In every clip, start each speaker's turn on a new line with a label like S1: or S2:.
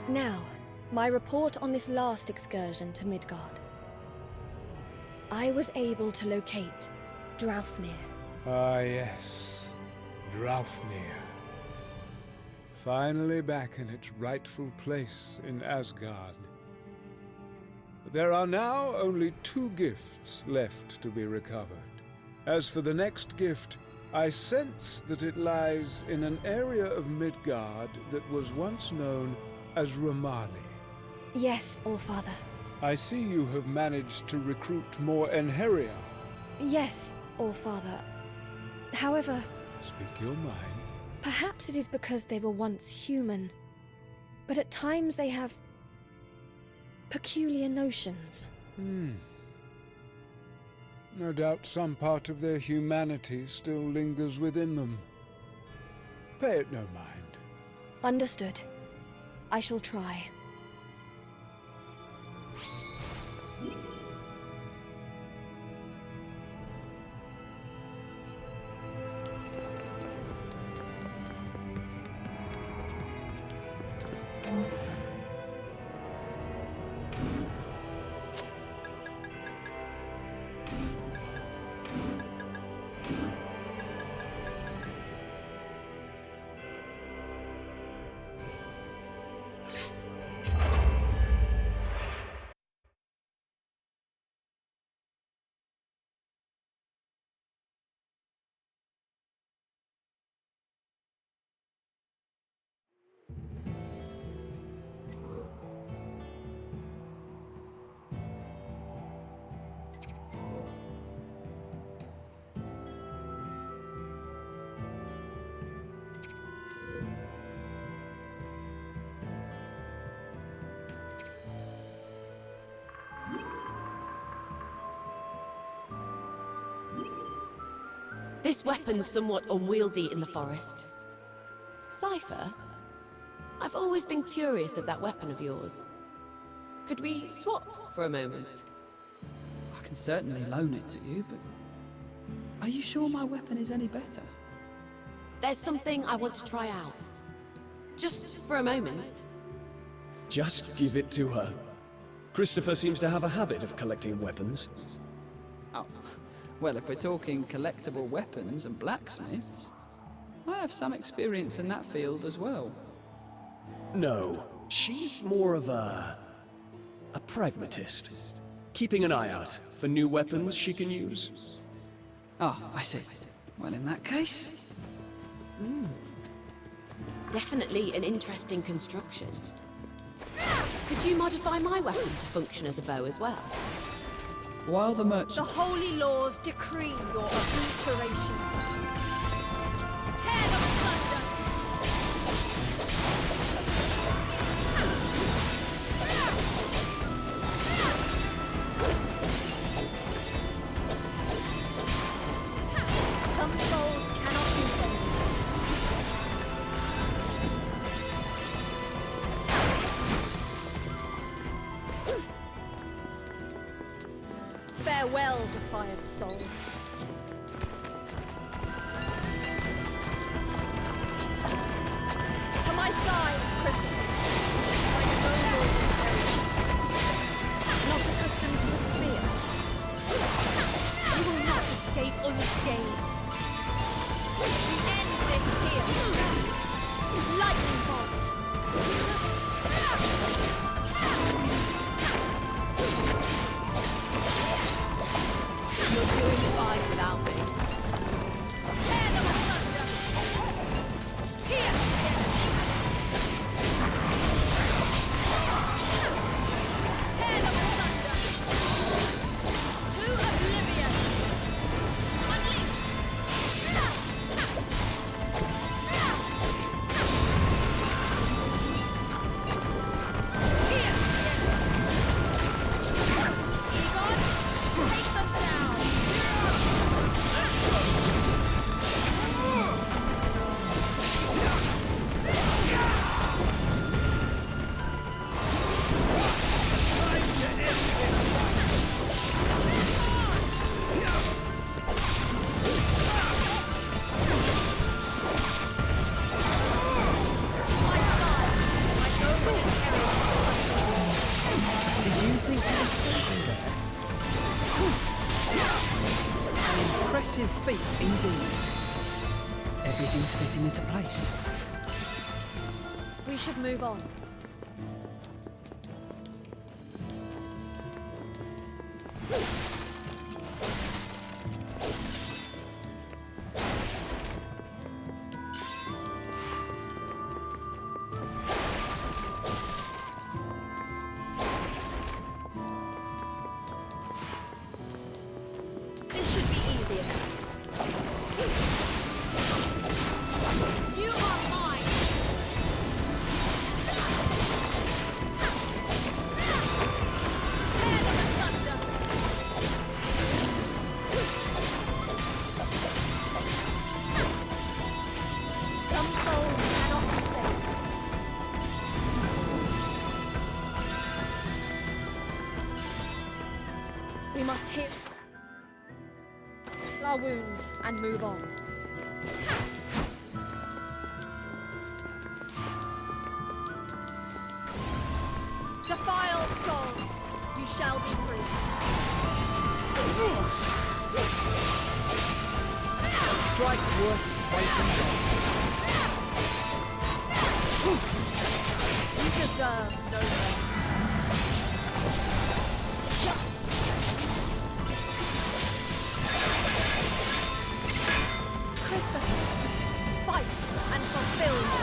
S1: Now, my report on this last excursion to Midgard. I was able to locate Draupnir.
S2: Ah, yes. Draupnir. Finally back in its rightful place in Asgard. There are now only 2 gifts left to be recovered. As for the next gift, I sense that it lies in an area of Midgard that was once known as Ramali.
S1: Yes, Allfather.
S2: I see you have managed to recruit more Enheria.
S1: Yes, Allfather. However,
S2: Speak your mind.
S1: perhaps it is because they were once human. But at times they have peculiar notions.
S2: No doubt some part of their humanity still lingers within them. Pay it no mind.
S1: Understood. I shall try.
S3: This weapon's somewhat unwieldy in the forest. Cypher, I've always been curious of that weapon of yours. Could we swap for a moment?
S4: I can certainly loan it to you, but... Are you sure my weapon is any better?
S3: There's something I want to try out. Just for a moment.
S5: Just give it to her. Christopher seems to have a habit of collecting weapons.
S4: Oh, well, if we're talking collectible weapons and blacksmiths, I have some experience in that field as well.
S5: No, she's more of a pragmatist. Keeping an eye out for new weapons she can use.
S4: Ah, I see. Well, in that case...
S3: Definitely an interesting construction. Could you modify my weapon to function as a bow as well?
S4: While the merchant...
S1: The holy laws decree your obliteration. Tear them asunder! Some souls cannot be saved. Farewell, defiant soul. To my side, Christopher. My noble inheritance. Not accustomed to a spear. You will not escape unscathed. We end this here. Lightning bolt. You're doing fine.
S6: Impressive feat indeed. Everything's fitting into place.
S1: We should move on. This should be easy enough. You are mine! Tear them asunder! Some souls cannot be saved. We must heal our wounds and move on. Defiled soul, you shall be free.
S6: Strike worth its weight in gold.
S1: You deserve no less. Christopher, fight and fulfill me.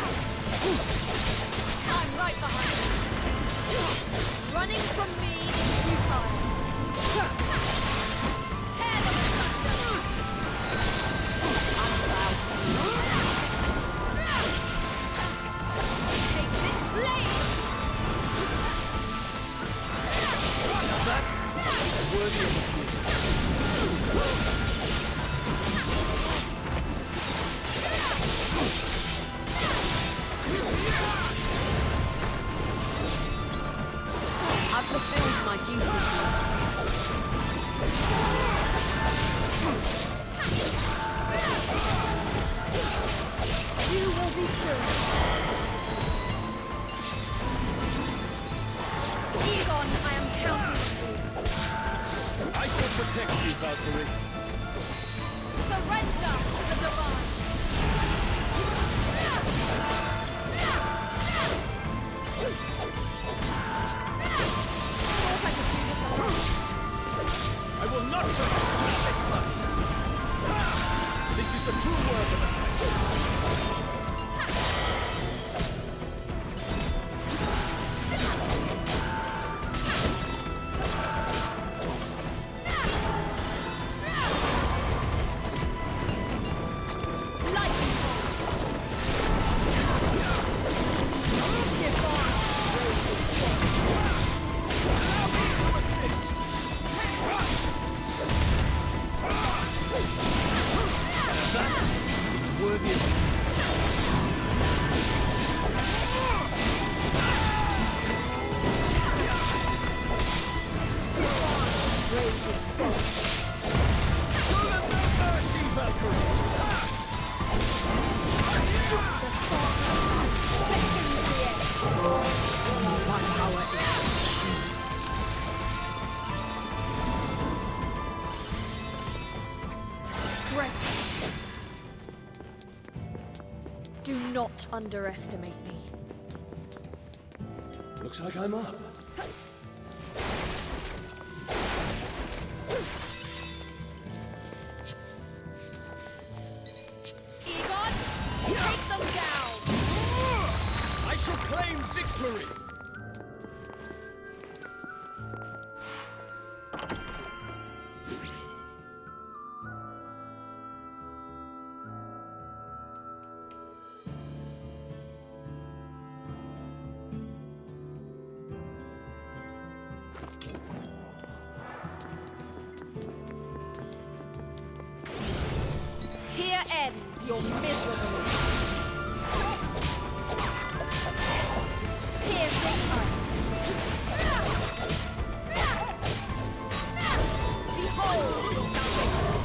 S1: I'm right behind you. Running from me is futile. Tear them asunder. Take this blade.
S5: That is worthy of a
S3: I've fulfilled my duty.
S1: You will be still. Egon, I am counting on you.
S2: I shall protect you, Valkyrie.
S1: Surrender to the divine. Thought I could do this alone.
S5: I will not forget this fight. This is the true work of a knight.
S1: Lightning bolt. Divine.
S5: Allow me to assist. That is worthy of show them no mercy, Valkyrie.
S1: The sun beckons the air.
S3: My power is
S1: Strength. Do not underestimate me.
S5: Looks like I'm up.
S1: Egon, take them down.
S5: I shall claim victory.
S1: Here ends your miserable life. Piercing ice. Behold your salvation.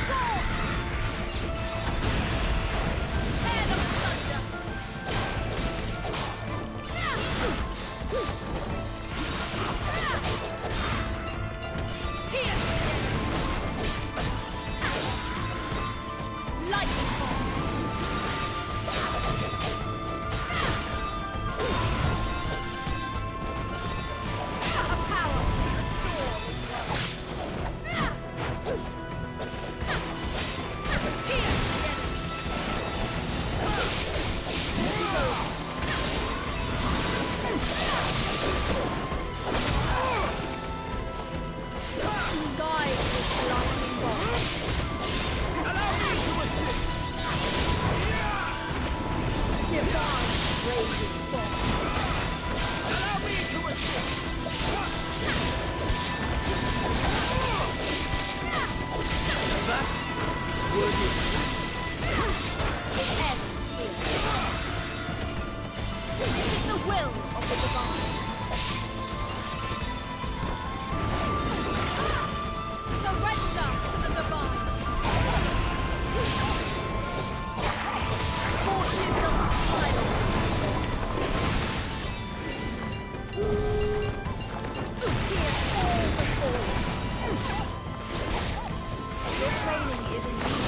S1: Storm! Tear them asunder. Pierce! The will of the divine. Surrender to the divine. Fortune doesn't smile. Hear all the fall. Your training is indeed.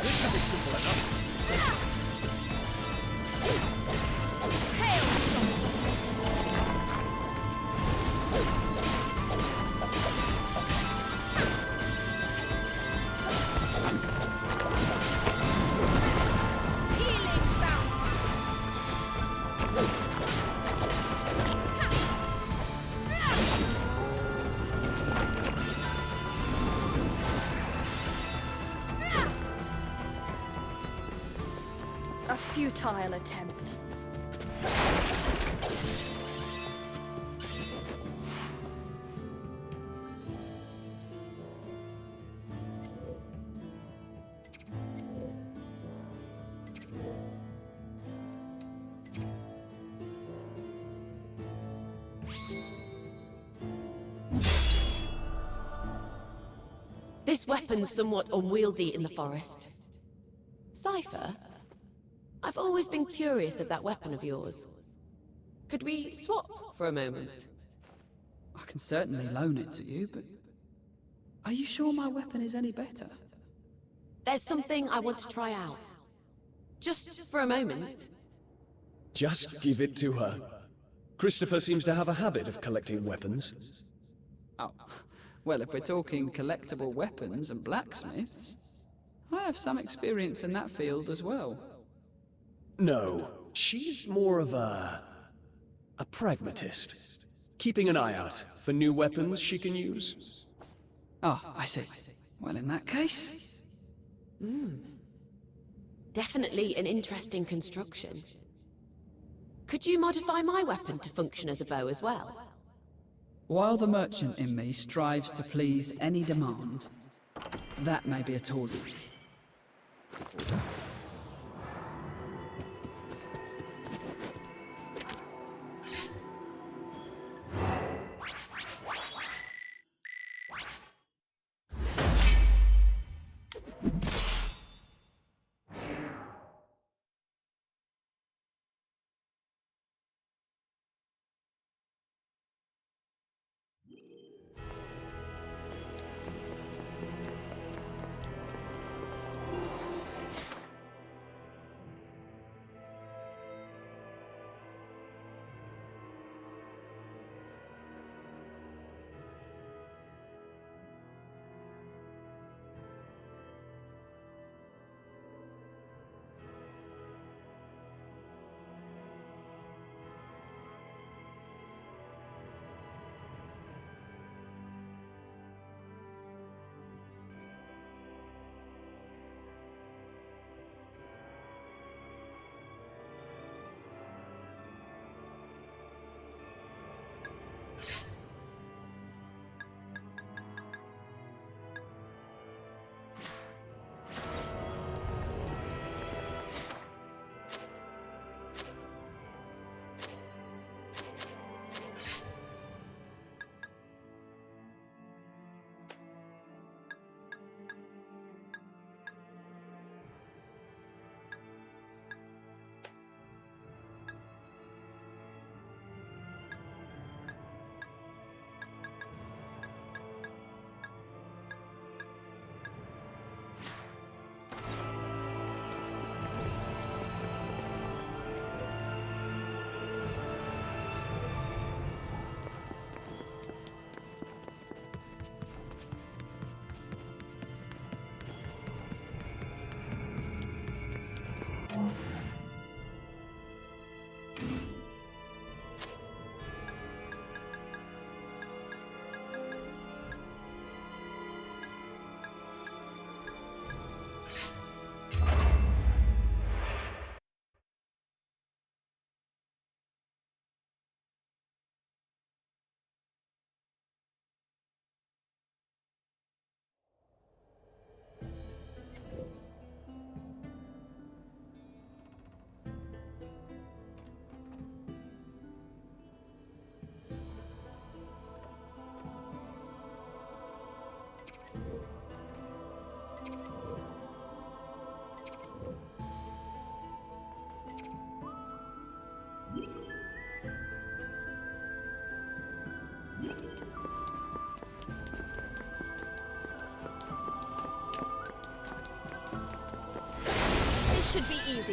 S5: This should be simple enough.
S1: A futile attempt.
S3: This weapon's somewhat unwieldy in the forest. Cypher? I've always been curious of that weapon of yours. Could we swap for a moment?
S4: I can certainly loan it to you, but are you sure my weapon is any better?
S3: There's something I want to try out. Just for a moment.
S5: Just give it to her. Christopher seems to have a habit of collecting weapons.
S4: Oh, well, if we're talking collectible weapons and blacksmiths, I have some experience in that field as well.
S5: No, she's more of a pragmatist. Keeping an eye out for new weapons she can use.
S4: Oh, I see. Well, in that case...
S3: Definitely an interesting construction. Could you modify my weapon to function as a bow as well?
S4: While the merchant in me strives to please any demand, that may be a tool.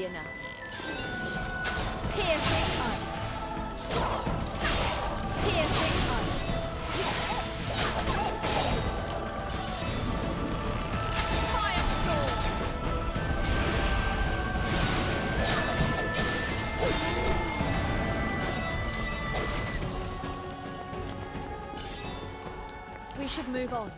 S1: easy enough. Piercing ice. Piercing ice. Firestorm. We should move on.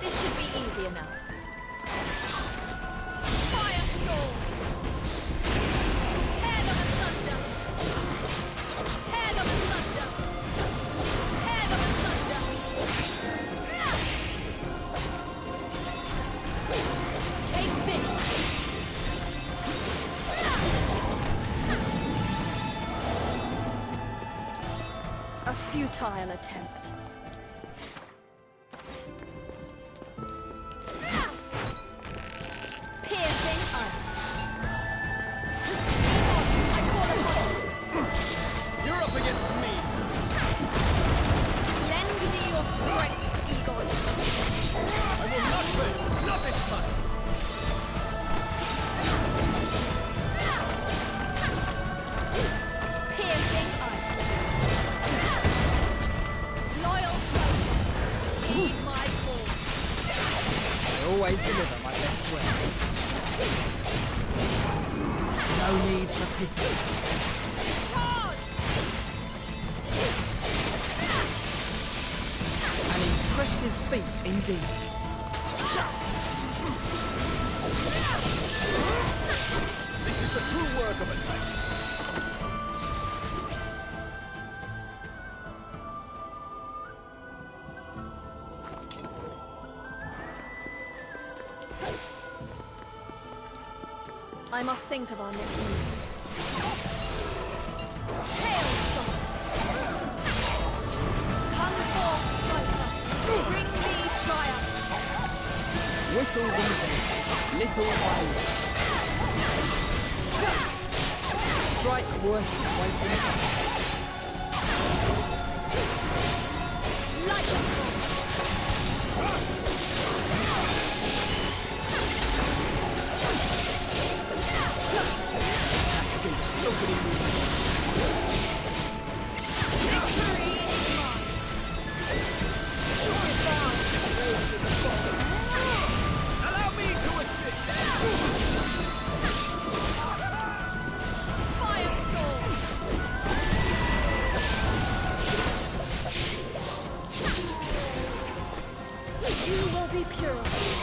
S1: This should be easy enough. Firestorm! Tear them asunder! Tear them asunder! Tear them asunder! Take this! A futile attempt. Piercing ice. I call upon.
S5: You're up against me!
S1: Lend me your strength, Egon.
S5: I will not fail! Not this time!
S1: Piercing ice. Loyal soldier. Heed my call.
S4: I always deliver my best work. No need for pity.
S1: Charge!
S4: An impressive feat indeed.
S5: This is the true work of a titan.
S1: I must think of our next move. Tail shot! Come forth, fighter! Bring me triumph!
S4: Whittle them down, little by little. Strike worth its weight in gold.
S1: Light us! Victory is mine!
S5: Allow me to assist!
S1: Firestorm! You will be purified.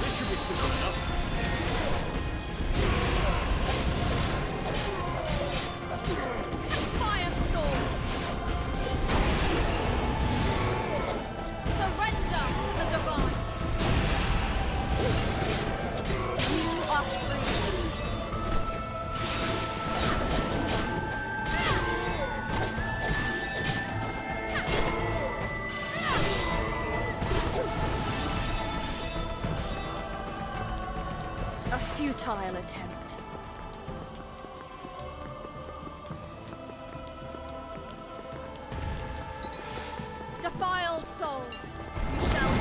S5: This should be simple enough.
S1: Firestorm! Surrender to the divine! You are free! A futile attempt. Defiled soul, you shall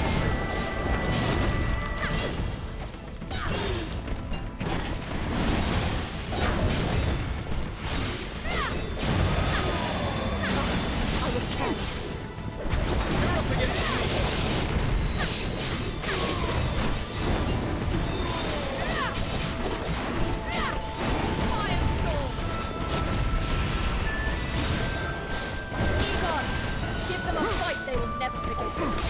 S1: I was cast.
S5: You're up against me!
S1: Firestorm! Egon, give them a fight they will never forget.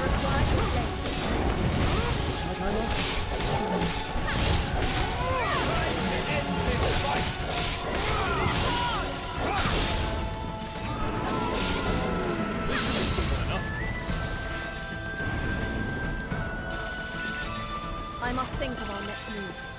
S1: required to stay.
S5: Looks like I'm off.
S1: I must think of our next move.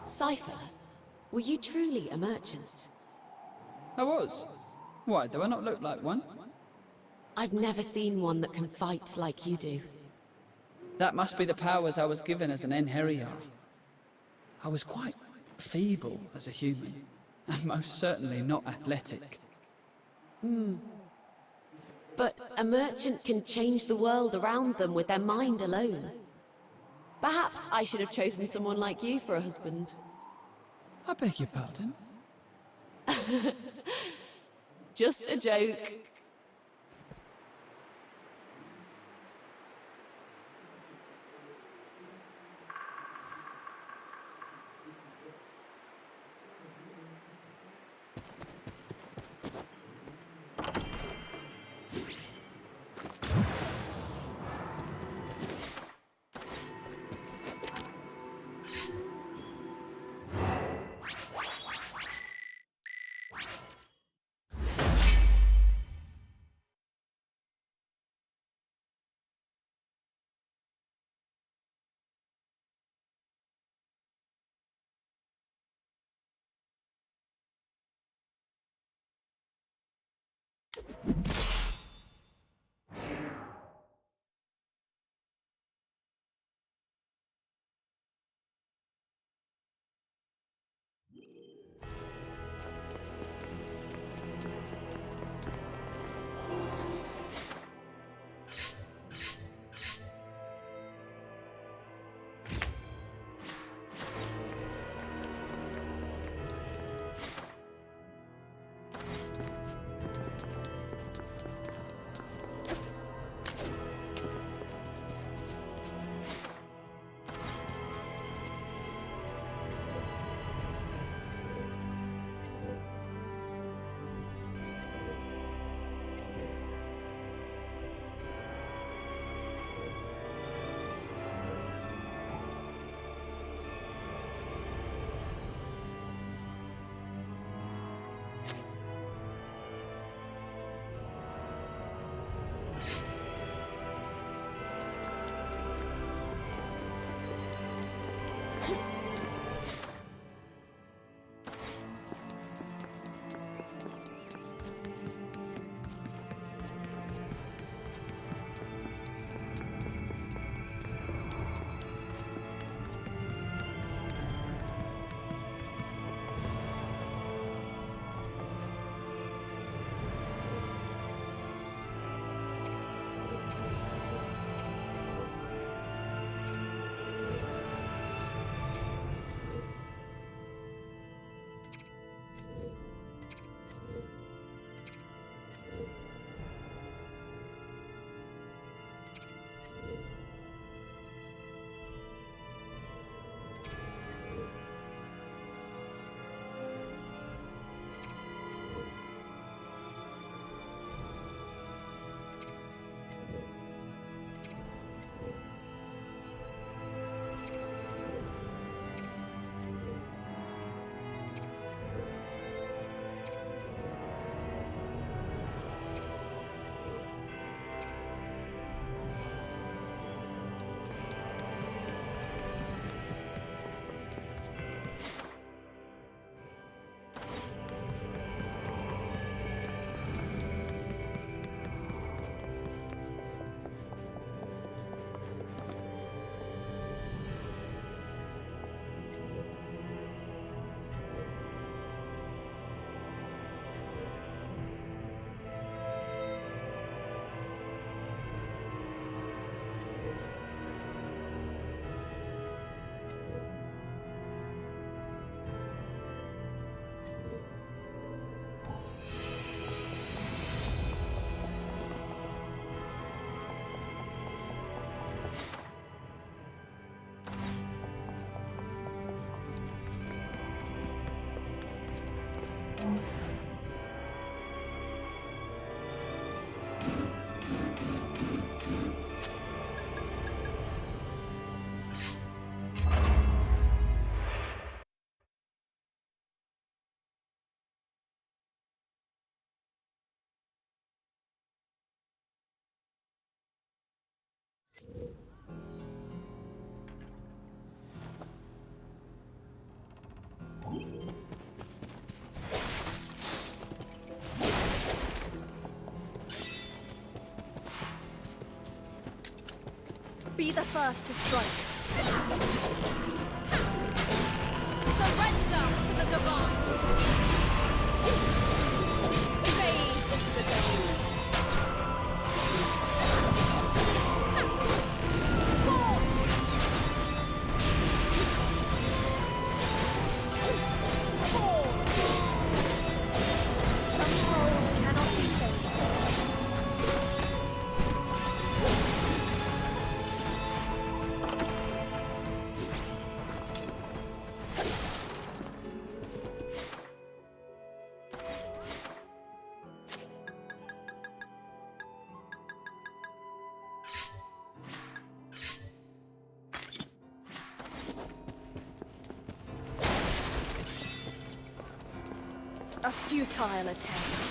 S3: Cypher, were you truly a merchant?
S4: I was. Why, do I not look like one?
S3: I've never seen one that can fight like you do.
S4: That must be the powers I was given as an Enheriar. I was quite feeble as a human, and most certainly not athletic.
S3: But a merchant can change the world around them with their mind alone. Perhaps I should have chosen someone like you for a husband.
S4: I beg your pardon?
S3: Just a joke.
S1: Be the first to strike. Surrender to the divine. Fade into the dawn. Some souls cannot be saved. A futile attempt.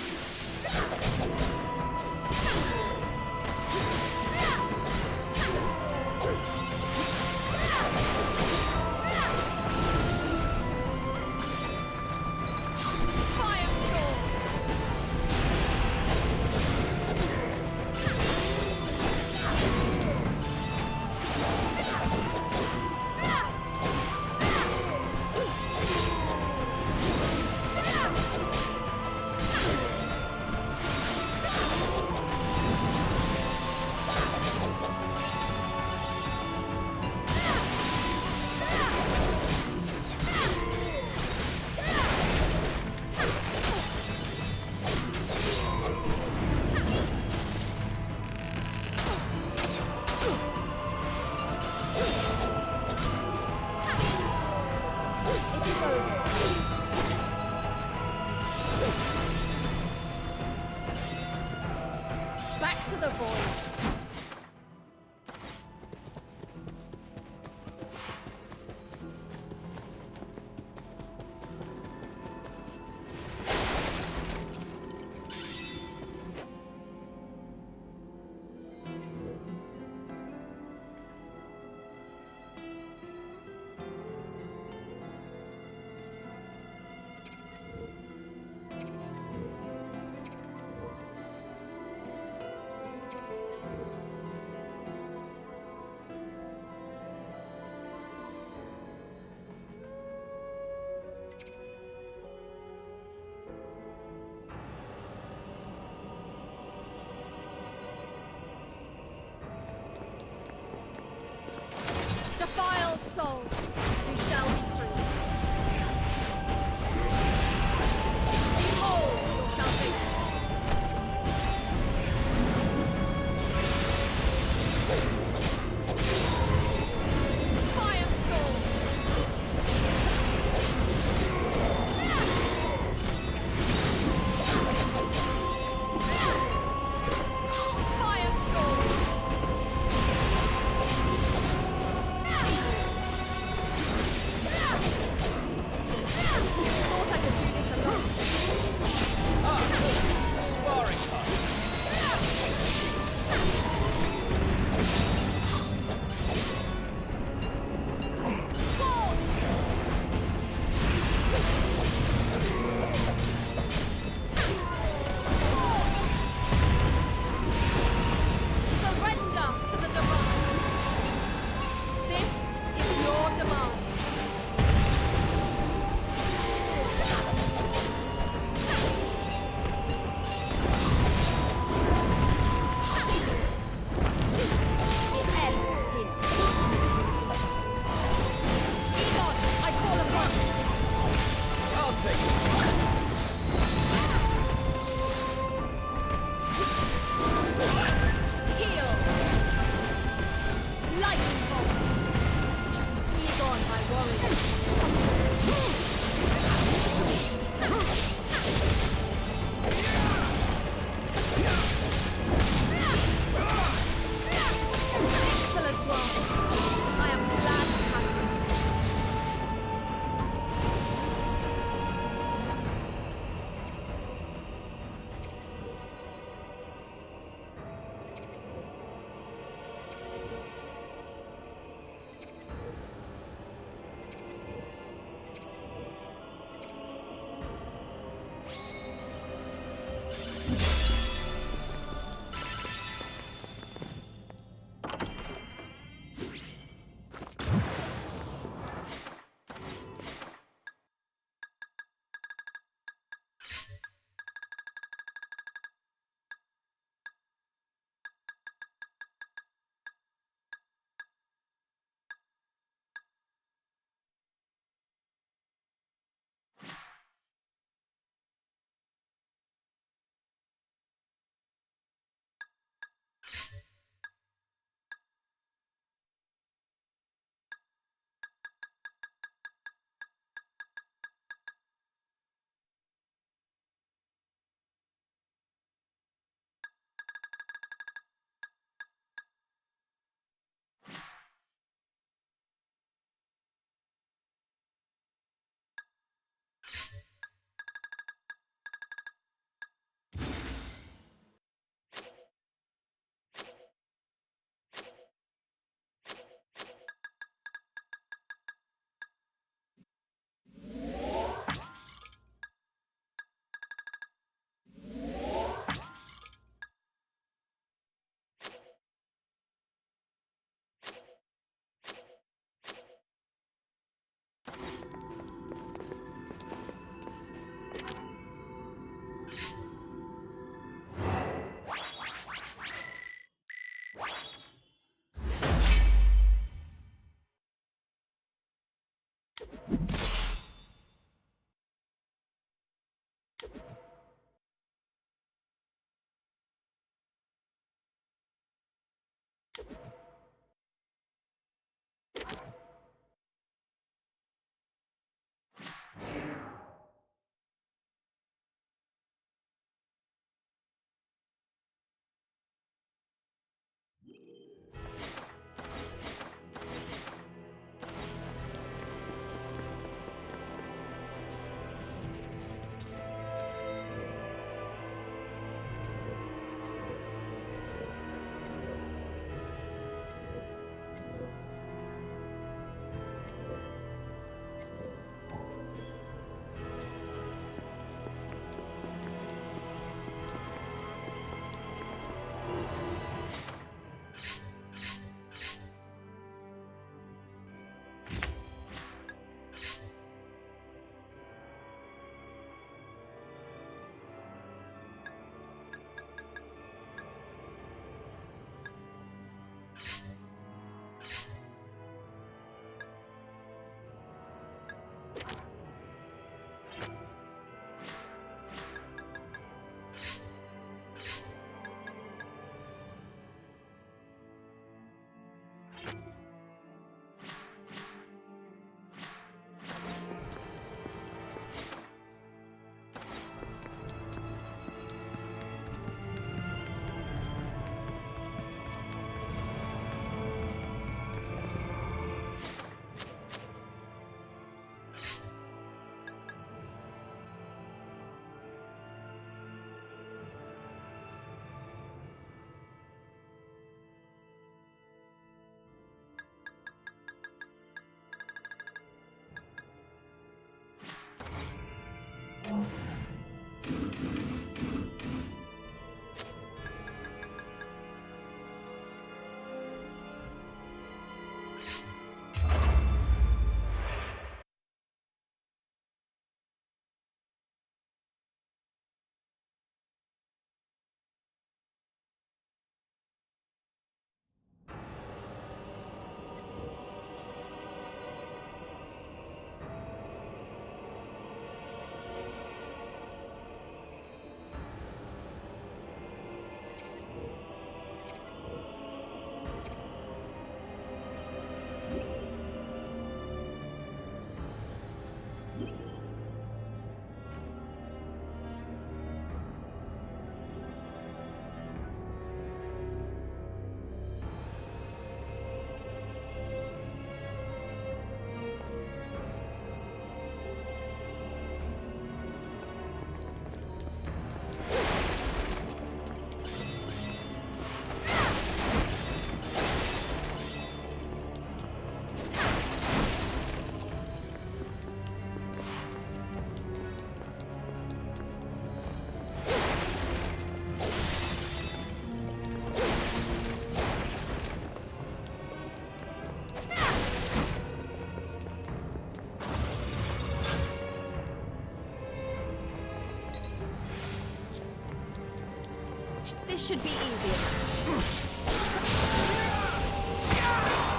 S1: This should be easier.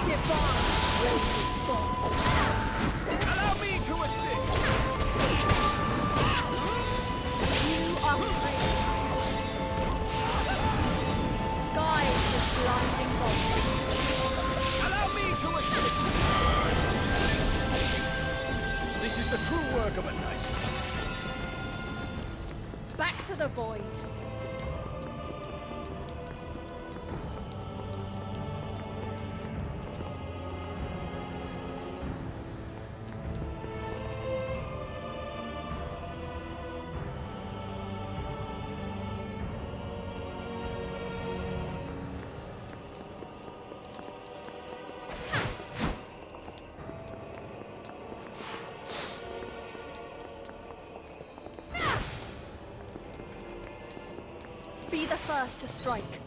S1: Divine raging storm.
S5: Allow me to assist!
S1: You are free. Guide the blinding bolt.
S5: Allow me to assist! This is the true work of a knight.
S1: Back to the void. Be the first to strike.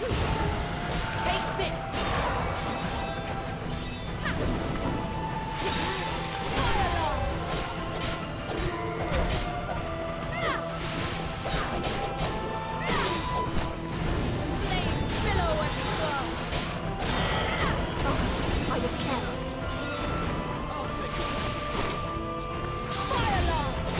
S1: Take this! Fire alarms! Flames billow and swirl. Oh, I was careless.
S5: I'll take it.
S1: Fire alarms!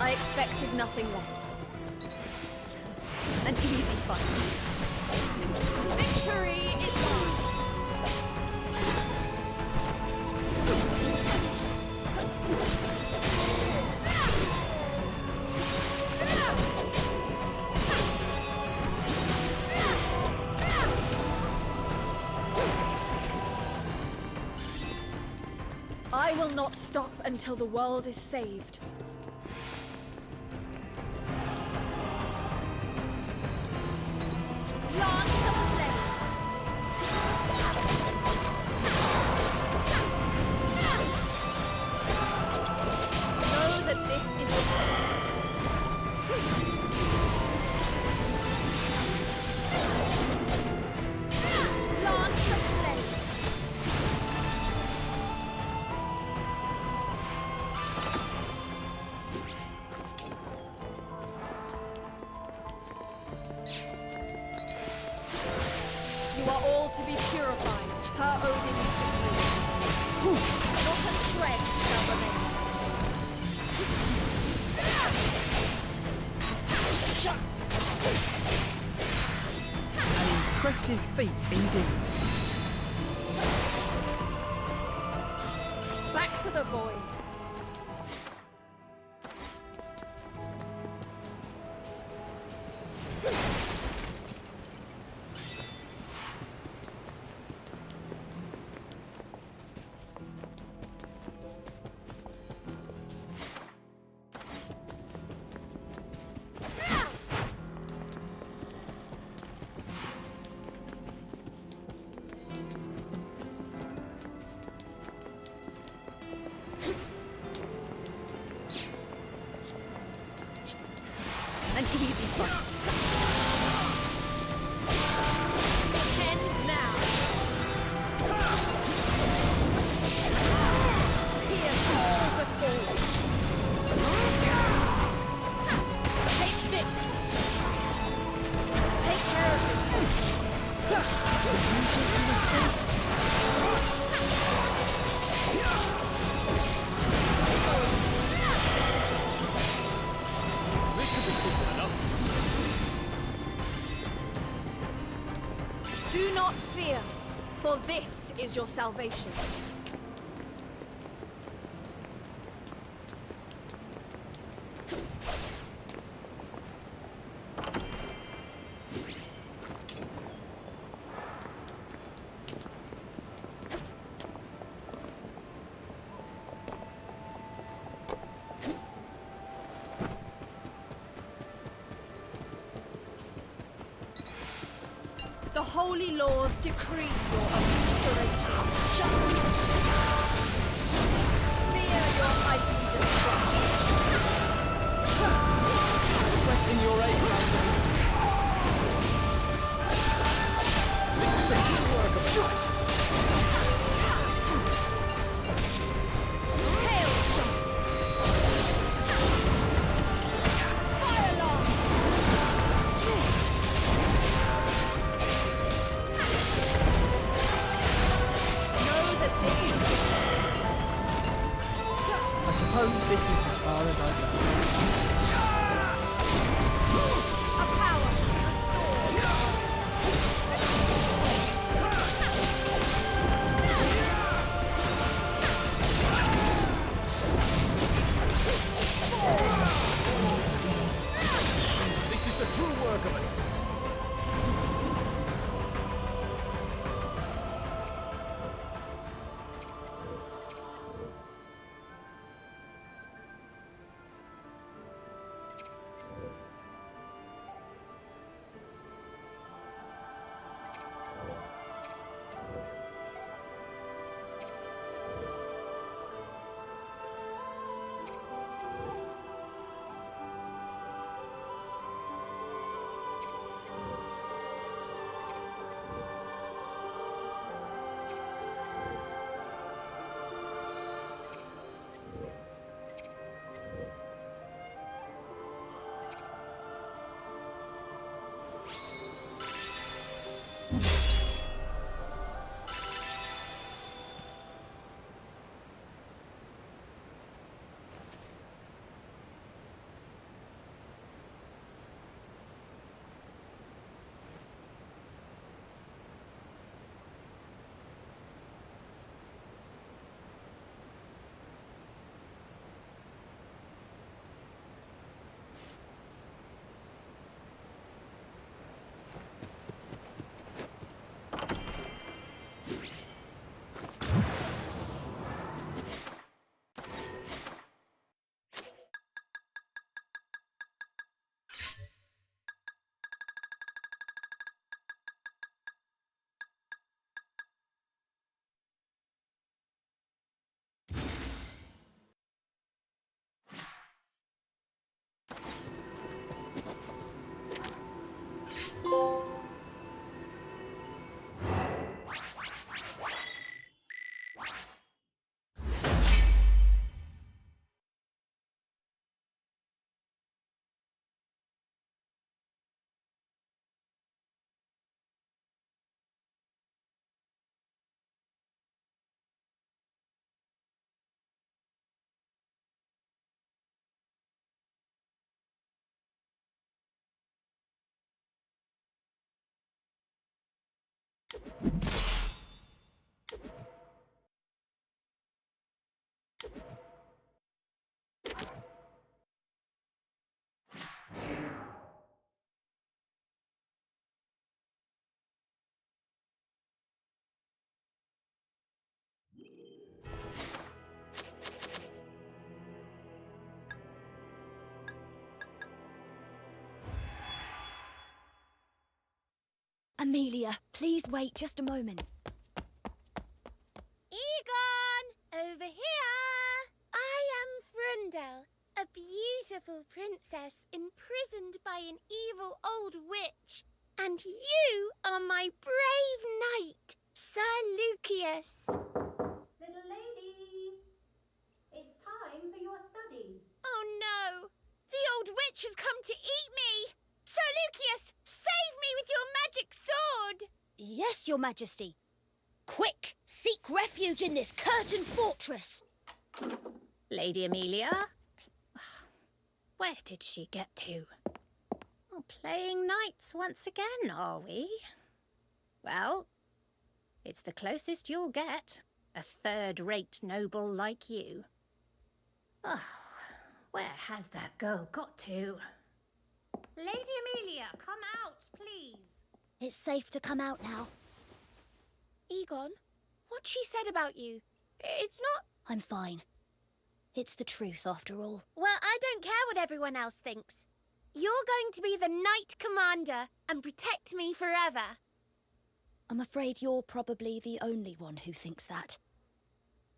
S1: I expected nothing less. An easy fight. Victory is ours! I will not stop until the world is saved. Lance of Flame! Know that this is the point. Lance of Flame! You are all to be purified, per Odin's decree. Not a shred shall remain.
S6: An impressive feat indeed.
S1: Back to the void.
S5: This should be simple enough.
S1: Do not fear, for this is your salvation. The holy laws decree your obliteration. Fear your icy destruction.
S4: Requesting your aid, Valkyrie.
S5: This is the true work of light.
S1: Hailstone. Fire alarm. Know that this is
S4: I suppose this is as far as I go.
S1: a power restored.
S5: This is the true work of it.
S7: Amelia, please wait just a moment.
S8: Egon! Over here! I am Frundel, a beautiful princess imprisoned by an evil old witch. And you are my brave knight, Sir Lucius.
S9: Little lady, it's time for your studies.
S8: Oh no! The old witch has come to eat me! Sir Lucius, save me with your magic sword!
S7: Yes, Your Majesty. Quick, seek refuge in this curtained fortress.
S9: Lady Amelia?
S7: Where did she get to?
S9: Oh, playing knights once again, are we? Well, it's the closest you'll get. A third-rate noble like you. Oh, where has that girl got to? Lady Amelia, come out, please.
S7: It's safe to come out now.
S8: Egon, what she said about you, it's not...
S7: I'm fine. It's the truth, after all.
S8: Well, I don't care what everyone else thinks. You're going to be the Knight Commander and protect me forever.
S7: I'm afraid you're probably the only one who thinks that.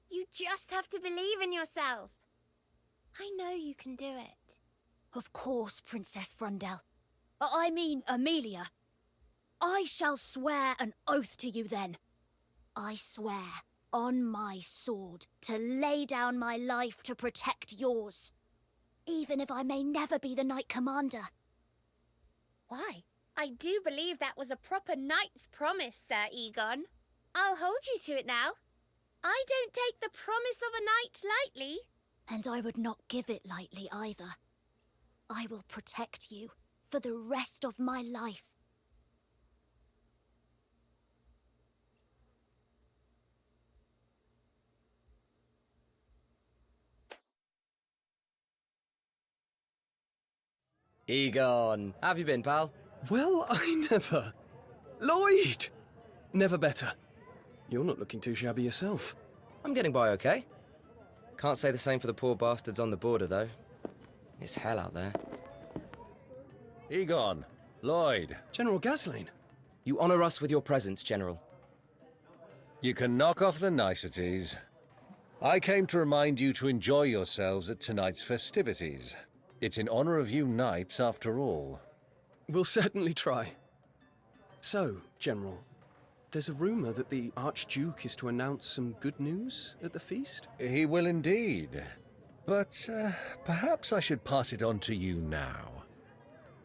S8: You just have to believe in yourself. I know you can do it.
S7: Of course, Princess Frundell. I mean, Amelia. I shall swear an oath to you then. I swear, on my sword, to lay down my life to protect yours. Even if I may never be the Knight Commander.
S8: Why? I do believe that was a proper knight's promise, Sir Egon. I'll hold you to it now. I don't take the promise of a knight lightly.
S7: And I would not give it lightly either. I will protect you for the rest of my life.
S10: Egon, how have you been, pal?
S5: Well, I never. Lloyd! Never better. You're not looking too shabby yourself.
S10: I'm getting by okay. Can't say the same for the poor bastards on the border, though. It's hell out there.
S11: Egon, Lloyd.
S5: General Gaslane.
S10: You honor us with your presence, General.
S11: You can knock off the niceties. I came to remind you to enjoy yourselves at tonight's festivities. It's in honor of you knights, after all.
S5: We'll certainly try. So, General, there's a rumor that the Archduke is to announce some good news at the feast?
S11: He will indeed. But perhaps I should pass it on to you now.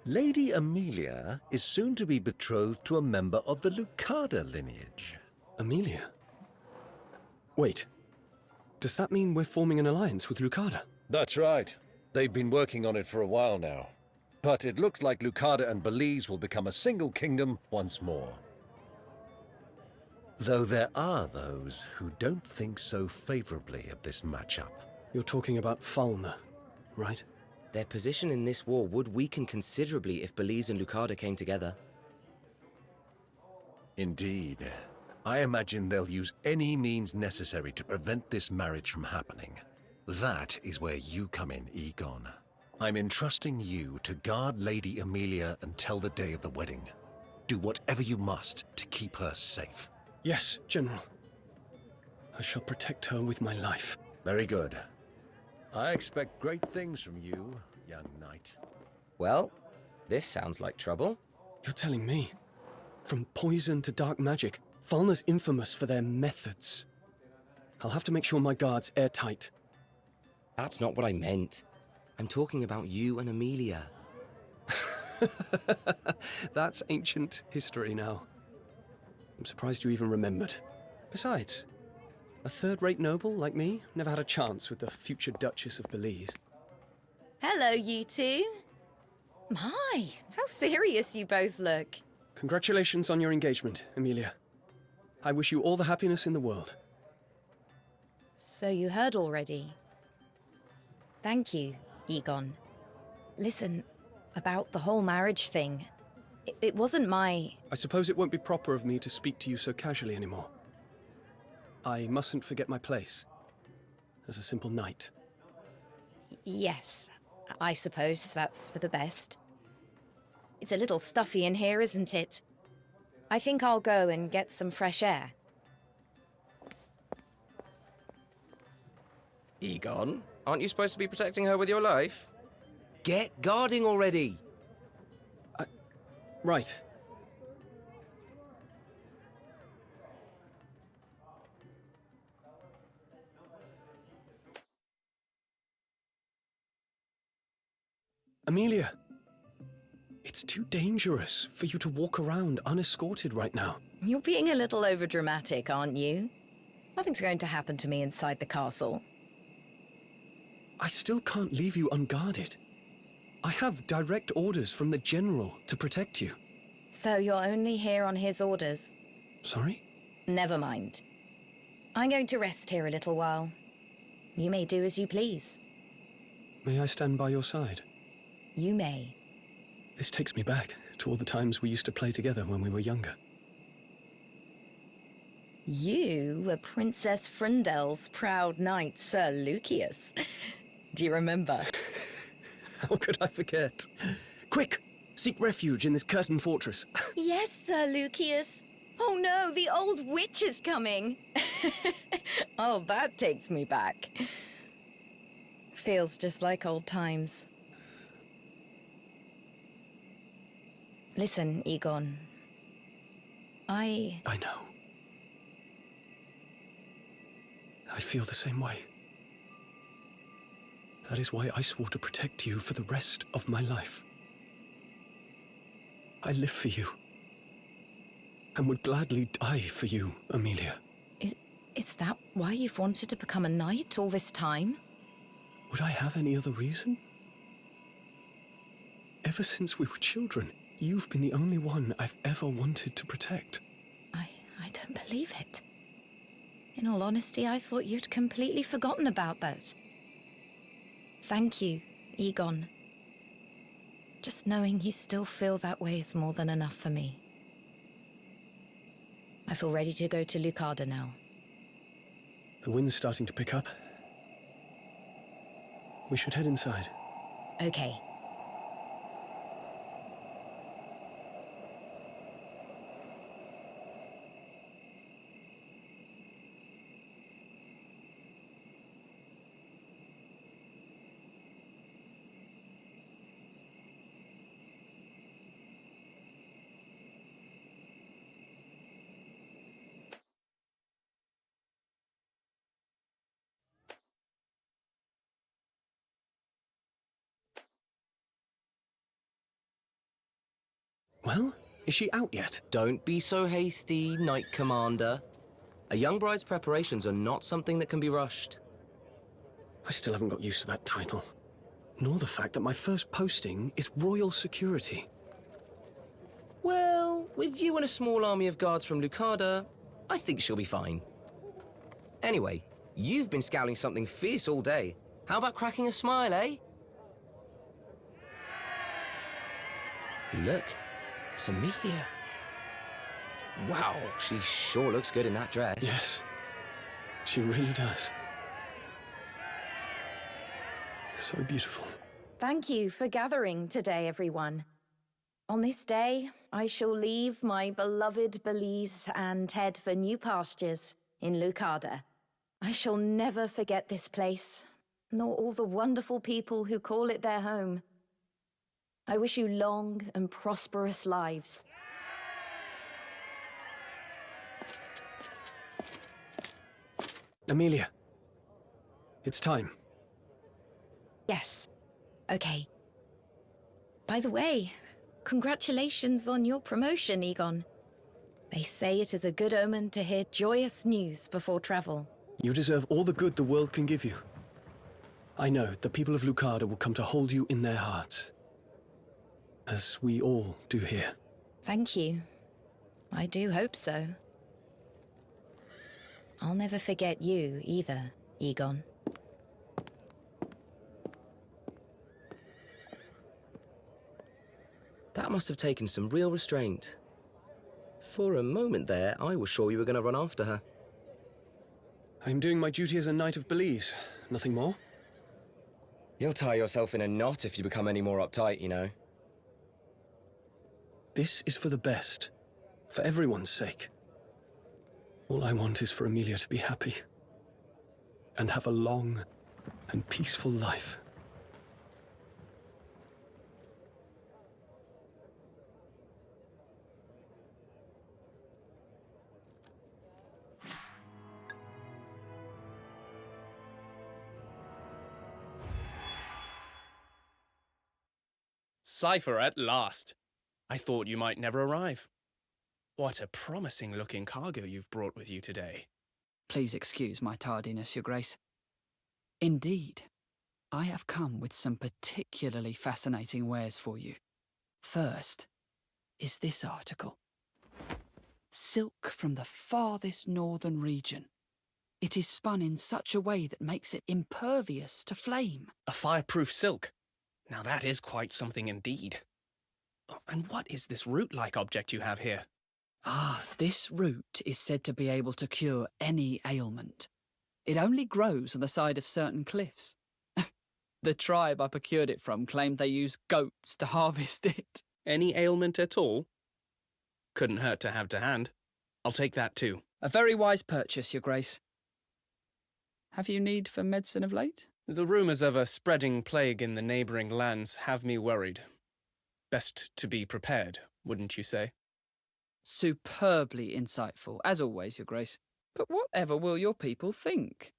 S11: Lady Amelia is soon to be betrothed to a member of the Lucada lineage.
S5: Amelia? Wait, does that mean we're forming an alliance with Lucada?
S11: That's right. They've been working on it for a while now. But it looks like Lucada and Belize will become a single kingdom once more. Though there are those who don't think so favorably of this matchup.
S5: You're talking about Falna, right?
S10: Their position in this war would weaken considerably if Belize and Lucada came together.
S11: Indeed. I imagine they'll use any means necessary to prevent this marriage from happening. That is where you come in, Egon. I'm entrusting you to guard Lady Amelia until the day of the wedding. Do whatever you must to keep her safe.
S5: Yes, General. I shall protect her with my life.
S11: Very good. I expect great things from you, young knight.
S10: Well, this sounds like trouble.
S5: You're telling me? From poison to dark magic, Falna's infamous for their methods. I'll have to make sure my guard's airtight.
S10: That's not what I meant. I'm talking about you and Amelia.
S5: That's ancient history now. I'm surprised you even remembered. Besides, a third-rate noble like me never had a chance with the future Duchess of Belize.
S3: Hello, you two. My, how serious you both look.
S5: Congratulations on your engagement, Amelia. I wish you all the happiness in the world.
S3: So you heard already. Thank you, Egon. Listen, about the whole marriage thing, it wasn't my...
S5: I suppose it won't be proper of me to speak to you so casually anymore. I mustn't forget my place as a simple knight.
S3: Yes, I suppose that's for the best. It's a little stuffy in here, isn't it? I think I'll go and get some fresh air.
S10: Egon, aren't you supposed to be protecting her with your life? Get guarding already!
S5: Right. Amelia, It's too dangerous for you to walk around unescorted right now.
S12: You're being a little overdramatic, aren't you? Nothing's going to happen to me inside the castle.
S5: I still can't leave you unguarded. I have direct orders from the General to protect you.
S12: So you're only here on his orders?
S5: Sorry?
S12: Never mind. I'm going to rest here a little while. You may do as you please.
S5: May I stand by your side?
S12: You may.
S5: This takes me back to all the times we used to play together when we were younger.
S12: You were Princess Frindel's proud knight, Sir Lucius. Do you remember?
S5: How could I forget? Quick! Seek refuge in this curtained fortress.
S12: Yes, Sir Lucius. Oh no, the old witch is coming. Oh, that takes me back. Feels just like old times. Listen, Egon. I
S5: know. I feel the same way. That is why I swore to protect you for the rest of my life. I live for you. And would gladly die for you, Amelia.
S12: Is that why you've wanted to become a knight all this time?
S5: Would I have any other reason? Ever since we were children, you've been the only one I've ever wanted to protect.
S12: I don't believe it. In all honesty, I thought you'd completely forgotten about that. Thank you, Egon. Just knowing you still feel that way is more than enough for me. I feel ready to go to Lucarda now.
S5: The wind's starting to pick up. We should head inside.
S12: Okay.
S5: Well, is she out yet?
S10: Don't be so hasty, Knight Commander. A young bride's preparations are not something that can be rushed.
S5: I still haven't got used to that title. Nor the fact that my first posting is Royal Security.
S10: Well, with you and a small army of guards from Lucarda, I think she'll be fine. Anyway, you've been scouting something fierce all day. How about cracking a smile, eh? Look, it's Amelia. Wow, she sure looks good in that dress.
S5: Yes, she really does. So beautiful.
S12: Thank you for gathering today, everyone. On this day, I shall leave my beloved Belize and head for new pastures in Lucarda. I shall never forget this place, nor all the wonderful people who call it their home. I wish you long and prosperous lives.
S5: Amelia, it's time.
S12: Yes. Okay. By the way, congratulations on your promotion, Egon. They say it is a good omen to hear joyous news before travel.
S5: You deserve all the good the world can give you. I know the people of Lucarda will come to hold you in their hearts. As we all do here.
S12: Thank you. I do hope so. I'll never forget you either, Egon.
S10: That must have taken some real restraint. For a moment there, I was sure you were going to run after her.
S5: I'm doing my duty as a Knight of Belize. Nothing more?
S10: You'll tie yourself in a knot if you become any more uptight, you know.
S5: This is for the best. For everyone's sake. All I want is for Amelia to be happy. And have a long and peaceful life. Cypher at last. I thought you might never arrive. What a promising-looking cargo you've brought with you today.
S4: Please excuse my tardiness, Your Grace. Indeed, I have come with some particularly fascinating wares for you. First is this article. Silk from the farthest northern region. It is spun in such a way that makes it impervious to flame.
S5: A fireproof silk. Now that is quite something indeed. And what is this root-like object you have here?
S4: This root is said to be able to cure any ailment. It only grows on the side of certain cliffs. The tribe I procured it from claimed they use goats to harvest it.
S5: Any ailment at all? Couldn't hurt to have to hand. I'll take that too.
S4: A very wise purchase, Your Grace. Have you need for medicine of late?
S5: The rumours of a spreading plague in the neighbouring lands have me worried. Best to be prepared, wouldn't you say?
S4: Superbly insightful, as always, Your Grace. But whatever will your people think?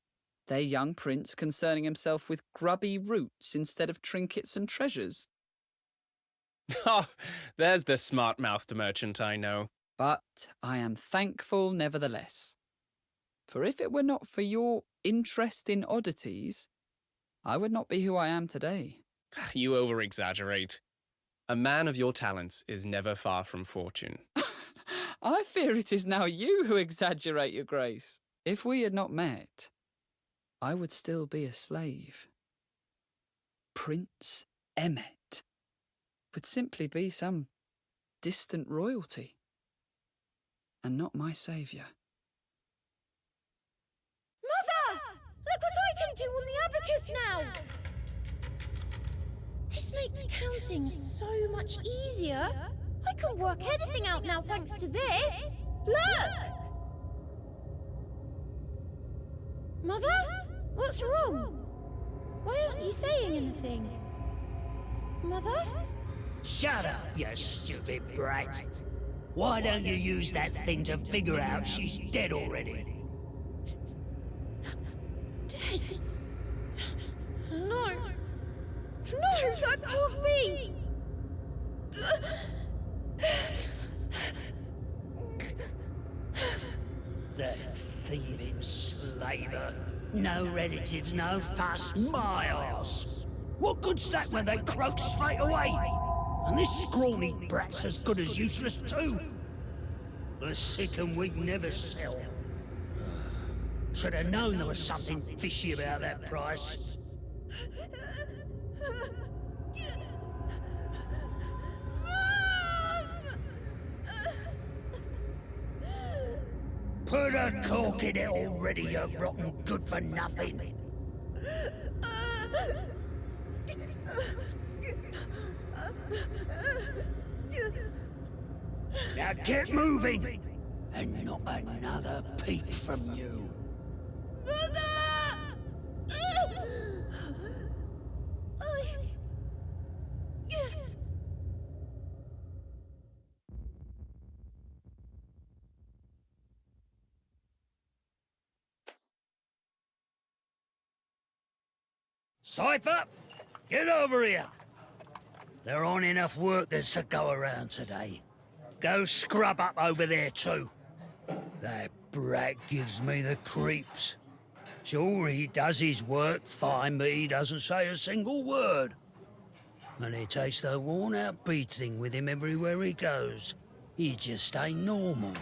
S4: Their young prince concerning himself with grubby roots instead of trinkets and treasures.
S5: Oh, there's the smart-mouthed merchant I know.
S4: But I am thankful nevertheless. For if it were not for your interest in oddities, I would not be who I am today.
S5: You over-exaggerate. A man of your talents is never far from fortune.
S4: I fear it is now you who exaggerate, Your Grace. If we had not met, I would still be a slave. Prince Emmet would simply be some distant royalty, and not my saviour.
S9: Mother! Look what I can do on the abacus now! This makes counting so much easier. I can work anything out now thanks to this. Look! Mother? What's wrong? Why aren't you saying anything? Mother?
S13: Shut up, you stupid brat. Why don't you use that thing to figure out she's dead already?
S9: Dead? No. No, that can't be!
S13: That thieving slaver. No relatives, no fuss, my arse. What good's that when they croak straight away? And this scrawny brat's as good as useless too. The sick and weak never sell. Should have known there was something fishy about that price. Put a cork in it already, you rotten good-for-nothing. Now get moving, and not another peep from you. Cypher, get over here. There aren't enough workers to go around today. Go scrub up over there too. That brat gives me the creeps. Sure, he does his work fine, but he doesn't say a single word. And he takes the worn-out beating with him everywhere he goes. He just ain't normal.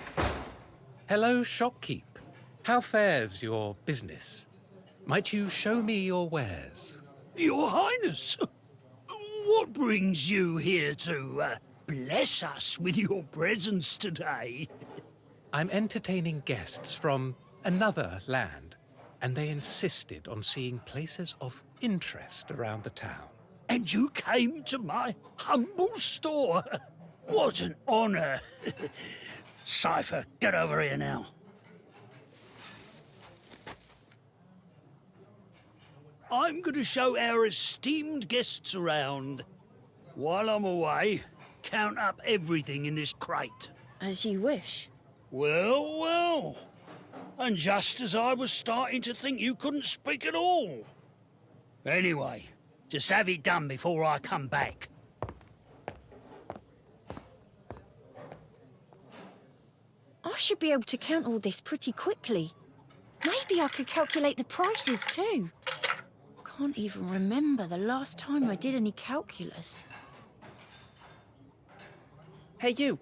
S14: Hello, shopkeep. How fares your business? Might you show me your wares?
S13: Your Highness, what brings you here to bless us with your presence today?
S14: I'm entertaining guests from another land, and they insisted on seeing places of interest around the town.
S13: And you came to my humble store? What an honor. Cypher, get over here now. I'm going to show our esteemed guests around. While I'm away, count up everything in this crate.
S9: As you wish.
S13: Well, well. And just as I was starting to think you couldn't speak at all. Anyway, just have it done before I come back.
S9: I should be able to count all this pretty quickly. Maybe I could calculate the prices too. Can't even remember the last time I did any calculus.
S15: Hey, you.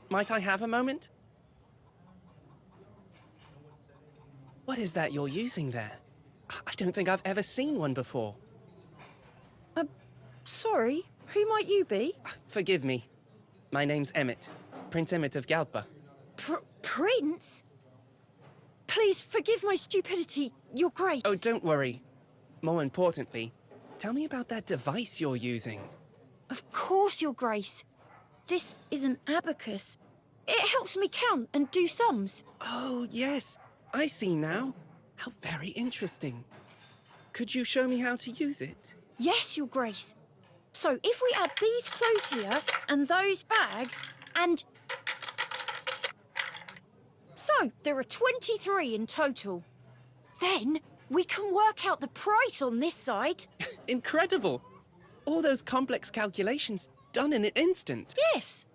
S15: Might I have a moment? What is that you're using there? I don't think I've ever seen one before.
S9: Sorry, who might you be?
S15: Forgive me. My name's Emmett. Prince Emmett of Galpa.
S9: Prince? Please forgive my stupidity, Your Grace.
S15: Oh, don't worry. More importantly, tell me about that device you're using.
S9: Of course, Your Grace. This is an abacus. It helps me count and do sums.
S15: Oh, yes. I see now. How very interesting. Could you show me how to use it?
S9: Yes, Your Grace. So if we add these clothes here and those bags and... So there are 23 in total. Then we can work out the price on this side.
S15: Incredible. All those complex calculations done in an instant.
S9: Yes.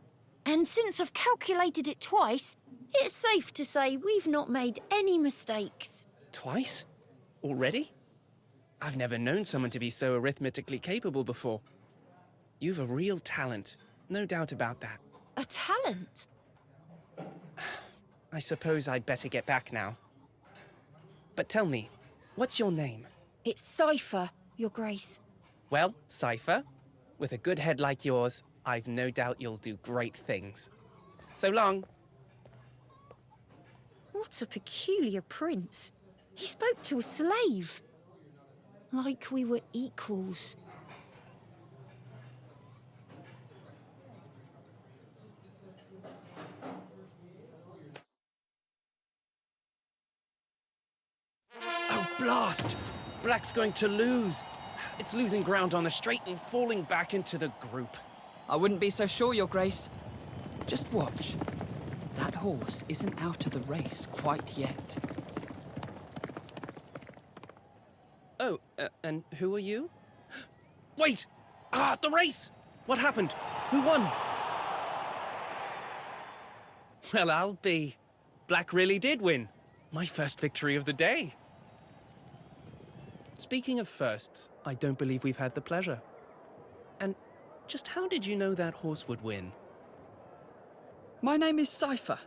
S9: And since I've calculated it twice, it's safe to say we've not made any mistakes.
S15: Twice? Already? I've never known someone to be so arithmetically capable before. You've a real talent, no doubt about that.
S9: A talent?
S15: I suppose I'd better get back now. But tell me, what's your name?
S9: It's Cypher, Your Grace.
S15: Well, Cypher, with a good head like yours, I've no doubt you'll do great things. So long.
S9: What a peculiar prince. He spoke to a slave. Like we were equals.
S15: Oh, blast! Black's going to lose. It's losing ground on the straight and falling back into the group.
S4: I wouldn't be so sure, Your Grace. Just watch. That horse isn't out of the race quite yet.
S15: Oh, and who are you? Wait! Ah, the race! What happened? Who won? Well, I'll be. Black really did win. My first victory of the day. Speaking of firsts, I don't believe we've had the pleasure. And just how did you know that horse would win?
S4: My name is Cypher.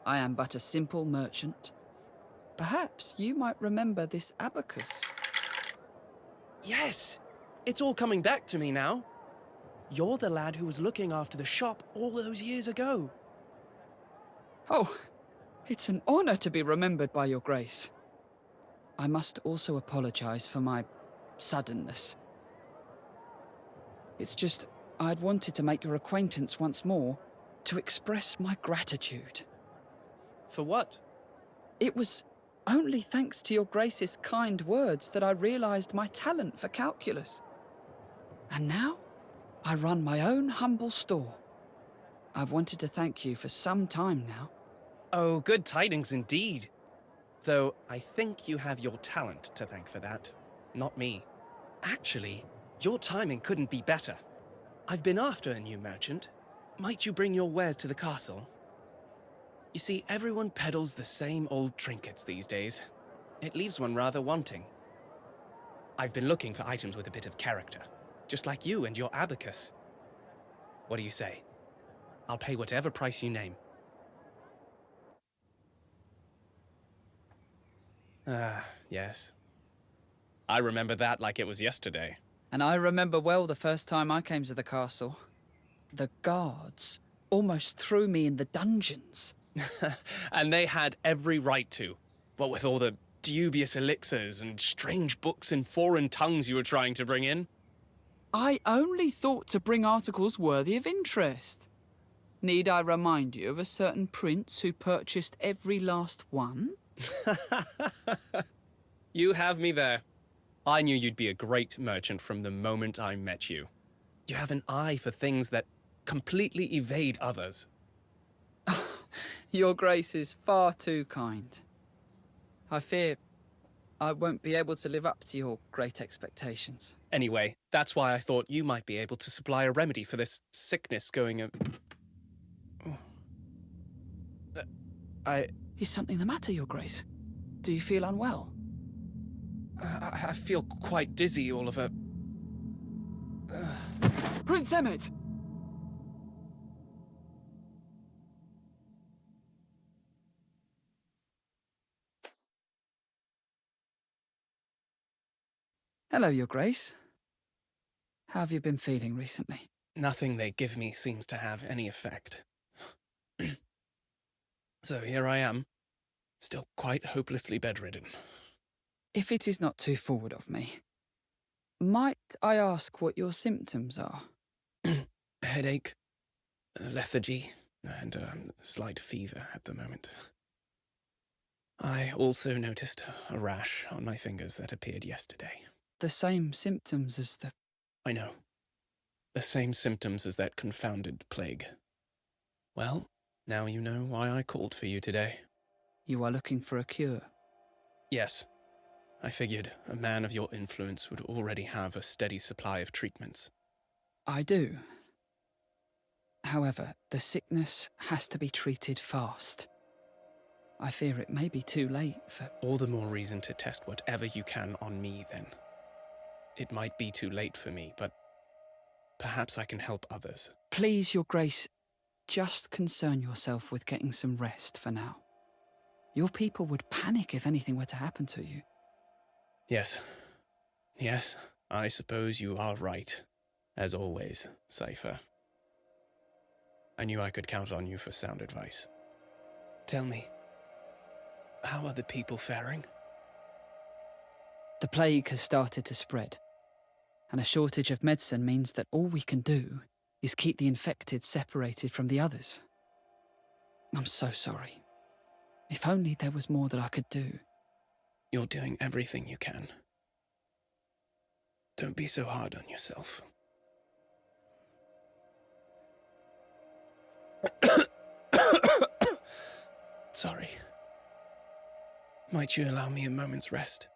S4: I am but a simple merchant. Perhaps you might remember this abacus.
S15: Yes! It's all coming back to me now. You're the lad who was looking after the shop all those years ago.
S4: Oh, it's an honor to be remembered by Your Grace. I must also apologize for my suddenness. It's just, I'd wanted to make your acquaintance once more, to express my gratitude.
S15: For what?
S4: It was only thanks to Your Grace's kind words that I realized my talent for calculus. And now, I run my own humble store. I've wanted to thank you for some time now.
S15: Oh, good tidings indeed. Though I think you have your talent to thank for that, not me. Actually, your timing couldn't be better. I've been after a new merchant. Might you bring your wares to the castle? You see, everyone peddles the same old trinkets these days. It leaves one rather wanting. I've been looking for items with a bit of character, just like you and your abacus. What do you say? I'll pay whatever price you name. Yes. I remember that like it was yesterday.
S4: And I remember well the first time I came to the castle. The guards almost threw me in the dungeons.
S15: And they had every right to. What with all the dubious elixirs and strange books in foreign tongues you were trying to bring in.
S4: I only thought to bring articles worthy of interest. Need I remind you of a certain prince who purchased every last one?
S15: You have me there. I knew you'd be a great merchant from the moment I met you. You have an eye for things that completely evade others.
S4: Your Grace is far too kind. I fear I won't be able to live up to your great expectations.
S15: Anyway, that's why I thought you might be able to supply a remedy for this sickness going...
S4: Is something the matter, Your Grace? Do you feel unwell?
S15: I feel quite dizzy, all of a...
S4: Prince Emmett! Hello, Your Grace. How have you been feeling recently?
S15: Nothing they give me seems to have any effect. So here I am, still quite hopelessly bedridden.
S4: If it is not too forward of me, might I ask what your symptoms are?
S15: Headache, lethargy, and a slight fever at the moment. I also noticed a rash on my fingers that appeared yesterday.
S4: The same symptoms as the...
S15: I know. The same symptoms as that confounded plague. Well, now you know why I called for you today.
S4: You are looking for a cure?
S15: Yes. I figured a man of your influence would already have a steady supply of treatments.
S4: I do. However, the sickness has to be treated fast. I fear it may be too late for...
S15: All the more reason to test whatever you can on me, then. It might be too late for me, but perhaps I can help others.
S4: Please, Your Grace, just concern yourself with getting some rest for now. Your people would panic if anything were to happen to you.
S15: Yes. Yes, I suppose you are right. As always, Cypher. I knew I could count on you for sound advice. Tell me, how are the people faring?
S4: The plague has started to spread, and a shortage of medicine means that all we can do is keep the infected separated from the others. I'm so sorry. If only there was more that I could do.
S15: You're doing everything you can. Don't be so hard on yourself. Sorry. Might you allow me a moment's rest?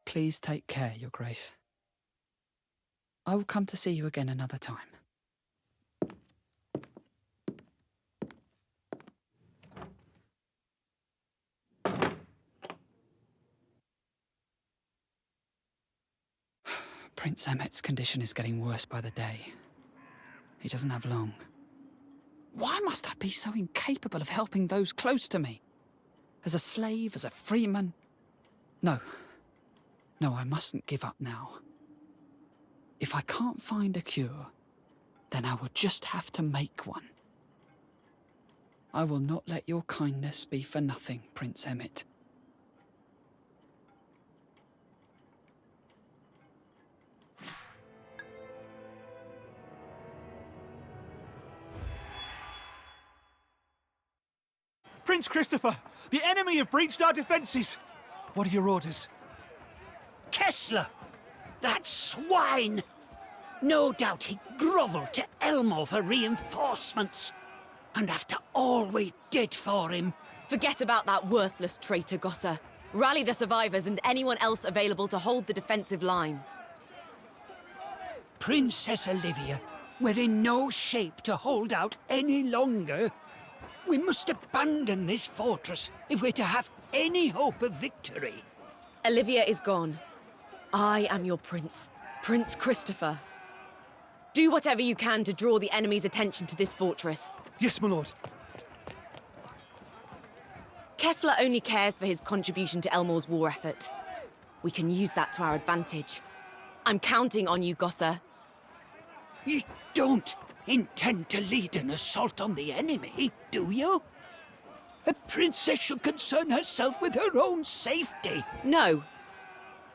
S4: Please take care, Your Grace. I will come to see you again another time. Prince Emmett's condition is getting worse by the day. He doesn't have long. Why must I be so incapable of helping those close to me? As a slave, as a freeman? No. No, I mustn't give up now. If I can't find a cure, then I will just have to make one. I will not let your kindness be for nothing, Prince Emmett.
S16: Prince Christopher, the enemy have breached our defences. What are your orders?
S13: Kessler! That swine! No doubt he grovelled to Elmo for reinforcements. And after all we did for him...
S3: Forget about that worthless traitor, Gosser. Rally the survivors and anyone else available to hold the defensive line.
S13: Princess Olivia, we're in no shape to hold out any longer. We must abandon this fortress if we're to have any hope of victory.
S3: Olivia is gone. I am your prince, Prince Christopher. Do whatever you can to draw the enemy's attention to this fortress.
S16: Yes, my lord.
S3: Kessler only cares for his contribution to Elmore's war effort. We can use that to our advantage. I'm counting on you, Gosser.
S13: You don't intend to lead an assault on the enemy, do you? A princess should concern herself with her own safety.
S3: No.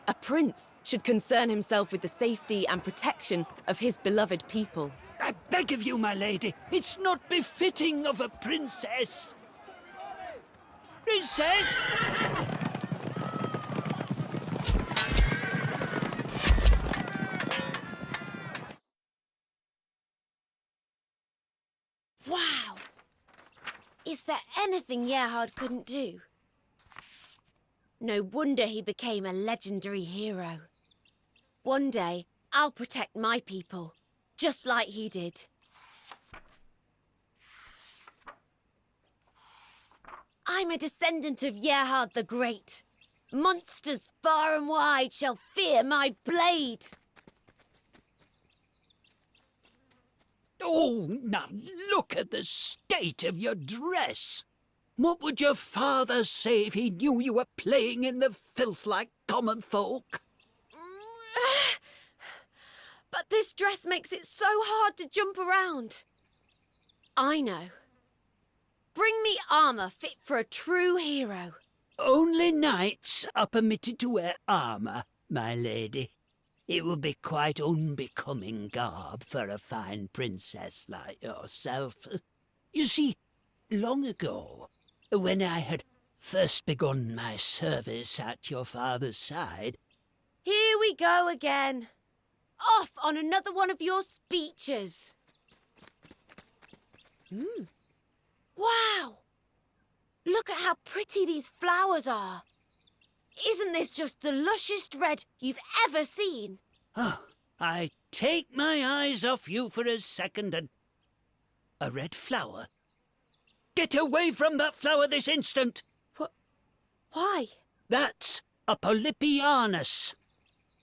S3: A prince should concern himself with the safety and protection of his beloved people.
S13: I beg of you, my lady, it's not befitting of a princess. Princess?
S8: Wow! Is there anything Gerhard couldn't do? No wonder he became a legendary hero. One day, I'll protect my people, just like he did.
S7: I'm a descendant of Gerhard the Great. Monsters far and wide shall fear my blade.
S13: Oh, now look at the state of your dress. What would your father say if he knew you were playing in the filth like common folk?
S3: But this dress makes it so hard to jump around. I know. Bring me armour fit for a true hero.
S13: Only knights are permitted to wear armour, my lady. It would be quite unbecoming garb for a fine princess like yourself. You see, long ago, when I had first begun my service at your father's side...
S3: Here we go again. Off on another one of your speeches. Wow! Look at how pretty these flowers are. Isn't this just the lushest red you've ever seen?
S13: Oh, I take my eyes off you for a second and... A red flower? Get away from that flower this instant!
S3: Why?
S13: That's a Polypianus.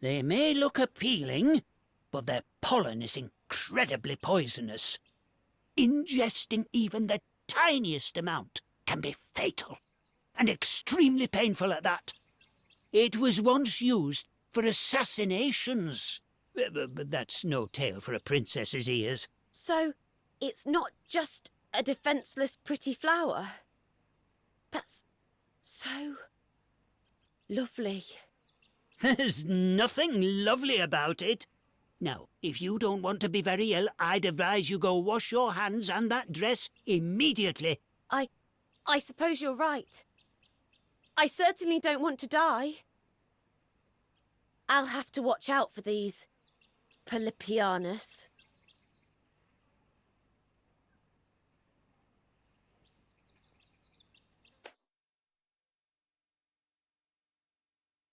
S13: They may look appealing, but their pollen is incredibly poisonous. Ingesting even the tiniest amount can be fatal, and extremely painful at that. It was once used for assassinations. But that's no tale for a princess's ears.
S3: So, it's not just a defenceless pretty flower? That's so lovely.
S13: There's nothing lovely about it. Now, if you don't want to be very ill, I'd advise you go wash your hands and that dress immediately.
S3: I suppose you're right. I certainly don't want to die. I'll have to watch out for these Polypianus.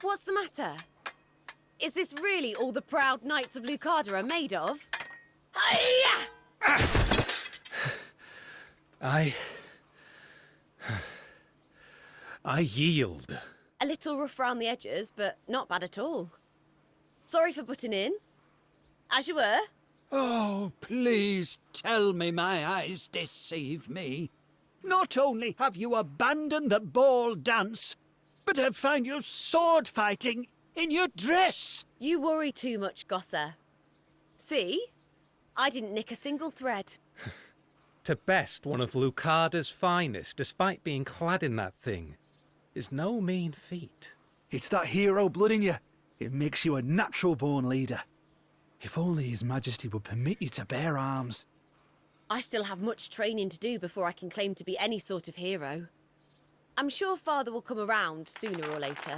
S3: What's the matter? Is this really all the proud knights of Lucarda are made of? Hi-ya!
S14: I yield.
S3: A little rough round the edges, but not bad at all. Sorry for butting in. As you were.
S13: Oh, please tell me my eyes deceive me. Not only have you abandoned the ball dance, but I find you sword fighting in your dress.
S3: You worry too much, Gosser. See? I didn't nick a single thread.
S14: To best one of Lucarda's finest, despite being clad in that thing, is no mean feat.
S16: It's that hero blood in you. It makes you a natural-born leader. If only His Majesty would permit you to bear arms.
S3: I still have much training to do before I can claim to be any sort of hero. I'm sure Father will come around sooner or later.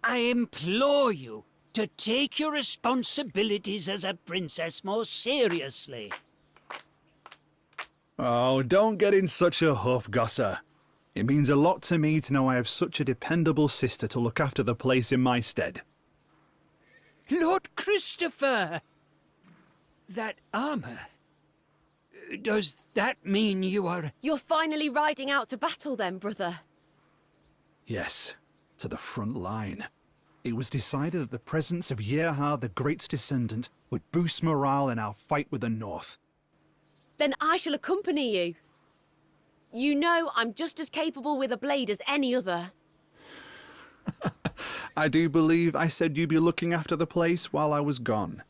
S13: I implore you to take your responsibilities as a princess more seriously.
S16: Oh, don't get in such a huff, Gosser. It means a lot to me to know I have such a dependable sister to look after the place in my stead.
S13: Lord Christopher! That armour... Does that mean you are...
S3: You're finally riding out to battle then, brother?
S16: Yes, to the front line. It was decided that the presence of Gerhard the Great's descendant would boost morale in our fight with the North.
S3: Then I shall accompany you. You know I'm just as capable with a blade as any other.
S16: I do believe I said you'd be looking after the place while I was gone.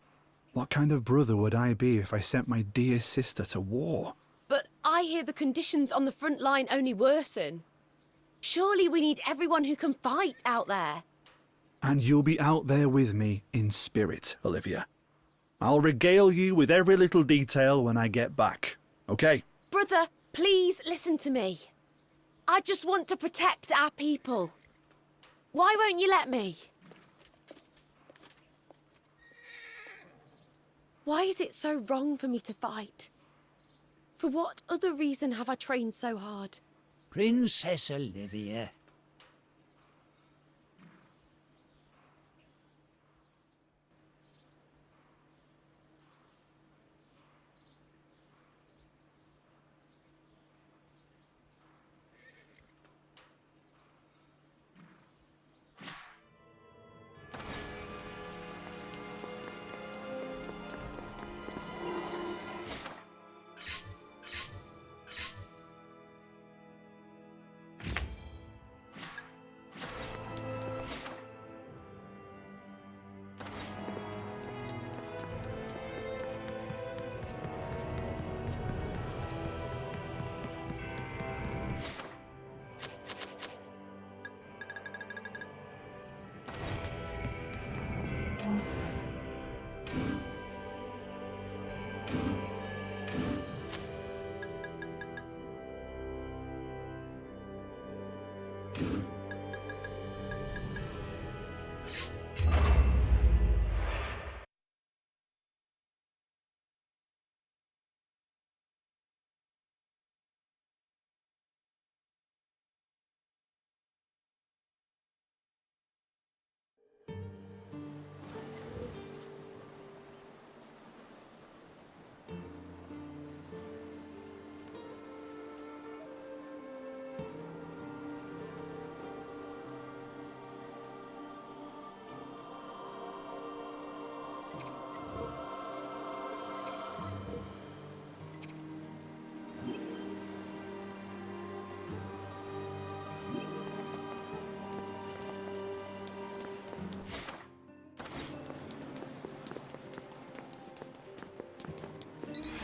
S16: What kind of brother would I be if I sent my dear sister to war?
S3: But I hear the conditions on the front line only worsen. Surely we need everyone who can fight out there.
S16: And you'll be out there with me in spirit, Olivia. I'll regale you with every little detail when I get back, okay?
S3: Brother, please listen to me. I just want to protect our people. Why won't you let me? Why is it so wrong for me to fight? For what other reason have I trained so hard?
S13: Princess Olivia.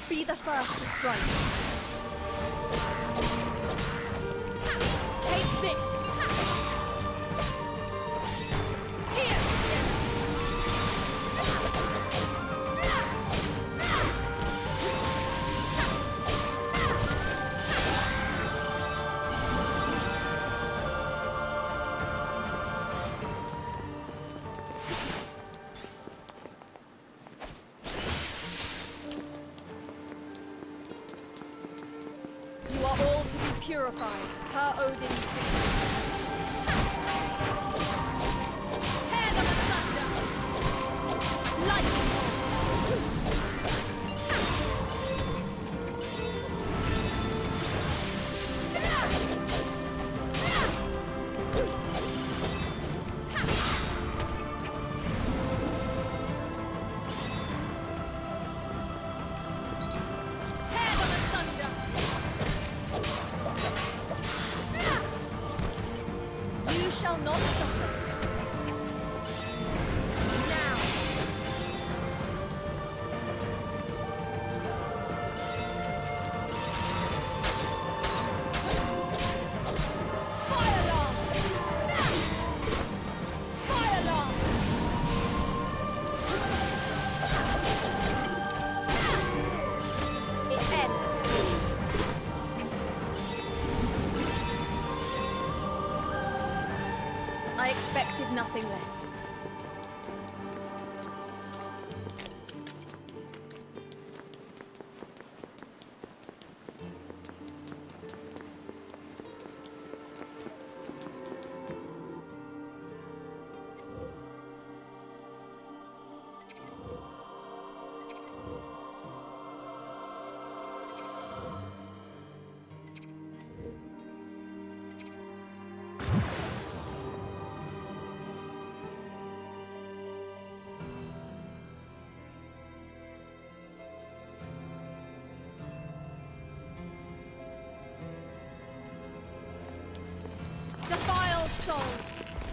S1: Be the first to strike. Take this! Here! You are all to be purified, per Odin's decree. Tear them asunder! Lightning Tear them asunder! You shall not suffer. Now. Fire alarm! Fire alarm! It ends. I expected nothing less. Defiled soul,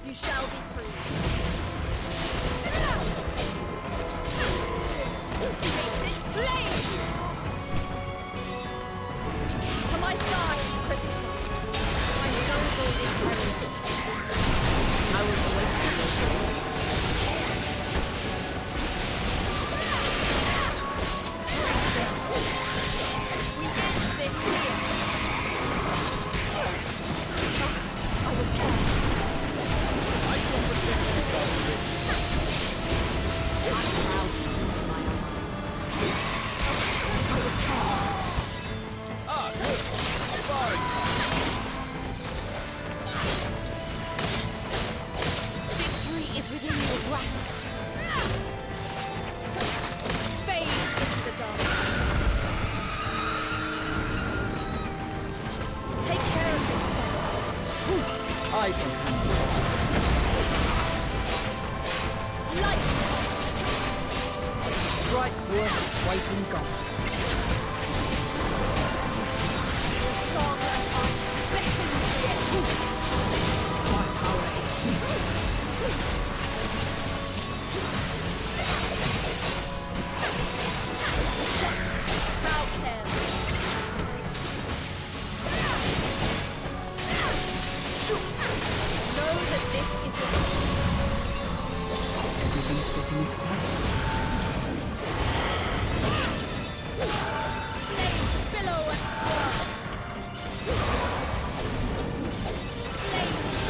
S1: you shall be free. Blaze! To my side, critical. My noble inheritance. I was waiting for you. We end this here. I was cast.
S2: I shall protect you, Valkyrie.
S1: I'm proud of my honor. I was cast.
S2: Ah, good. Sparring.
S1: Victory is within your grasp. Fade into the dark. Take care of yourself.
S6: I can handle this.
S1: Light!
S6: Strike worth its weight in gold.
S1: Your song and art beckons the end.
S6: My power
S1: How careless. Know that this is your
S6: Everything's fitting into place.
S1: Flames billow and swirl. Flames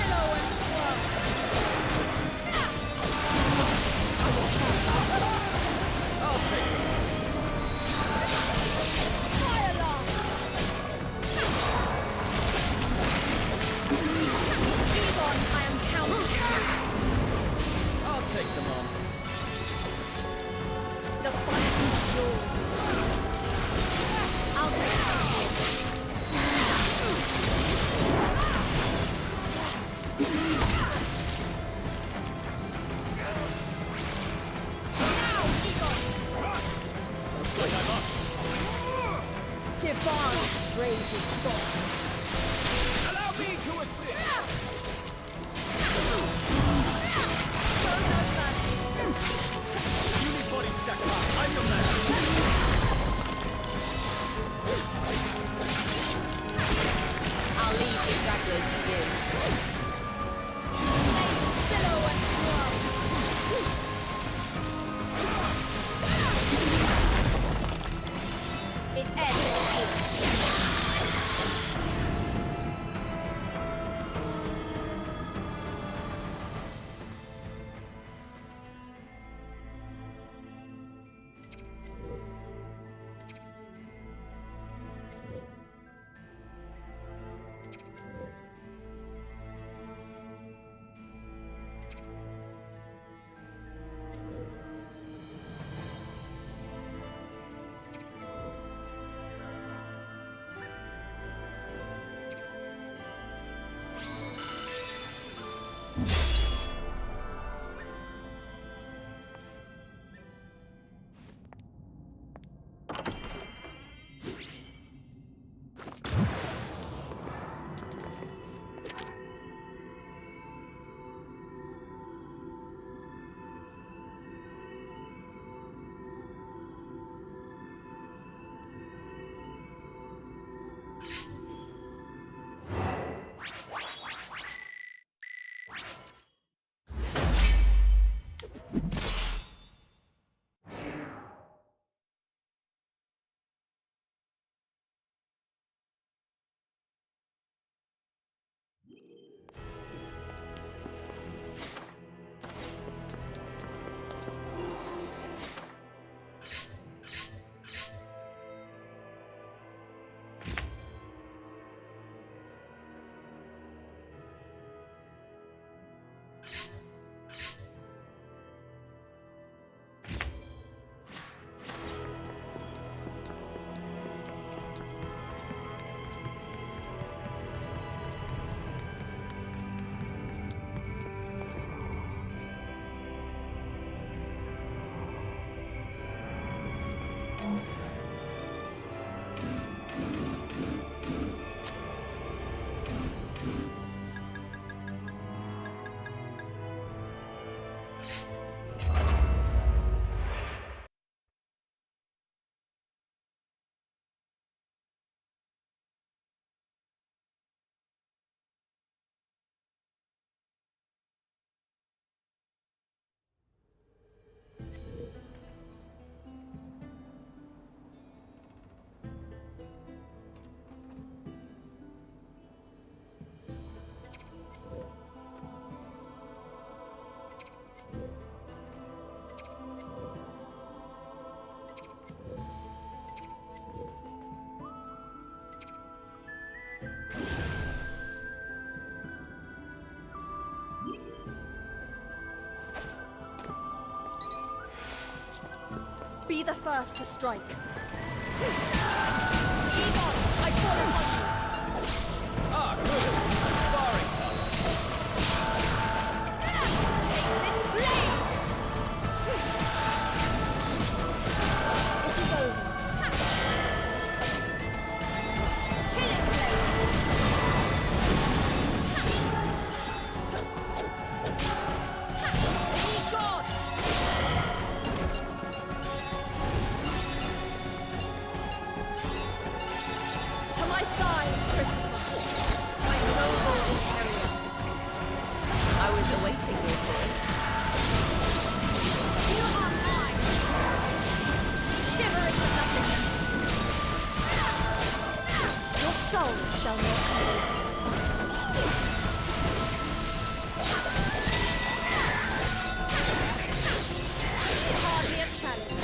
S1: Advance, raging force.
S17: Allow me to assist! Unibody stack up. I'm your man.
S3: I'll leave the stragglers to you.
S1: Billow and swirl. It ends here. Be the first to strike. Egon, I call upon you.
S17: Ah, good. Sparring
S1: Take this blade! It is over. Chilling blade! Egon! To my side, Christopher. My noble inheritance.
S3: I was awaiting your voice.
S1: You are mine! Shiver into nothingness. Your souls shall not perish. Hardly a challenge.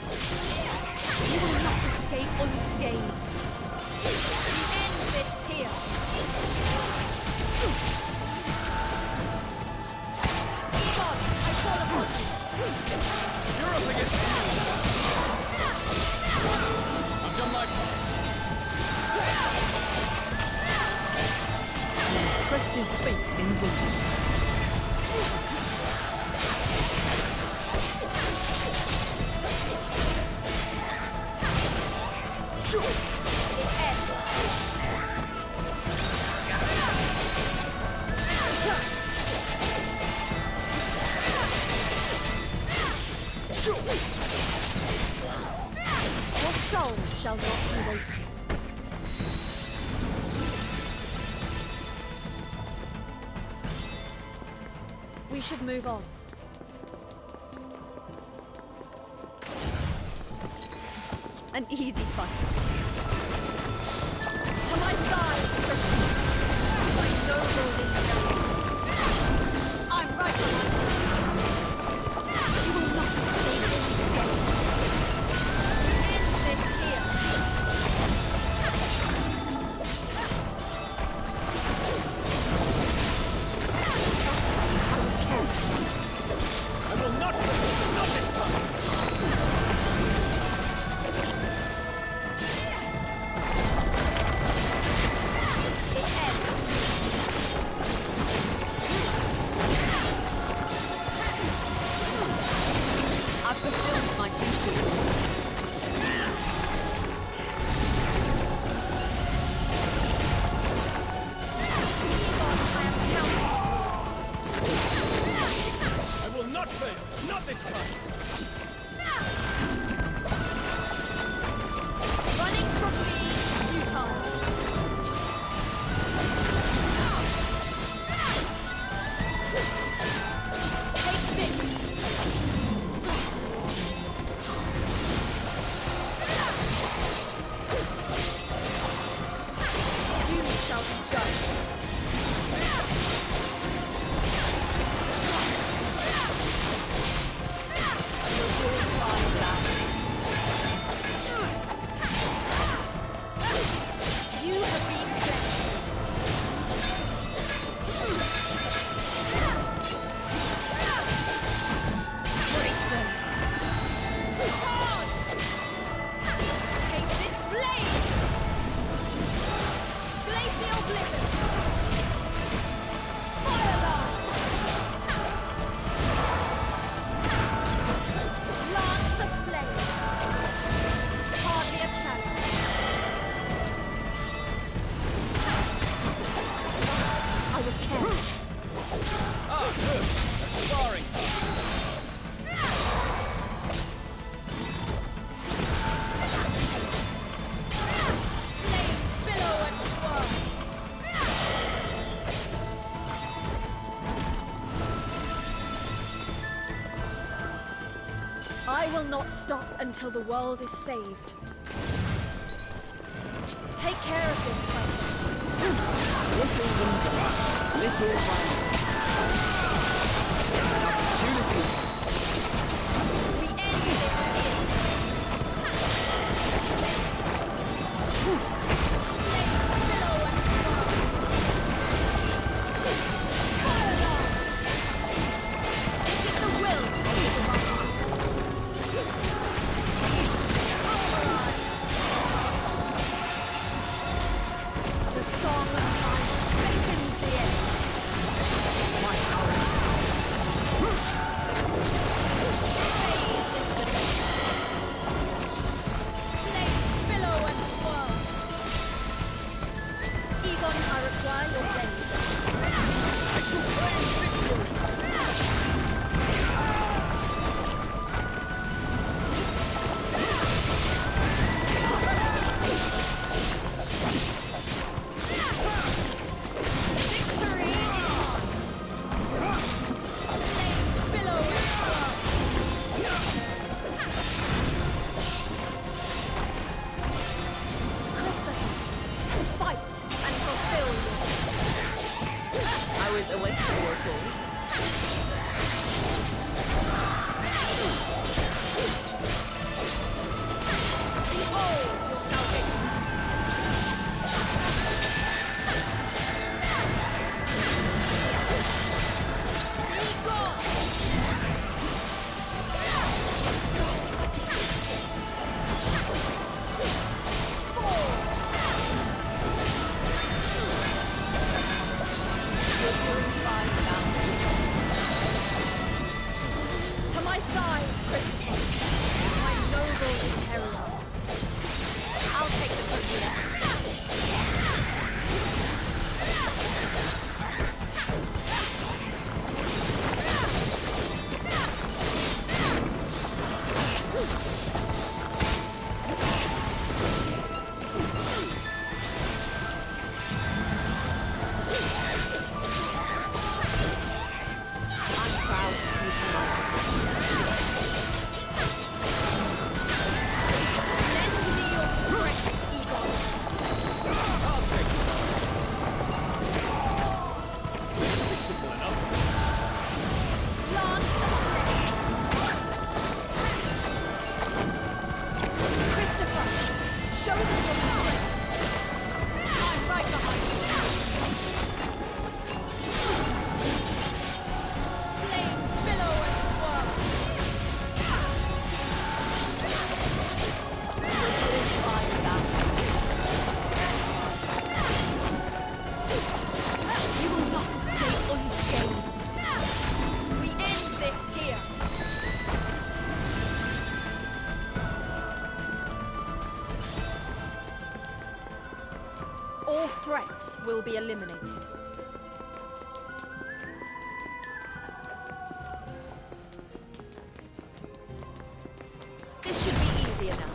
S3: You will not escape unscathed.
S1: End this here. Egon, I call upon you.
S17: You're up against me. I've done my part.
S4: An impressive feat indeed.
S1: Your souls shall not be wasted. We should move on. An easy fight. To my side, my noble leader. I'm right behind you. You will not escape this step. We end this here.
S17: I will not this time!
S3: I've fulfilled my duty.
S17: I will not fail! Not this time!
S1: Running from me, futile. Take this. You shall be judged. You have been break them. Take this blade. Glacial blizzard. Fire alarm. Lance of flame. Hardly a challenge. I was careful.
S17: Ah, good! A sparring
S1: Flames billow and swirl. I will not stop until the world is saved. Take care of this,
S6: Little wonder, little wonder. An opportunity.
S1: We end this here. Flames billow and swirl. Fire alarm. This is the will of the divine. The song of life beckons the end.
S6: My power
S1: Lend me your strength, Egon.
S17: I'll take it. This should be simple enough.
S1: Lance of Flame. Christopher, show them your strength. I'm right behind you. Flames billow and swirl. You will not escape unscathed. We end this here. All threats will be eliminated. This should be easy enough.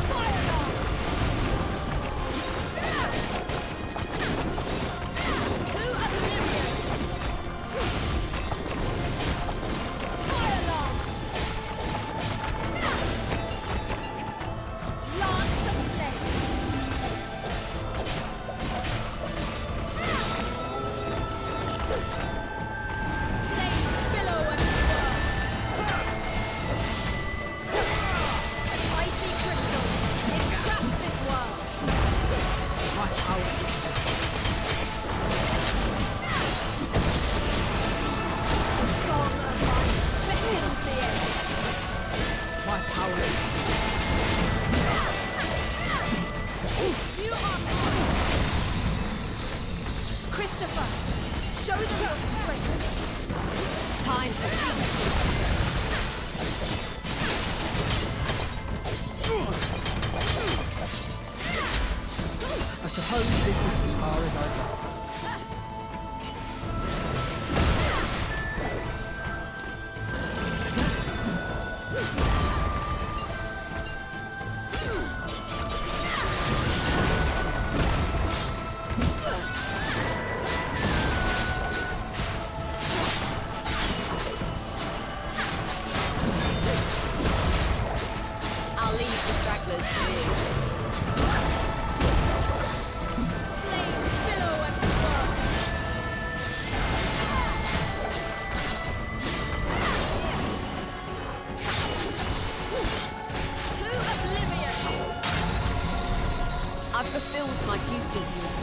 S1: Fire alarm! To oblivion! Fire alarm! Lance of flame! Flames billow and swirl! Icy crystal, entrap this world!
S6: My power is
S1: Song of life, beckons the end!
S6: my power is
S1: You are mine! Christopher, show them your strength! Time to feast!
S6: I suppose this is as far as I go.
S3: I'll leave the stragglers to you.
S1: Flames billow and swirl! To oblivion!
S3: I've fulfilled my duty here.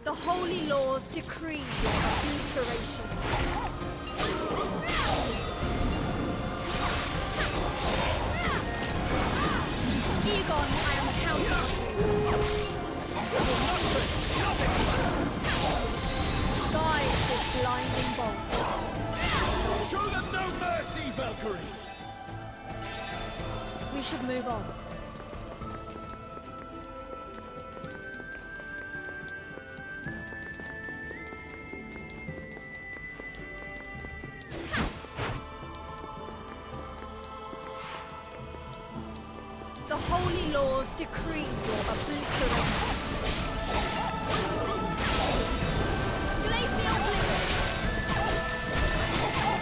S1: The holy laws decree your obliteration. Egon, I am counting on you. Guide this blinding bolt.
S17: Show them no mercy, Valkyrie!
S1: We should move on. The holy laws decree your obliteration. Glacial blizzard!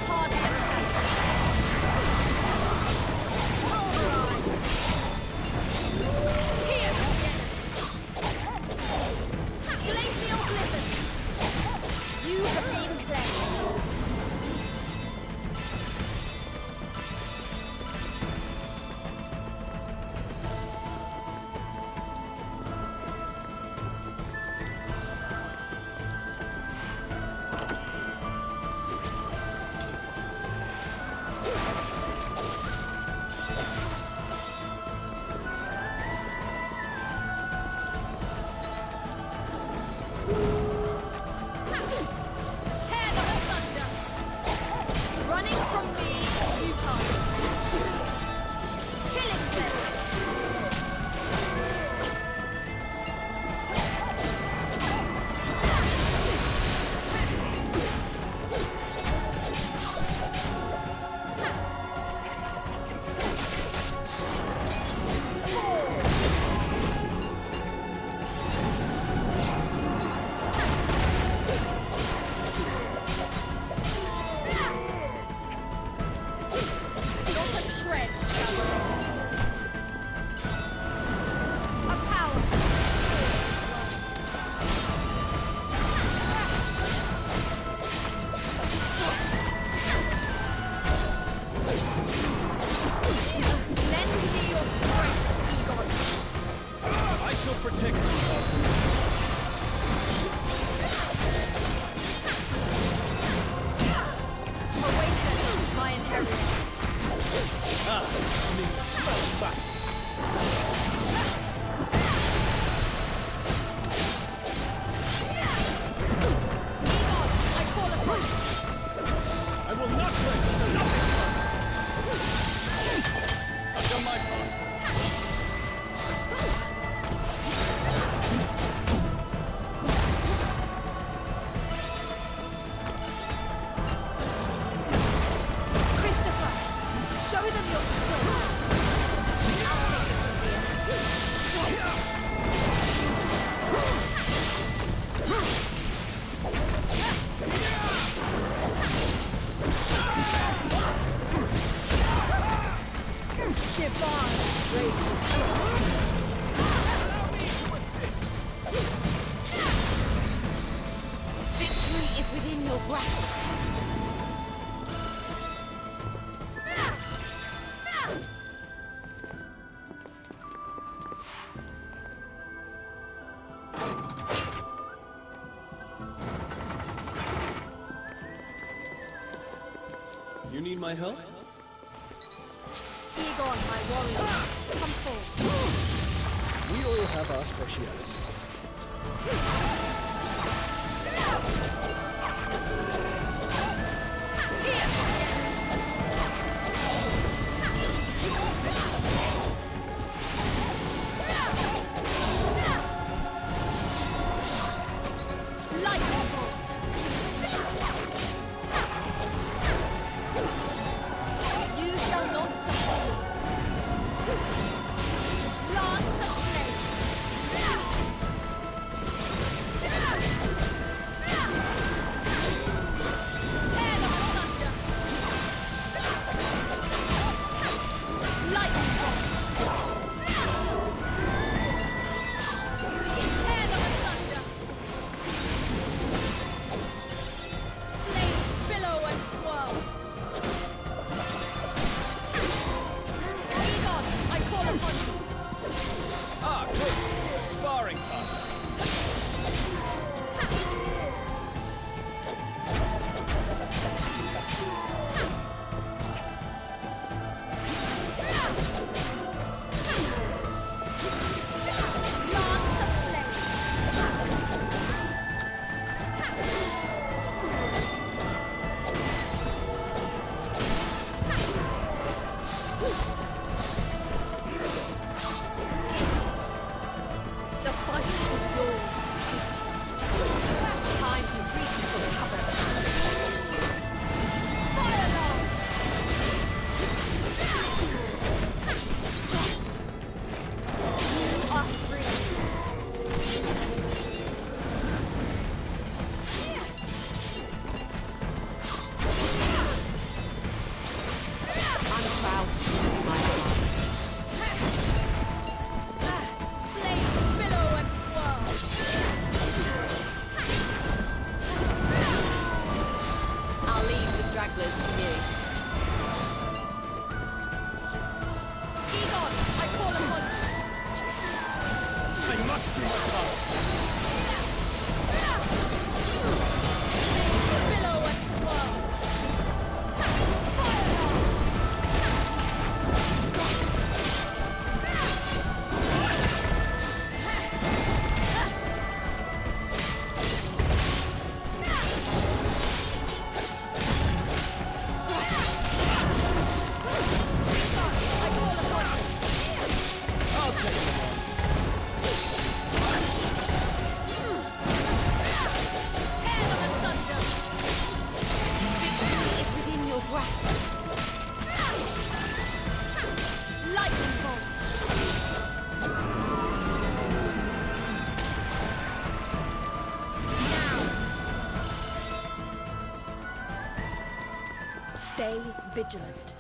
S1: Hardly attack. Pulverize! Pierce again! Glacial blizzard! You have been cleansed. Tear them asunder! Running from me is futile. Chilling them! Not a shred, a power. Lend me your strength, Egon.
S17: I shall protect you, Valkyrie.
S1: Awaken my inheritance.
S17: Me smash back.
S1: Egon, I call upon you.
S17: I will not break. Nothing. I've done my part.
S1: Christopher, show them your strength. I'll take it from here. Divine radiance.
S17: Allow me to assist.
S3: Victory is within your grasp.
S5: You need my help?
S1: Egon, my warrior, come forward.
S5: We all have our specialities.
S17: must be stopped.
S1: Billow and swirl. Stay vigilant.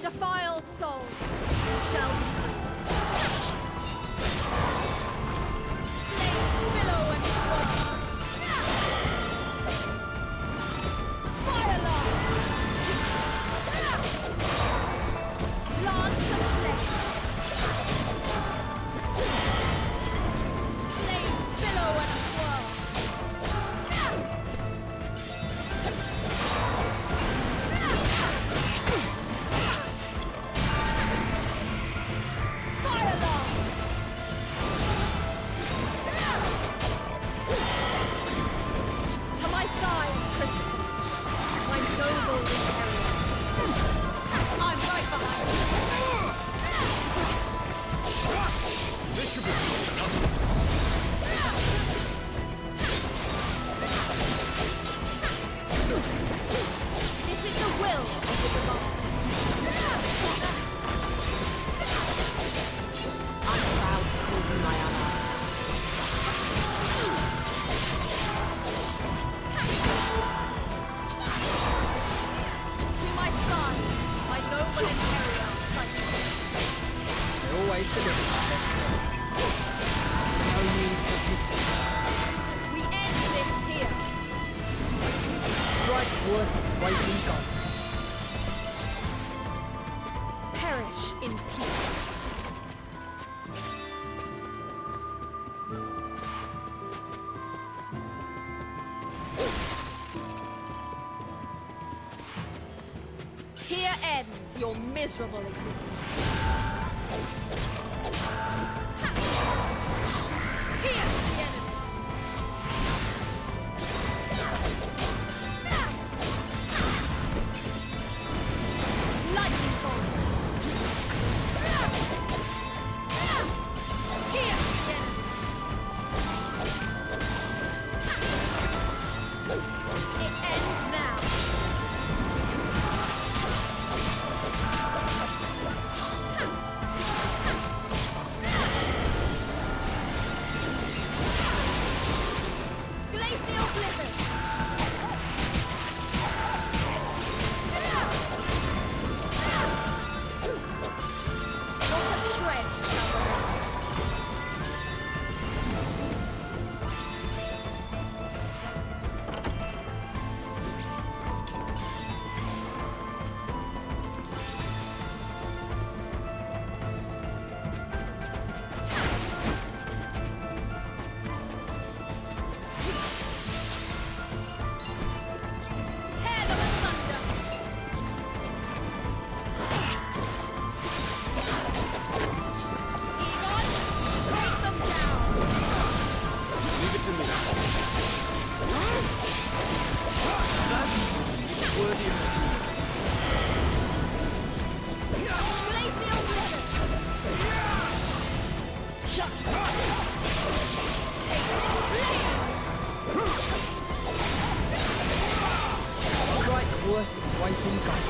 S1: Defiled soul shall be flames billow and swirl. Fire lance of flame. Flames billow and swirl.
S6: always deliver my best works. No need for pity.
S1: We end this here.
S6: Strike worth its weight in gold.
S1: Perish in peace. Here ends your miserable existence. Pierce the enemy. Lightning bolt. Pierce the enemy. It ends now. Glacial blizzard. Not a shred shall remain. Tear them asunder. Egon, take them down.
S17: Leave it to me.
S6: Worthy of
S1: Glacial blizzard. Shut. Take
S6: strike worth its weight in gold.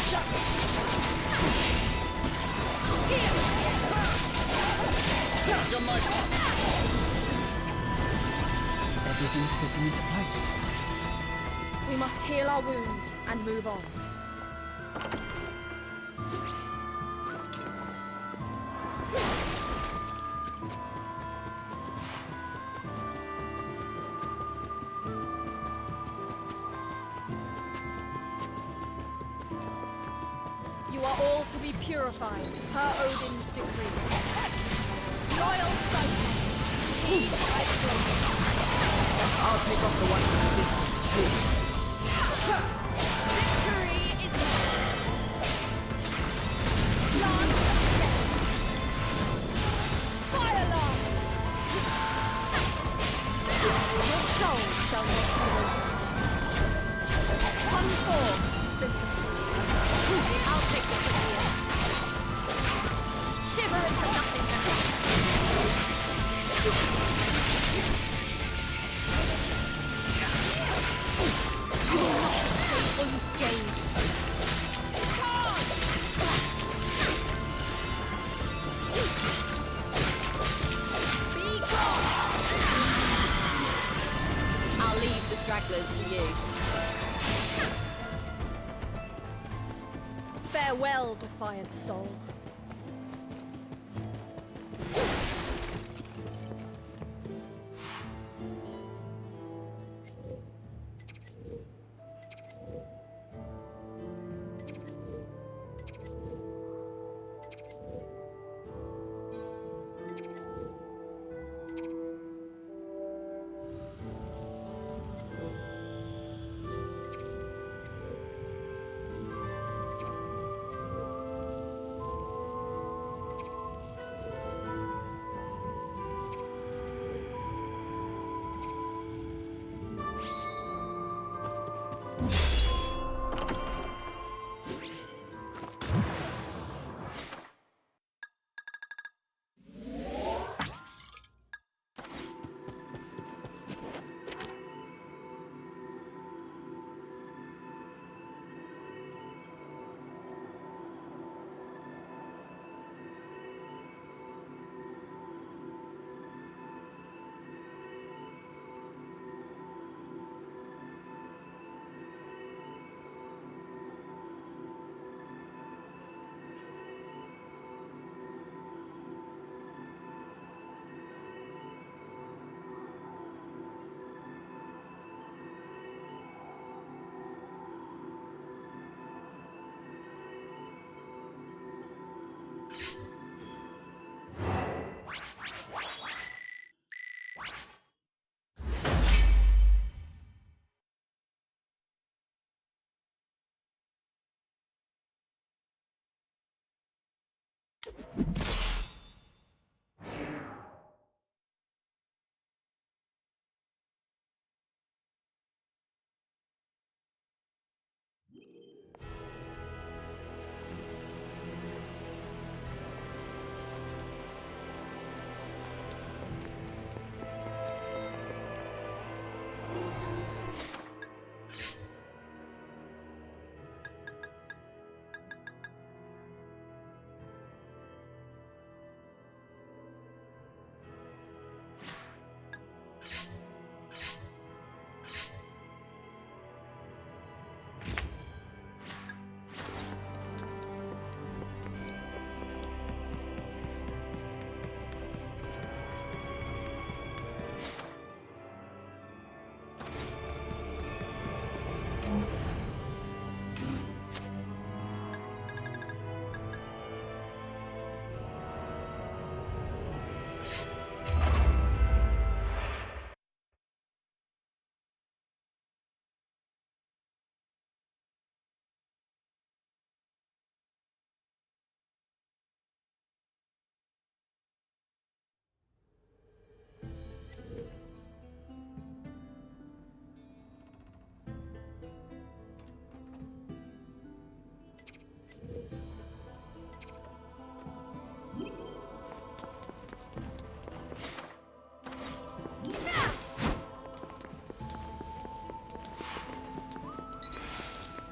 S1: Shut. Here.
S17: You're my part.
S6: Everything's fitting into place.
S1: We must heal our wounds and move on. You are all to be purified per Odin's decree. Loyal sight. Heed my voice.
S6: I'll pick off the one from the distance, too.
S1: Victory is mine. Lance of death. Fire alarms. Your soul shall make the come forth, prisoner. I'll take the here. Shiver into nothingness. You will not escape unscathed. Be gone!
S3: I'll leave the stragglers to you.
S1: Farewell, defiant soul.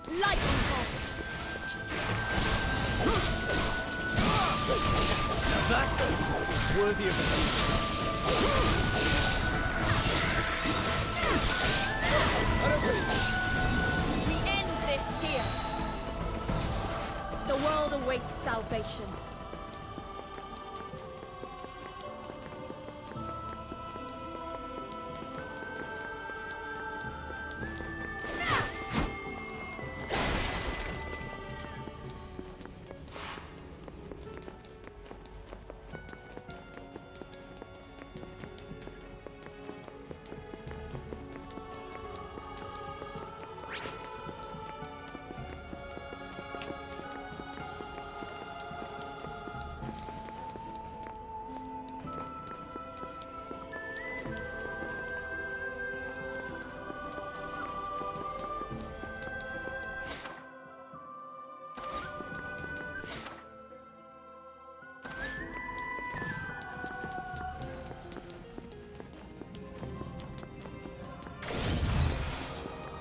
S1: Lightning bolt!
S17: That's worthy of
S1: We end this here. The world awaits salvation.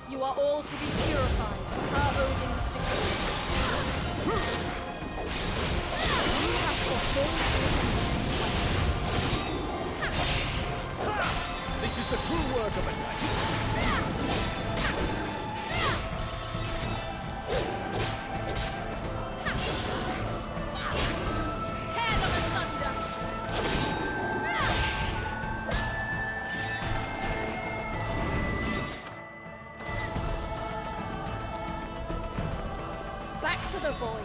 S1: You are all to be purified, per Odin's decree. You have fulfilled
S17: This is the true work of a knight.
S1: Tear them asunder! Back to the void.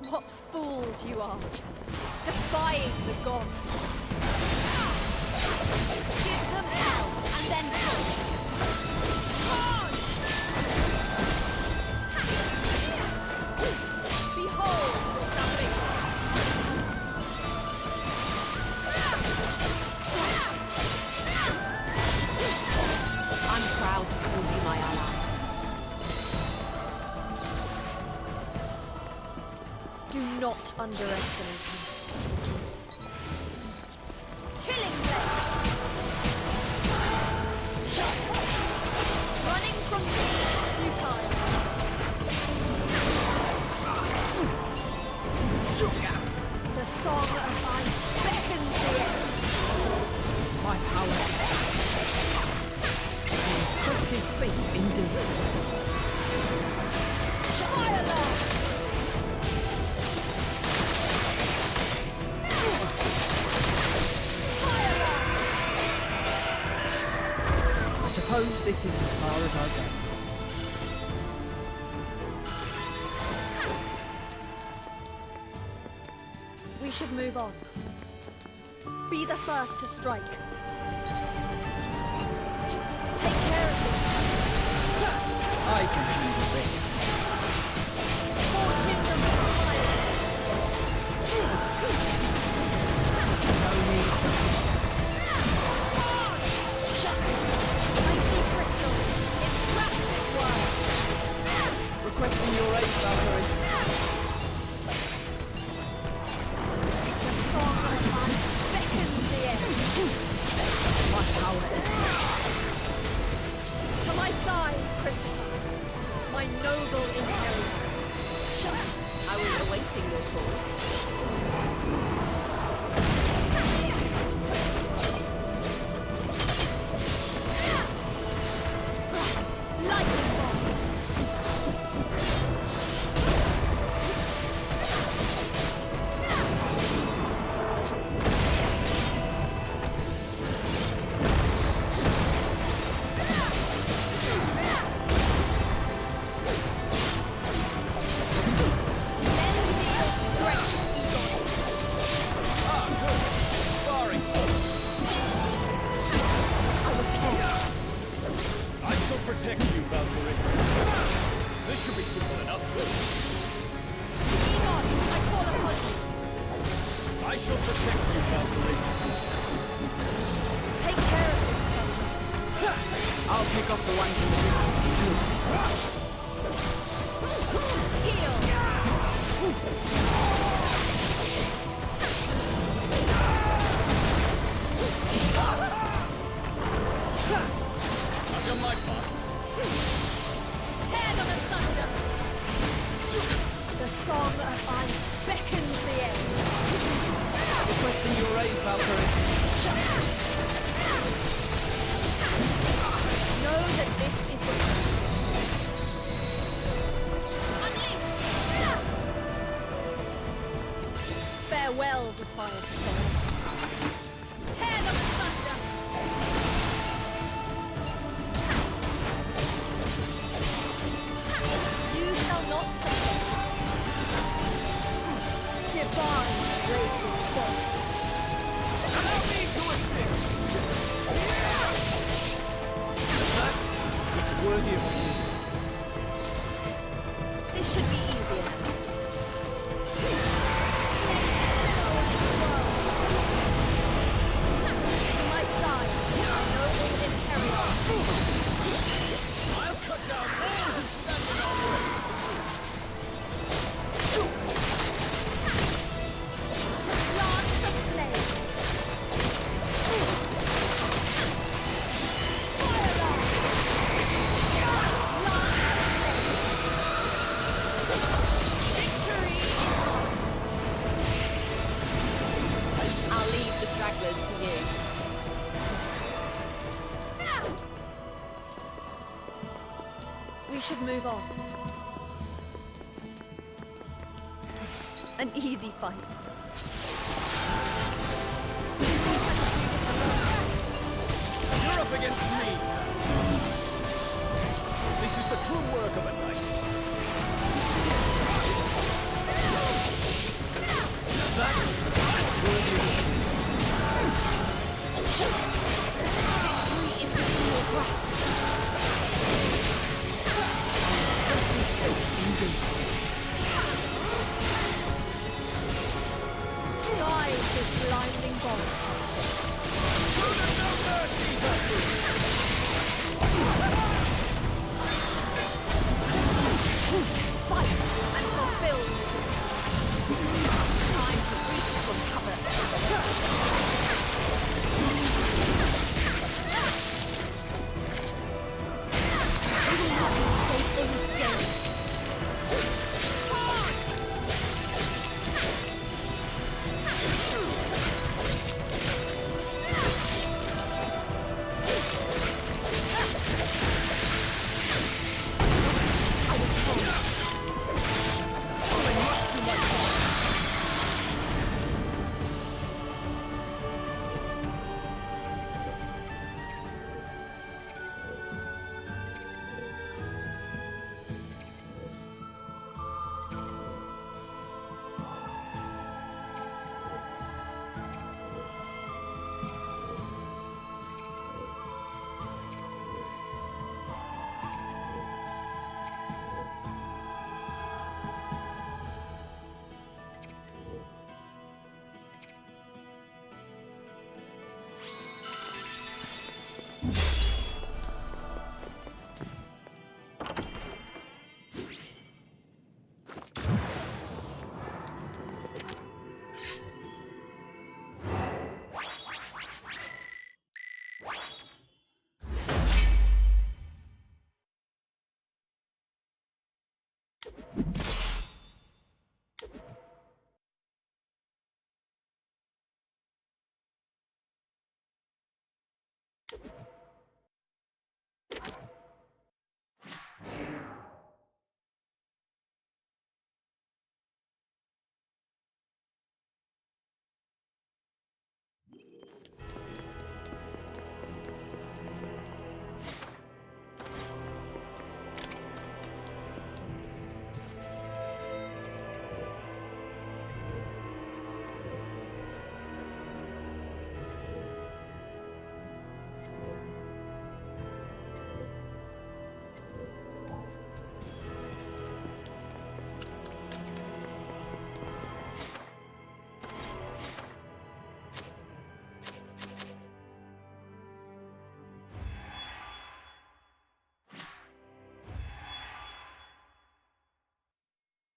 S1: What fools you are, defying the gods. Give them hell, and then push. Behold your salvation.
S3: I'm proud to call you my ally.
S1: Do not underestimate me. Chilling blade. Running from me is futile. The song of ice beckons the end.
S6: My power. An impressive feat indeed.
S1: Fire alarm! Fire alarm!
S6: suppose this is as far as I'll go.
S7: We should move on. Be the first to strike. Take care of this.
S6: I can handle this.
S7: Fortune the required.
S6: No need for
S7: I see crystals. Entrapped this world.
S6: requesting your aid, Valkyrie.
S7: The song of life beckons the end.
S6: My power is
S7: To my side, Christopher. My noble inheritor.
S3: I was awaiting your call.
S7: Lightning bolt.
S17: I shall protect you, Valkyrie. This should be simple enough.
S7: Egon, I call upon you.
S17: I shall protect you, Valkyrie.
S7: Take care of this son.
S6: I'll pick off the ones in the
S7: Heal.
S17: I've done my part.
S7: Tear them asunder. The song of ice beckons the end.
S6: requesting your aid, Valkyrie.
S7: Know that this is your Unleash! Farewell, defiant soul. Tear them asunder! You shall not suffer. Divine raging bolt.
S17: Allow me to assist. It's worthy of you.
S7: This should be easy enough. To my side, our noble imperial.
S17: I'll cut down all who stand in our way.
S7: Lance of flame. Firearm. Lance of flame. Victory is mine.
S3: I'll leave the stragglers to you.
S7: We should move on. An easy fight.
S17: You're up against me. This is the true work of a knight. That is worthy of you.
S7: Victory is within your grasp. Guide this blinding bolt.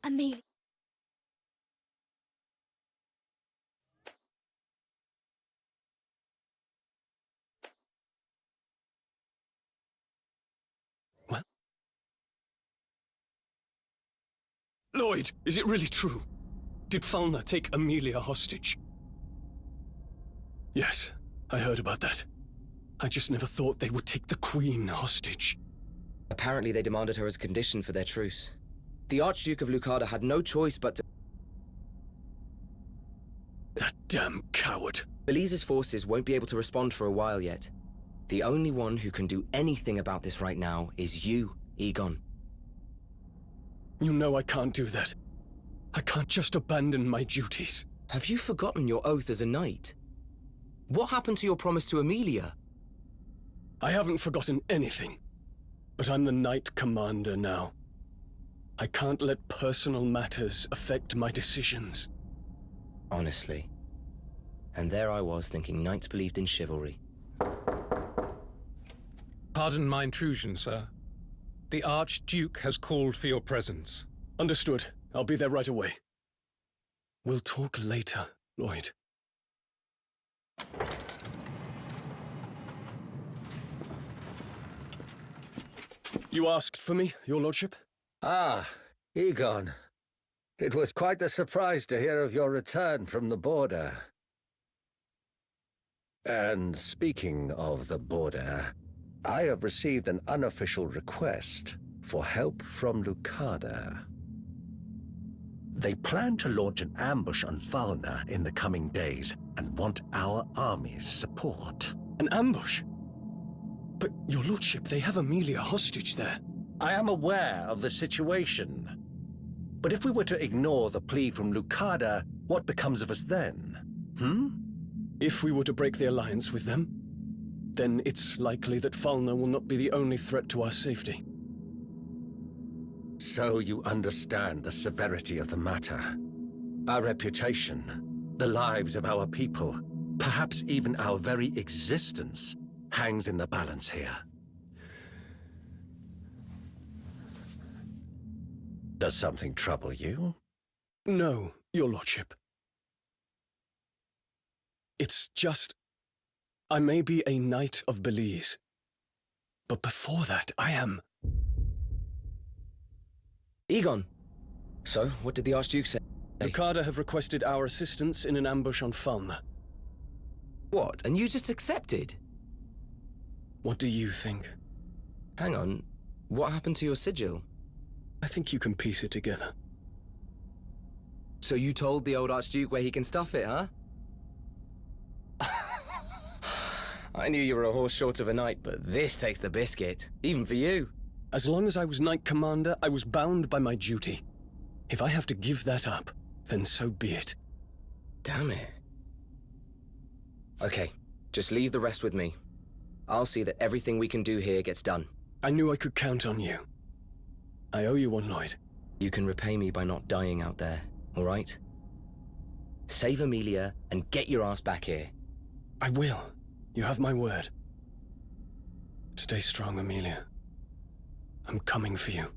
S7: Amelia.
S5: Lloyd, is it really true? Did Falna take Amelia hostage? Yes, I heard about that. I just never thought they would take the Queen hostage.
S10: Apparently they demanded her as a condition for their truce. The Archduke of Lucada had no choice but to...
S5: That damn coward.
S10: Belize's forces won't be able to respond for a while yet. The only one who can do anything about this right now is you, Egon.
S5: You know I can't do that. I can't just abandon my duties.
S10: Have you forgotten your oath as a knight? What happened to your promise to Amelia?
S5: I haven't forgotten anything. But I'm the Knight Commander now. I can't let personal matters affect my decisions.
S10: Honestly. And there I was thinking knights believed in chivalry.
S14: Pardon my intrusion, sir. The Archduke has called for your presence.
S5: Understood. I'll be there right away. We'll talk later, Lloyd. You asked for me, your lordship?
S11: Ah, Egon. It was quite the surprise to hear of your return from the border. And speaking of the border, I have received an unofficial request for help from Lucada. They plan to launch an ambush on Falna in the coming days and want our army's support.
S5: An ambush? But, your lordship, they have Amelia hostage there.
S11: I am aware of the situation. But if we were to ignore the plea from Lucada, what becomes of us then?
S5: If we were to break the alliance with them, then it's likely that Falna will not be the only threat to our safety.
S11: So you understand the severity of the matter. Our reputation, the lives of our people, perhaps even our very existence, hangs in the balance here. Does something trouble you?
S5: No, your lordship. It's just... I may be a knight of Belize, but before that, I am...
S10: Egon! So, what did the Archduke say?
S5: Lucada have requested our assistance in an ambush on Falna.
S10: What, and you just accepted?
S5: What do you think?
S10: Hang on, what happened to your sigil?
S5: I think you can piece it together.
S10: So you told the old Archduke where he can stuff it, huh? I knew you were a horse short of a knight, but this takes the biscuit, even for you.
S5: As long as I was Knight Commander, I was bound by my duty. If I have to give that up, then so be it.
S10: Damn it. Okay, just leave the rest with me. I'll see that everything we can do here gets done.
S5: I knew I could count on you. I owe you one, Lloyd.
S10: You can repay me by not dying out there, all right? Save Amelia and get your ass back here.
S5: I will. You have my word. Stay strong, Amelia. I'm coming for you.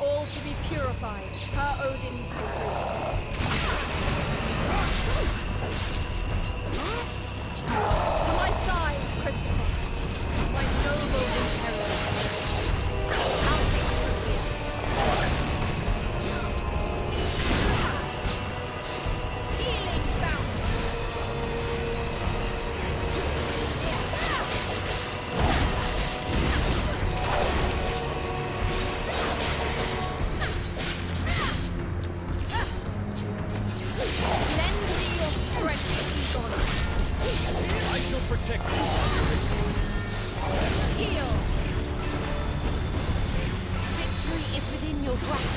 S1: All to be purified, per Odin's decree. To my side, Christopher, my noble inheritor. Out from here. Healing fountain. Lend me your strength, Egon.
S17: I shall protect you.
S1: Heal.
S3: Victory is within your grasp.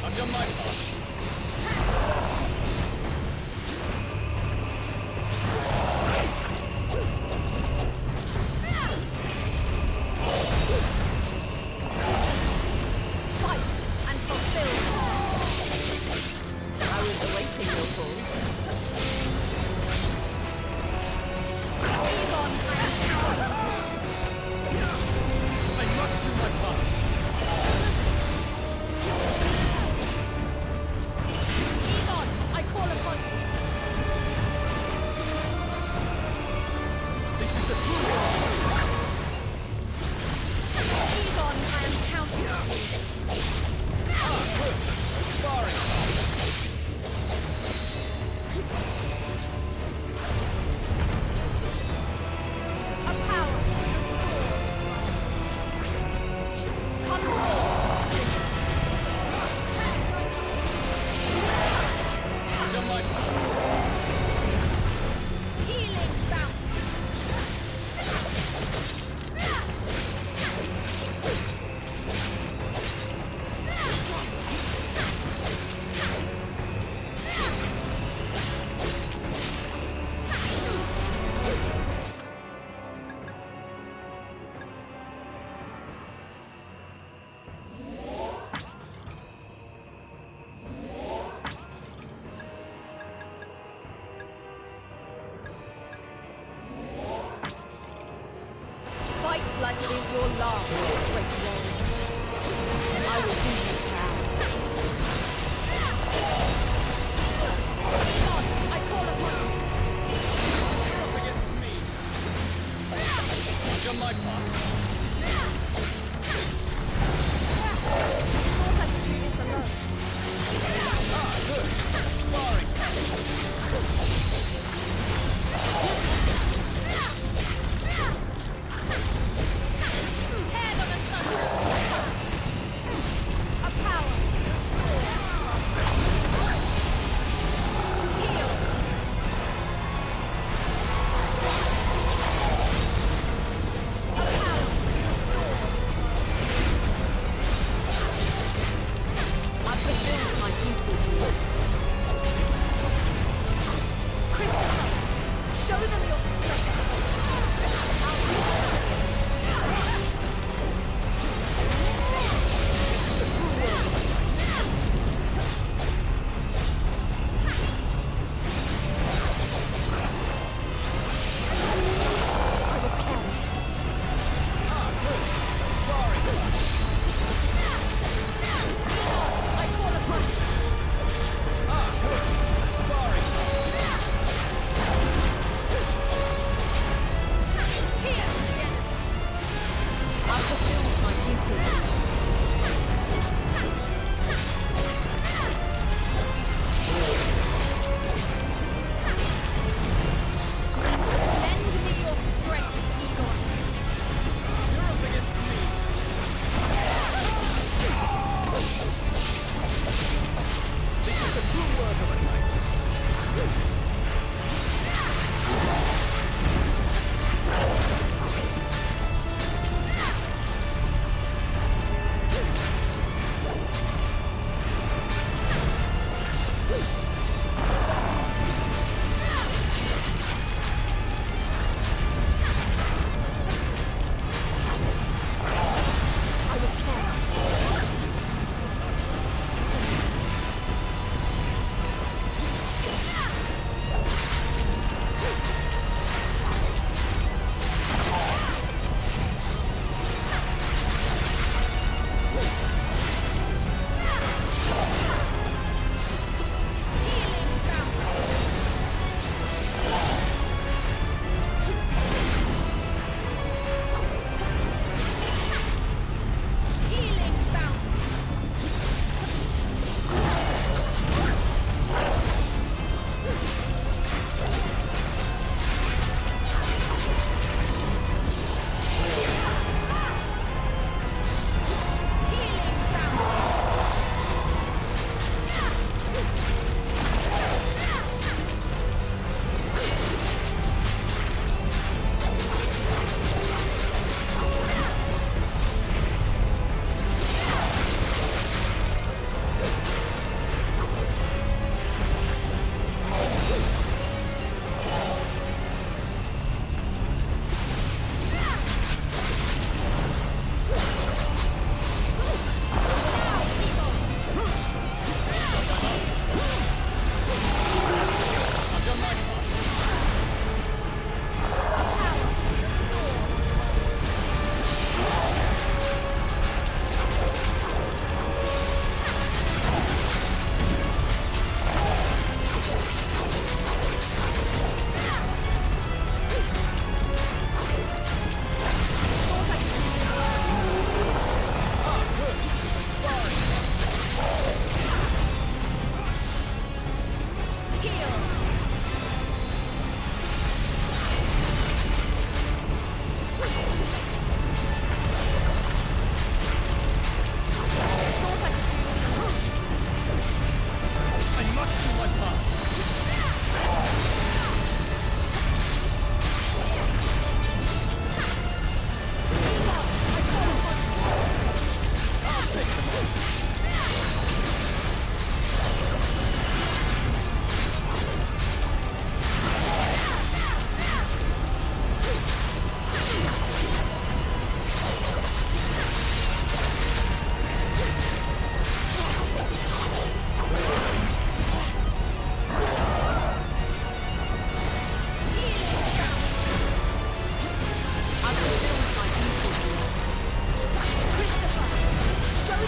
S17: I've done my part.
S1: Fight and fulfill.
S3: I was awaiting your call.
S1: Egon, I am counting.
S17: I must do my part.
S1: Egon, I call upon you.
S17: This is the true one.
S1: Egon, I am counting on you.
S17: Good. Sparring.
S1: A power to restore. Come forth.
S17: I've done my part.
S1: Healing fountain. Fight like it is your last, great warrior. I will do you proud. Egon, I call upon you.
S17: You're up against me. I've done my part.
S1: Thought I could do this alone.
S17: Good. Sparring.
S1: Tear them asunder. A power to restore. To heal. A power to restore.
S3: I've fulfilled my duty.
S1: Christopher, show them your strength.
S17: This is the true world.
S1: I was careless.
S17: Good. Sparring.
S1: Egon, I call upon you.
S17: Good. Sparring.
S1: Here.
S3: I've fulfilled my duty.
S1: Lend me your strength, Egon.
S17: You're up against me. This is the true work of a knight.
S1: I was careless.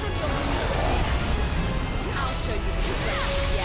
S1: them your
S3: I'll show you the strength of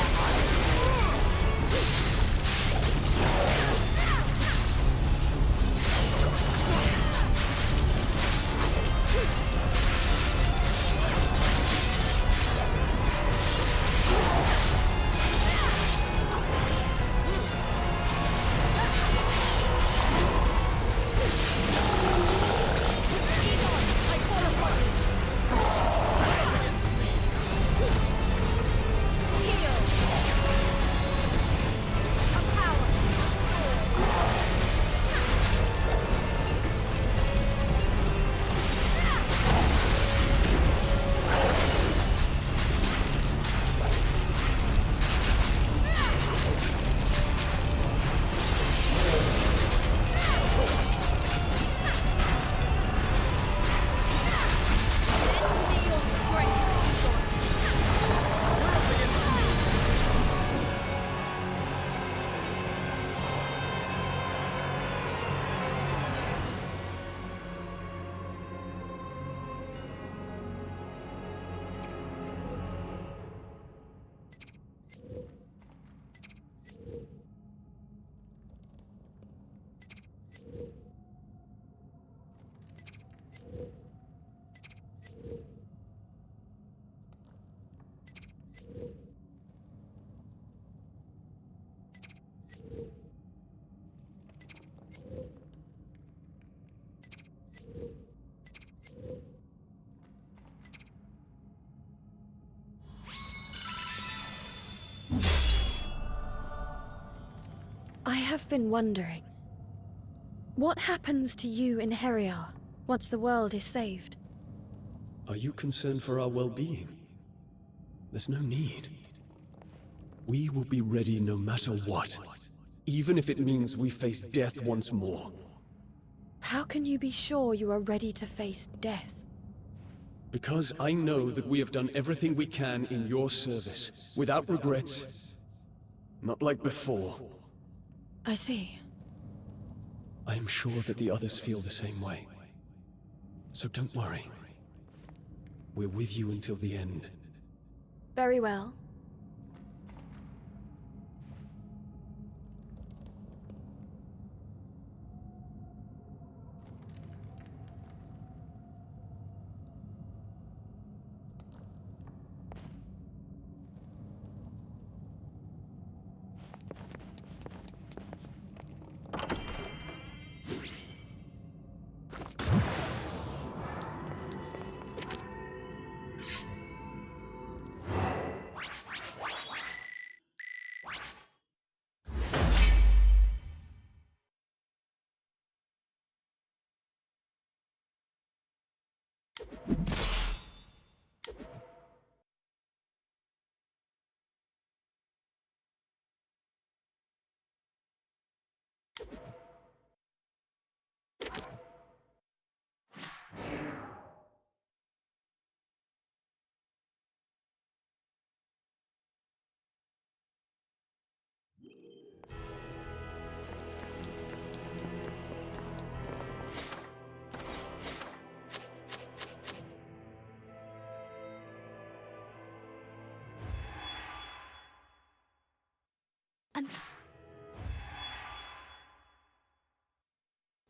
S18: I have been wondering, what happens to you in Herial once the world is saved?
S5: Are you concerned for our well-being? There's no need. We will be ready no matter what, even if it means we face death once more.
S18: How can you be sure you are ready to face death?
S5: Because I know that we have done everything we can in your service, without regrets. Not like before.
S18: I see.
S5: I am sure that the others feel the same way. So don't worry. We're with you until the end.
S18: Very well.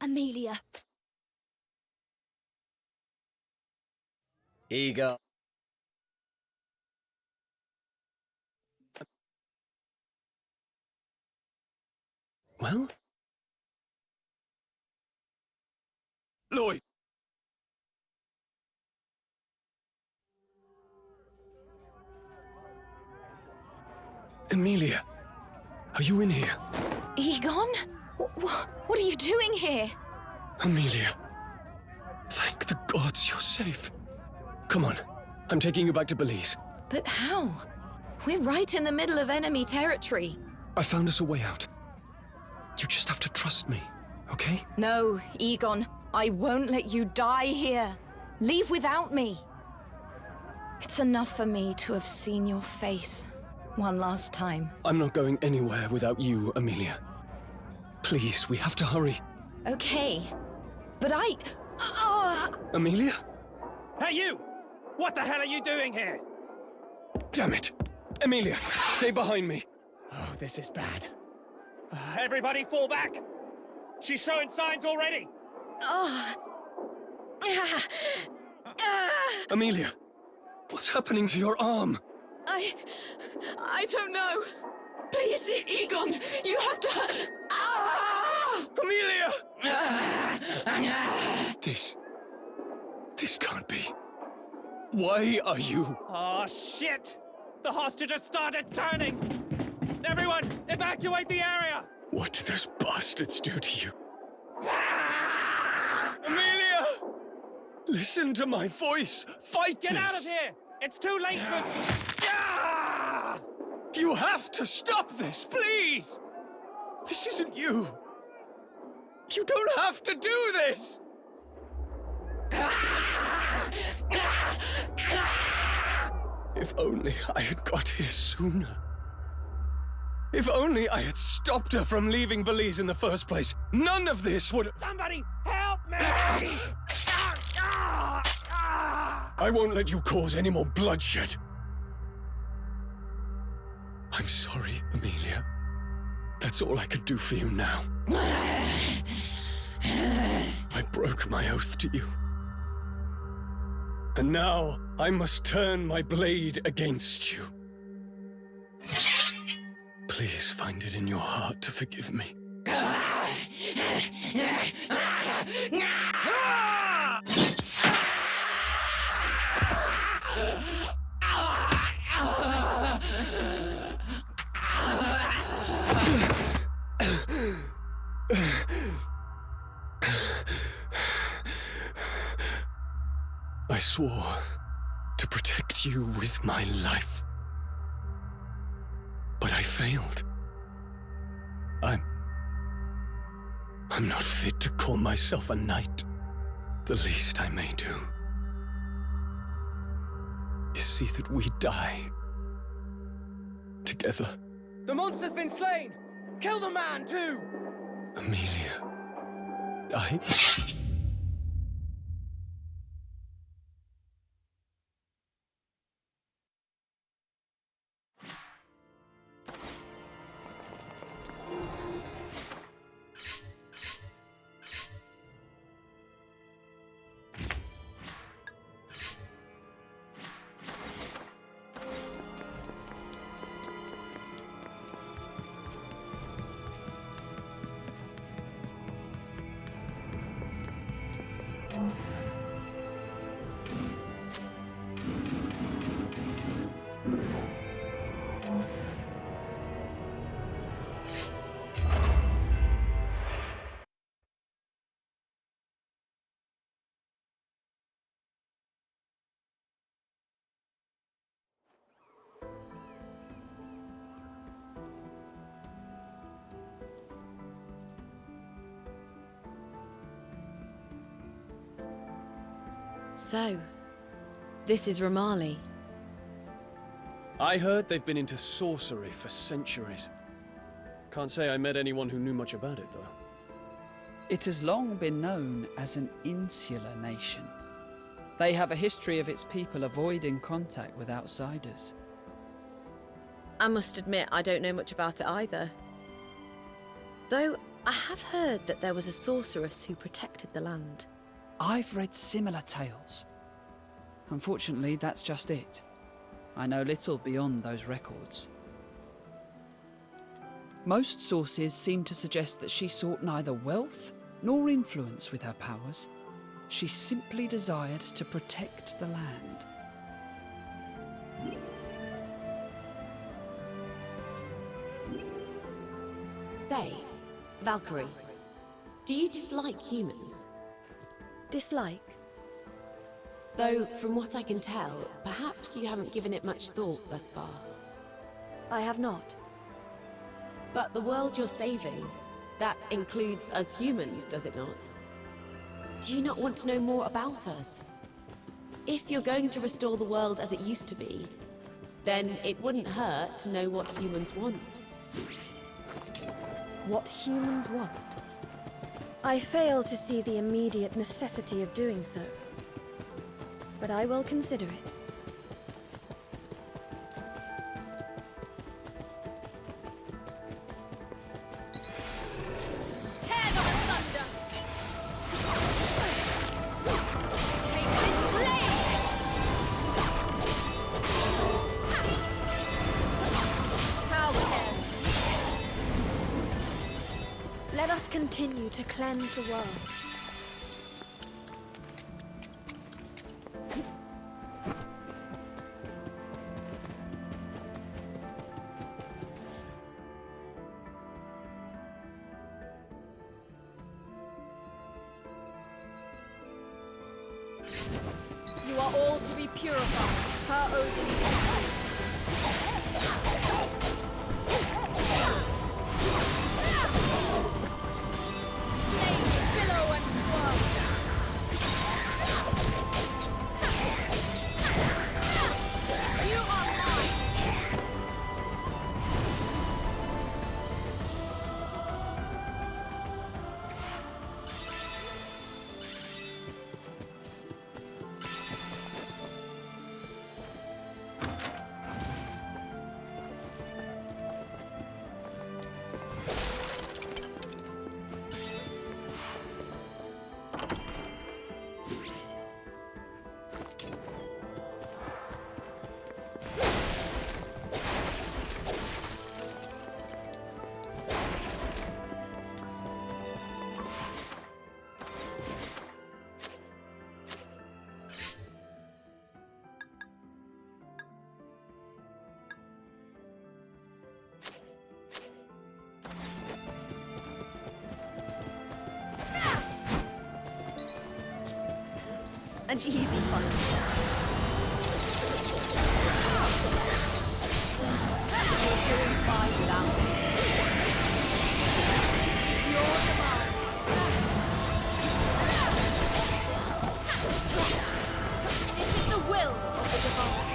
S7: Amelia.
S10: Eager.
S5: Well? Lloyd! Emilia, are you in here?
S18: Egon? What are you doing here?
S5: Amelia, thank the gods you're safe. Come on, I'm taking you back to Belize.
S12: But how? We're right in the middle of enemy territory.
S5: I found us a way out. You just have to trust me, okay?
S12: No, Egon. I won't let you die here. Leave without me. It's enough for me to have seen your face one last time.
S5: I'm not going anywhere without you, Amelia. Please, we have to hurry.
S12: Okay, but
S5: Amelia?
S15: Hey, you! What the hell are you doing here?
S5: Damn it! Emilia, stay behind me.
S15: Oh, this is bad. Everybody fall back! She's showing signs already!
S5: Emilia, what's happening to your arm?
S3: I don't know. Please, Egon, you have to...
S5: Emilia! This can't be. Why are you...
S15: Oh, shit! The hostages started turning! Everyone, evacuate the area!
S5: What do those bastards do to you? Emilia! Listen to my voice! Fight
S15: Get
S5: this!
S15: out of here! It's too late for...
S5: You have to stop this, please! This isn't you! You don't have to do this! If only I had got here sooner. If only I had stopped her from leaving Belize in the first place, none of this would have...
S15: Somebody help me!
S5: I won't let you cause any more bloodshed. I'm sorry, Emilia. That's all I could do for you now. I broke my oath to you. And now I must turn my blade against you. Please find it in your heart to forgive me. I swore to protect you with my life. But I failed. I'm not fit to call myself a knight. The least I may do is see that we die together.
S15: The monster's been slain! Kill the man, too!
S5: Emilia,
S3: So, this is Romali.
S5: I heard they've been into sorcery for centuries. Can't say I met anyone who knew much about it, though.
S4: It has long been known as an insular nation. They have a history of its people avoiding contact with outsiders.
S3: I must admit, I don't know much about it either. Though, I have heard that there was a sorceress who protected the land.
S4: I've read similar tales. Unfortunately, that's just it. I know little beyond those records. Most sources seem to suggest that she sought neither wealth nor influence with her powers. She simply desired to protect the land.
S3: Say, Valkyrie, do you dislike humans?
S18: Dislike?
S3: Though, from what I can tell, perhaps you haven't given it much thought thus far.
S18: I have not.
S3: But the world you're saving, that includes us humans, does it not? Do you not want to know more about us? If you're going to restore the world as it used to be, then it wouldn't hurt to know what humans want.
S18: What humans want? I fail to see the immediate necessity of doing so. but I will consider it.
S1: Tear them asunder! Take this blade! Cowhead!
S18: Let us continue to cleanse the world.
S1: You are all to be purified, per Odin's command. Flame, billow, and swirl. You are mine.
S18: An easy fight.
S3: You're doing fine without me.
S1: Your command. This is the will of the divine.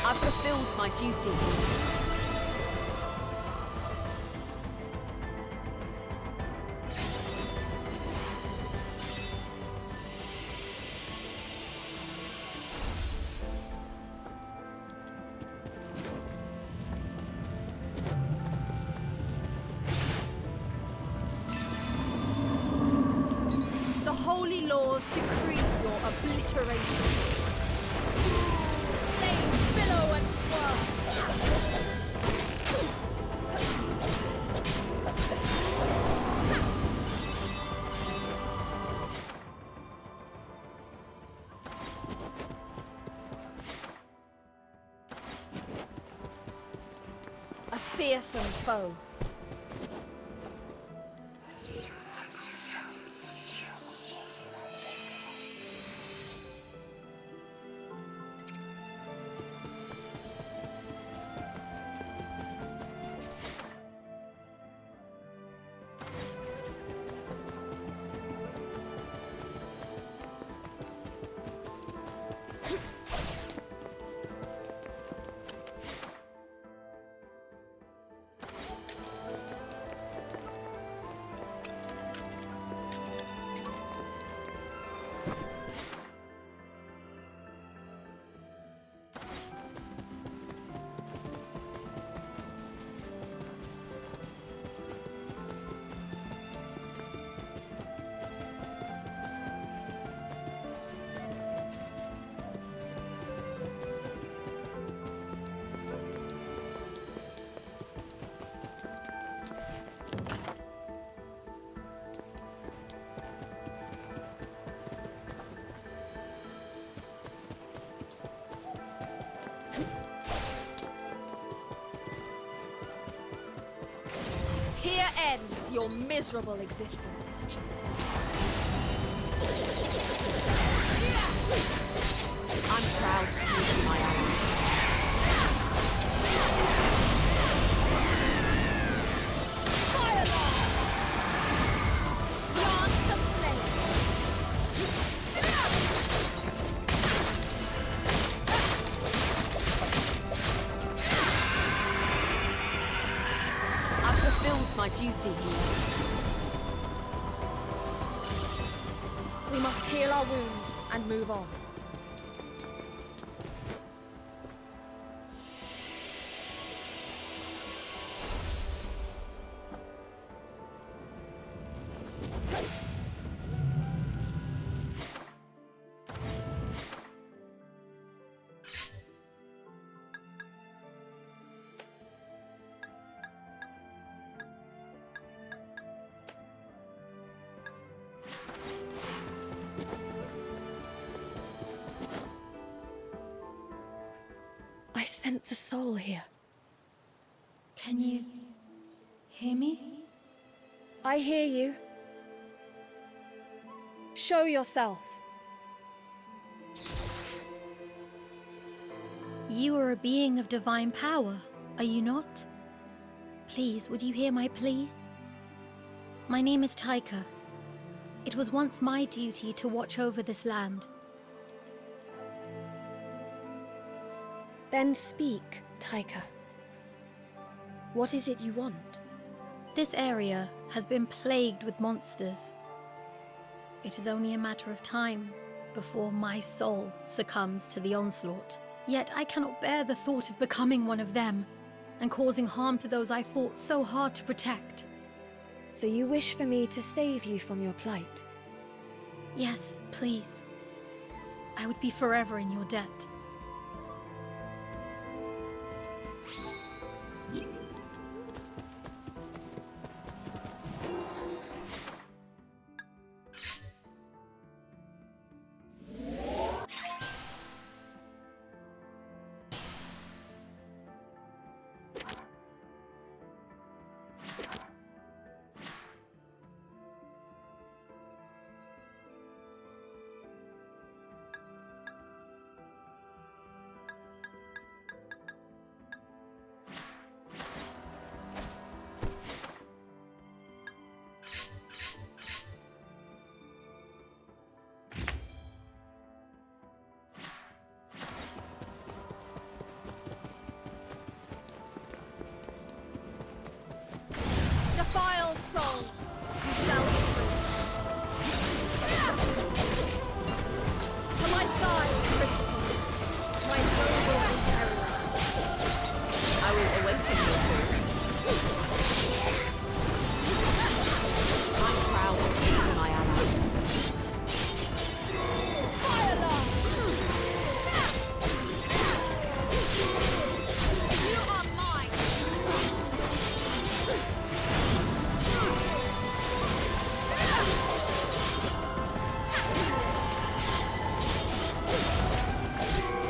S3: I've fulfilled my duty.
S1: The holy laws decree your obliteration. Flame, billow, and swirl. A fearsome foe. Here ends your miserable existence.
S3: I'm proud to be my ally.
S1: Fire lord! Grant the flame!
S3: I've fulfilled my duty here.
S18: We must heal our wounds and move on. I sense a soul here.
S19: Can you hear me?
S18: I hear you. Show yourself.
S19: You are a being of divine power, are you not? Please, would you hear my plea? My name is Taika. It was once my duty to watch over this land.
S18: Then speak, Taika. What is it you want?
S19: This area has been plagued with monsters. It is only a matter of time before my soul succumbs to the onslaught. Yet I cannot bear the thought of becoming one of them and causing harm to those I fought so hard to protect.
S18: So you wish for me to save you from your plight?
S19: Yes, please. I would be forever in your debt.
S18: Defiled soul, you shall be free. To my side, Christopher, my noble inheritor.
S3: I was awaiting your call. I'm proud of being my ally.
S18: Fire alarm! You are mine!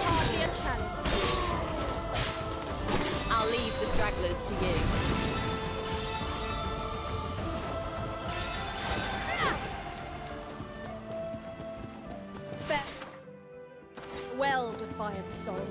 S18: Hardly a challenge.
S3: I'll leave the stragglers to you.
S18: Well, defiant soul.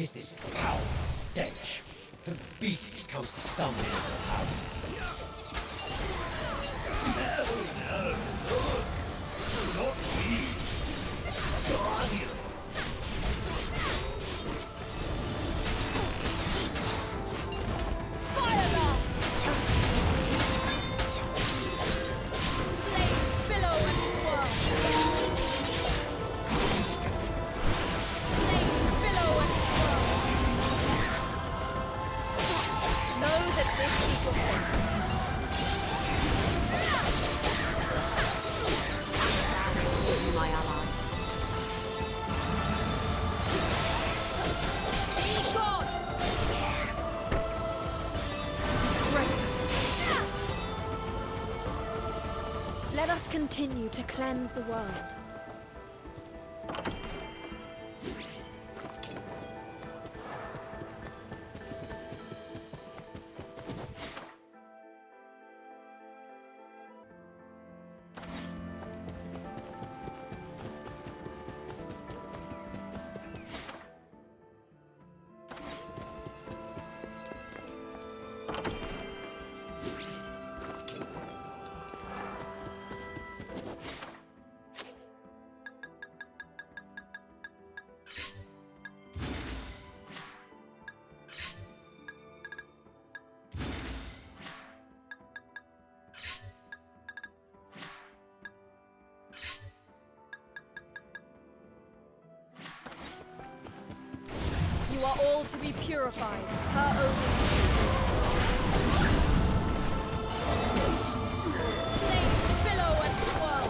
S20: is this foul stench? Have beasts come stumbling into the house? No, look! Not these! Guardian!
S18: Let us continue to cleanse the world. You are all to be purified, per Odin. Flames billow and swirl.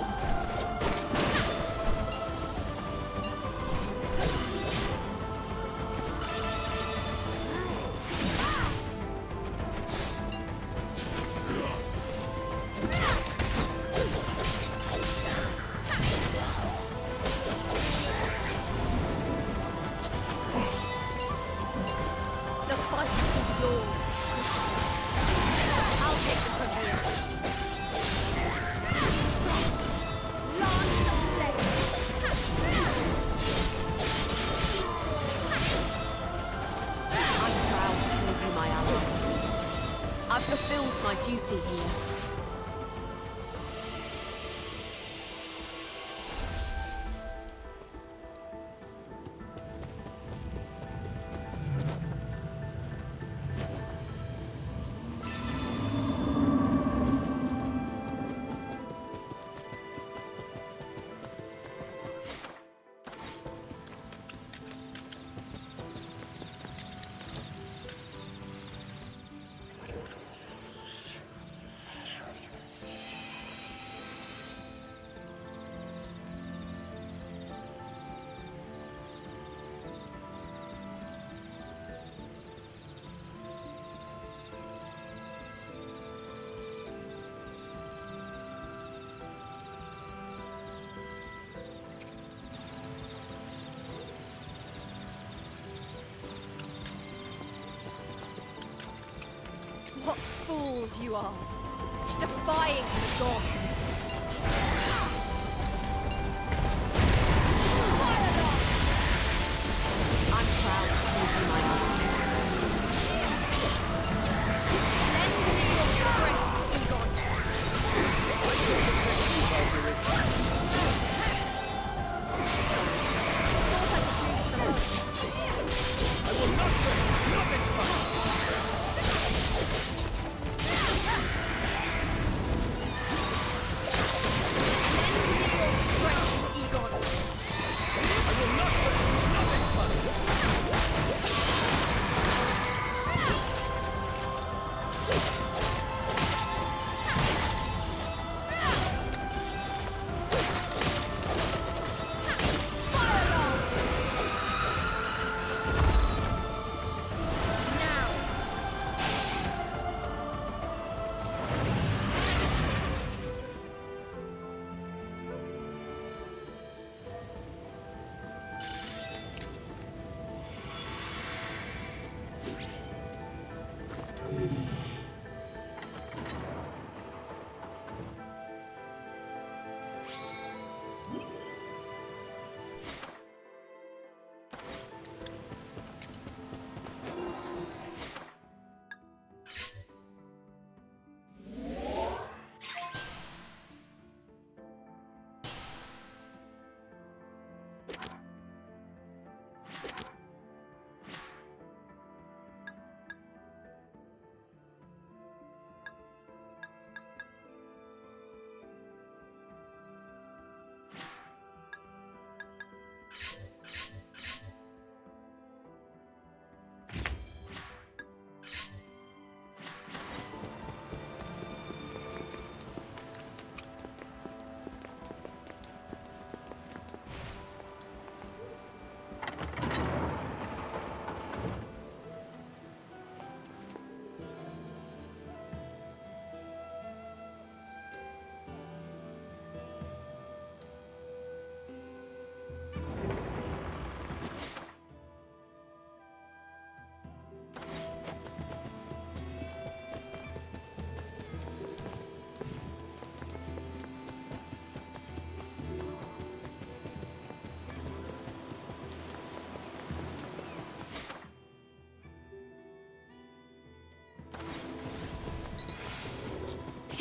S18: The fight is yours. I'll take it from here. Lance of
S3: I'm proud to call you my ally. I've fulfilled my duty here.
S18: What fools you are, defying the gods.
S3: I'm proud to call you my ally.
S18: Lend me your strength, Egon.
S17: I will not fail! Not this time!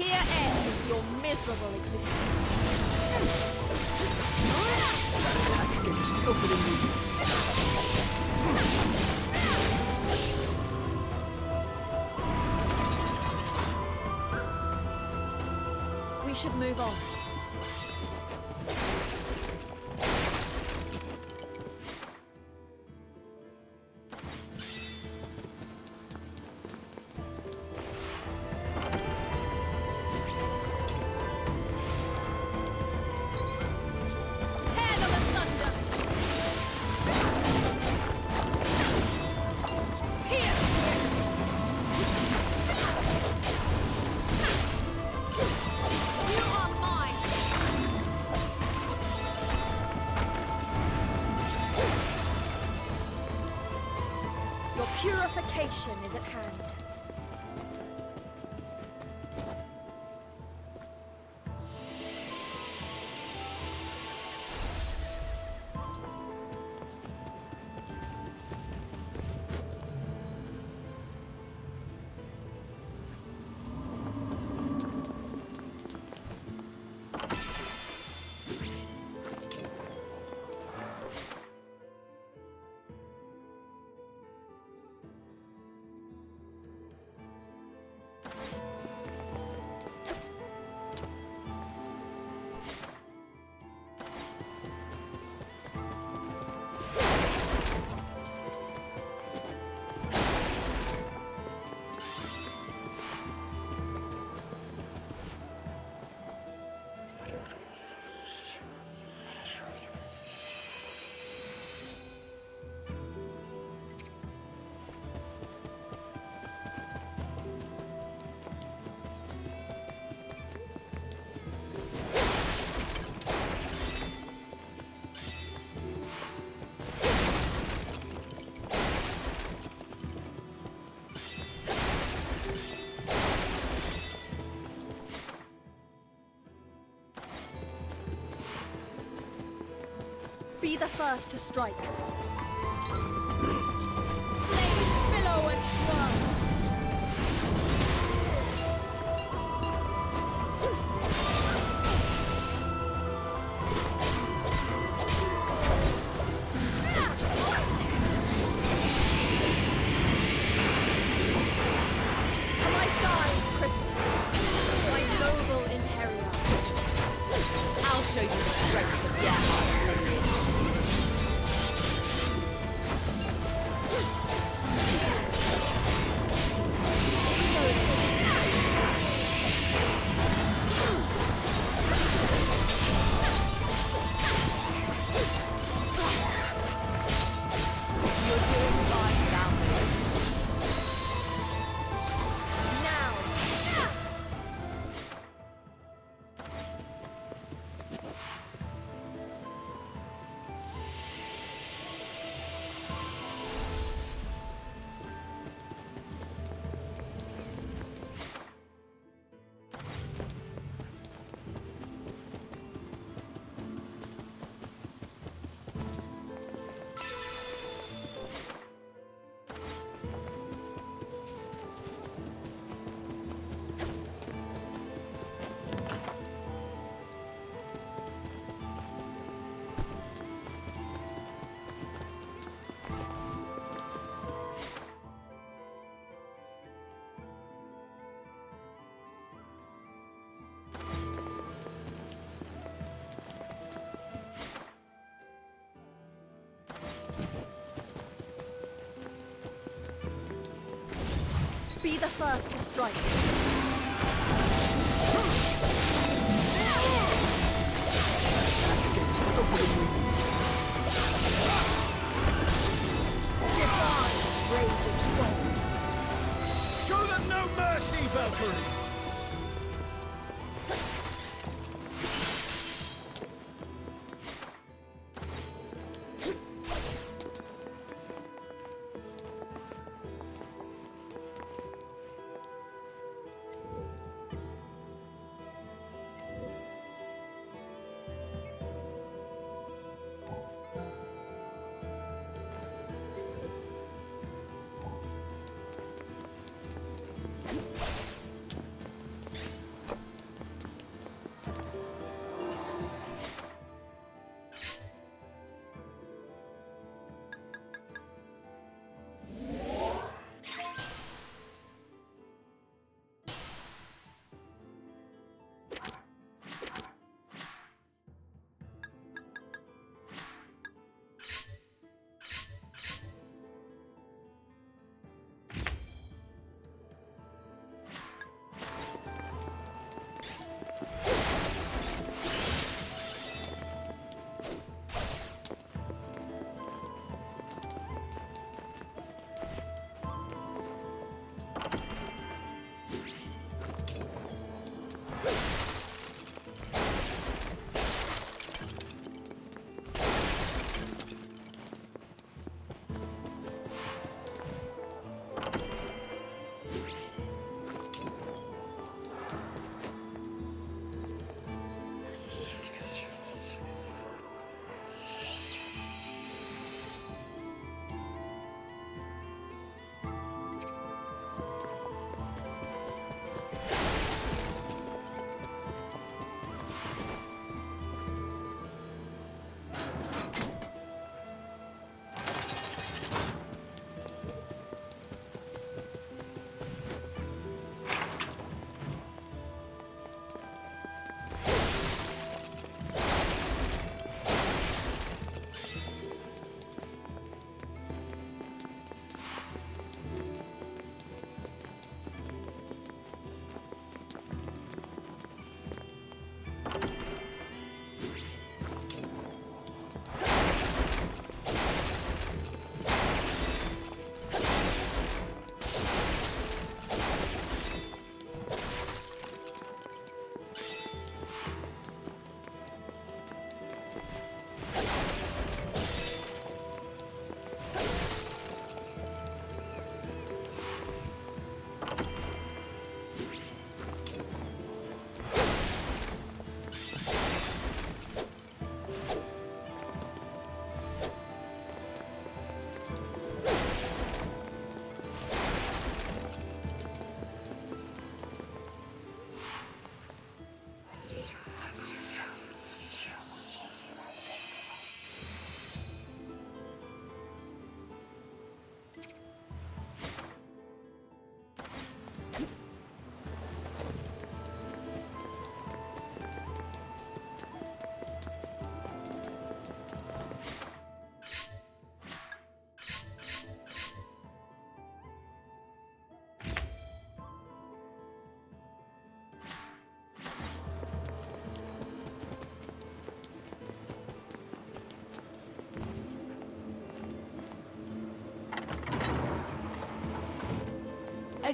S18: Here ends your miserable existence.
S6: That attack gave us the opening movement.
S18: We should move on. Purification is at hand. Be the first to strike. Flames billow and swirl. To my side, Christopher, my noble inheritor.
S3: I'll show you the strength of Gerhard's lineage. You're doing fine down there.
S18: Now. Be the first to strike. Divine rage of gold.
S17: Show them no mercy, Valkyrie!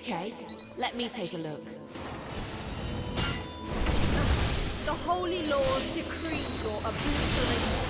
S3: Okay, let me take a look.
S18: The holy laws decree your obliteration.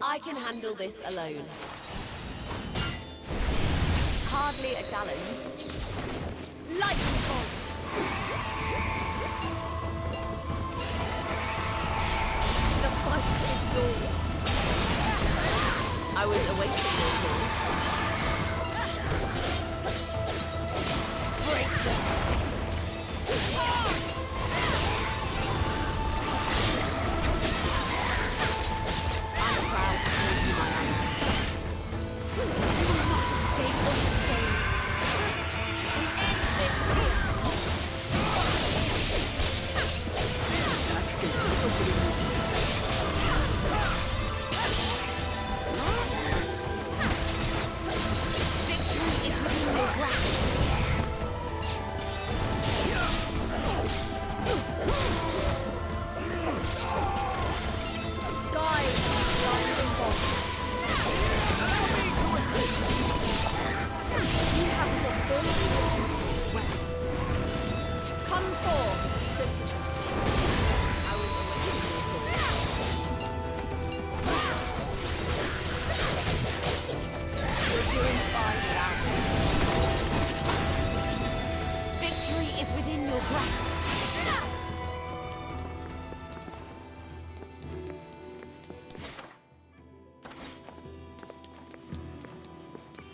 S3: I can handle this alone. Hardly a challenge.
S18: Lightning bolt! The fight is yours.
S3: I was awaiting your call.
S18: Break them!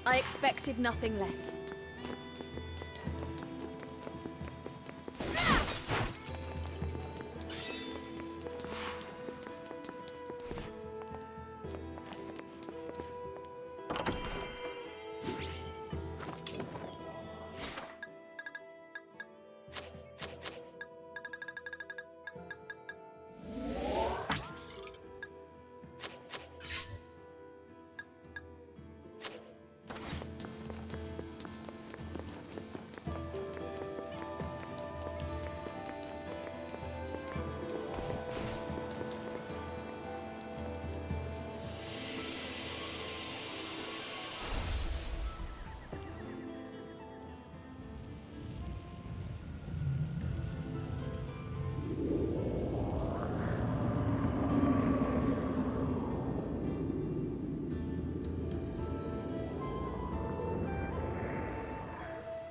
S18: I expected nothing less.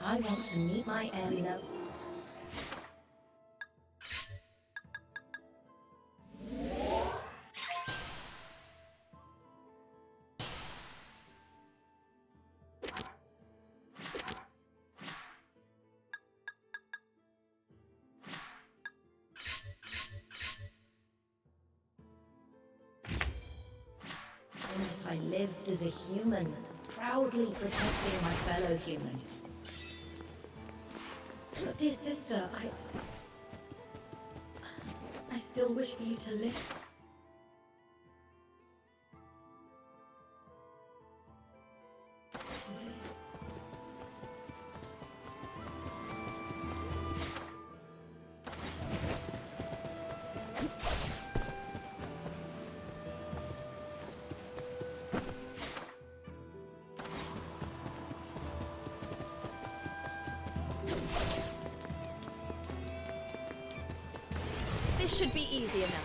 S12: I want to meet my end. I lived as a human, proudly protecting my fellow humans.
S19: But dear sister, I still wish for you to live.
S18: This should be easy enough.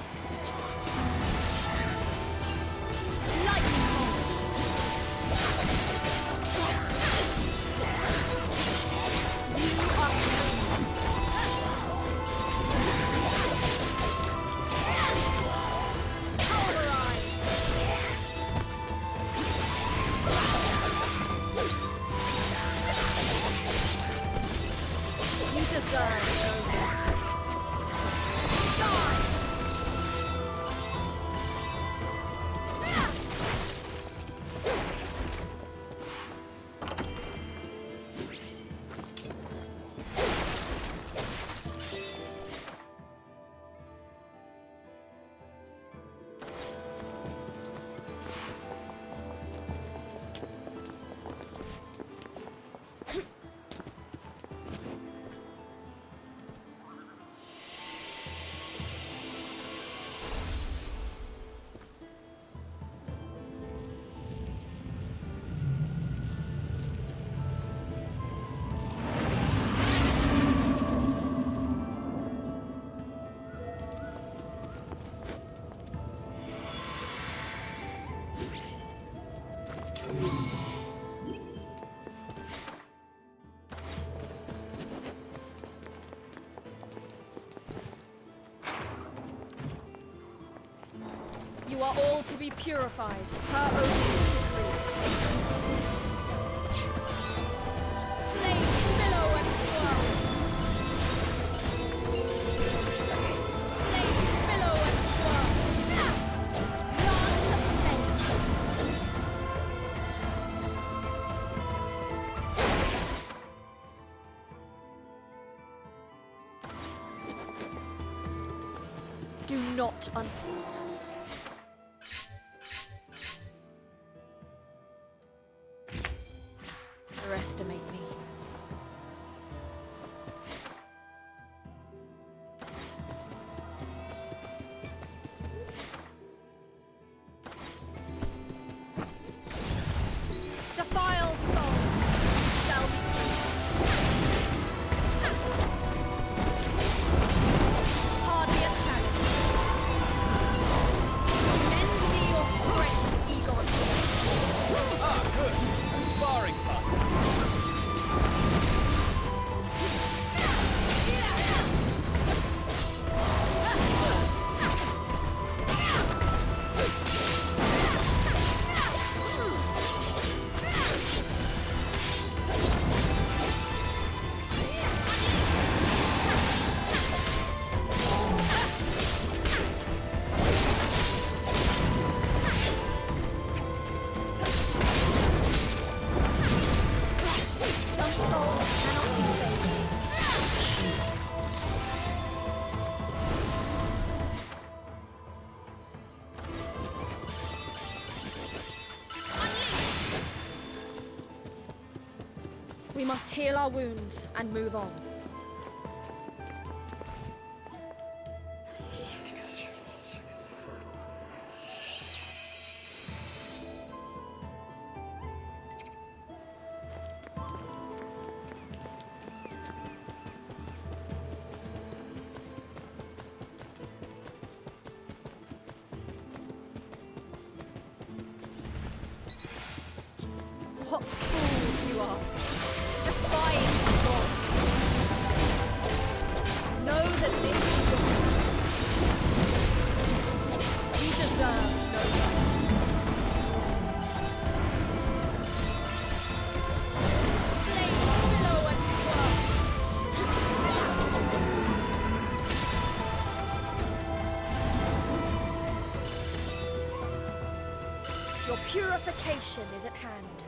S18: You are all to be purified, her own decree. Flames billow and swirl. Flames billow and swirl. Lance of flame. Do not underestimate me. Defiled soul shall be free. Hardly a shadow. Lend me your strength, Egon.
S17: Ah, good. A sparring partner.
S18: We must heal our wounds and move on. What fools you are! Defying the gods! Know that this is your time. You deserve no love. Flames billow and swirl. Your purification is at hand.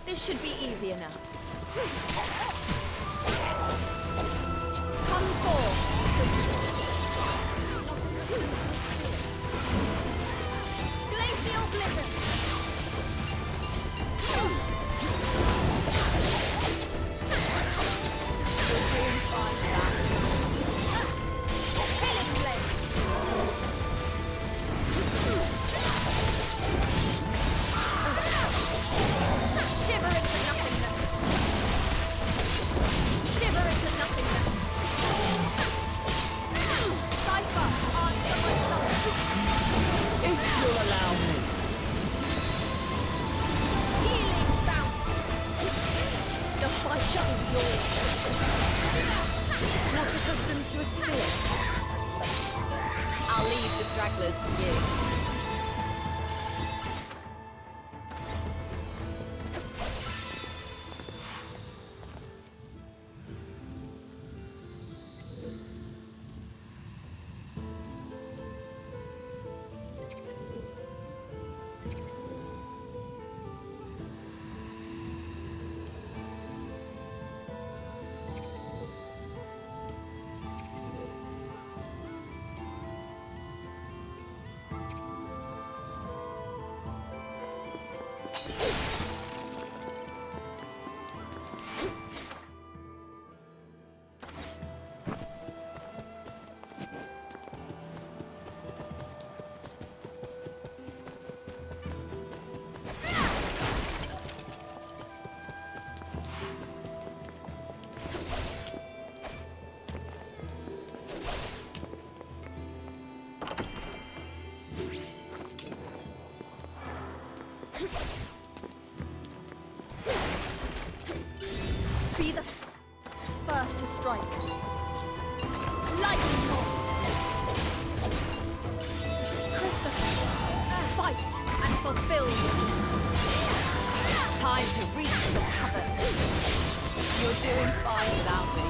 S18: This should be easy enough. Come forth. Glacial blizzard. Chilling blade. Shiver into nothingness. Shiver into nothingness. Cypher, answer my summons.
S6: If you'll allow me.
S18: Healing bounty. The fight is yours.
S3: Not accustomed to a spear. I'll leave the stragglers to you.
S18: Be the first to strike. Lightning bolt. Christopher, fight and fulfill your
S3: Time to reach some cover. You're doing fine without me.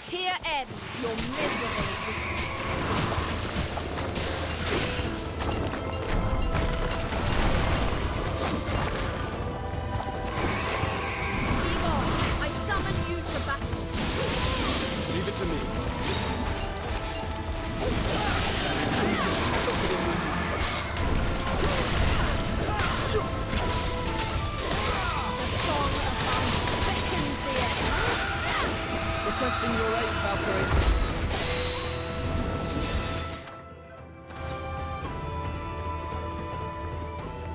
S18: Here ends your miserable existence. Igor, I summon you to battle.
S5: Leave it to me.
S18: The song of life beckons the end.
S6: Requesting your aid, Valkyrie.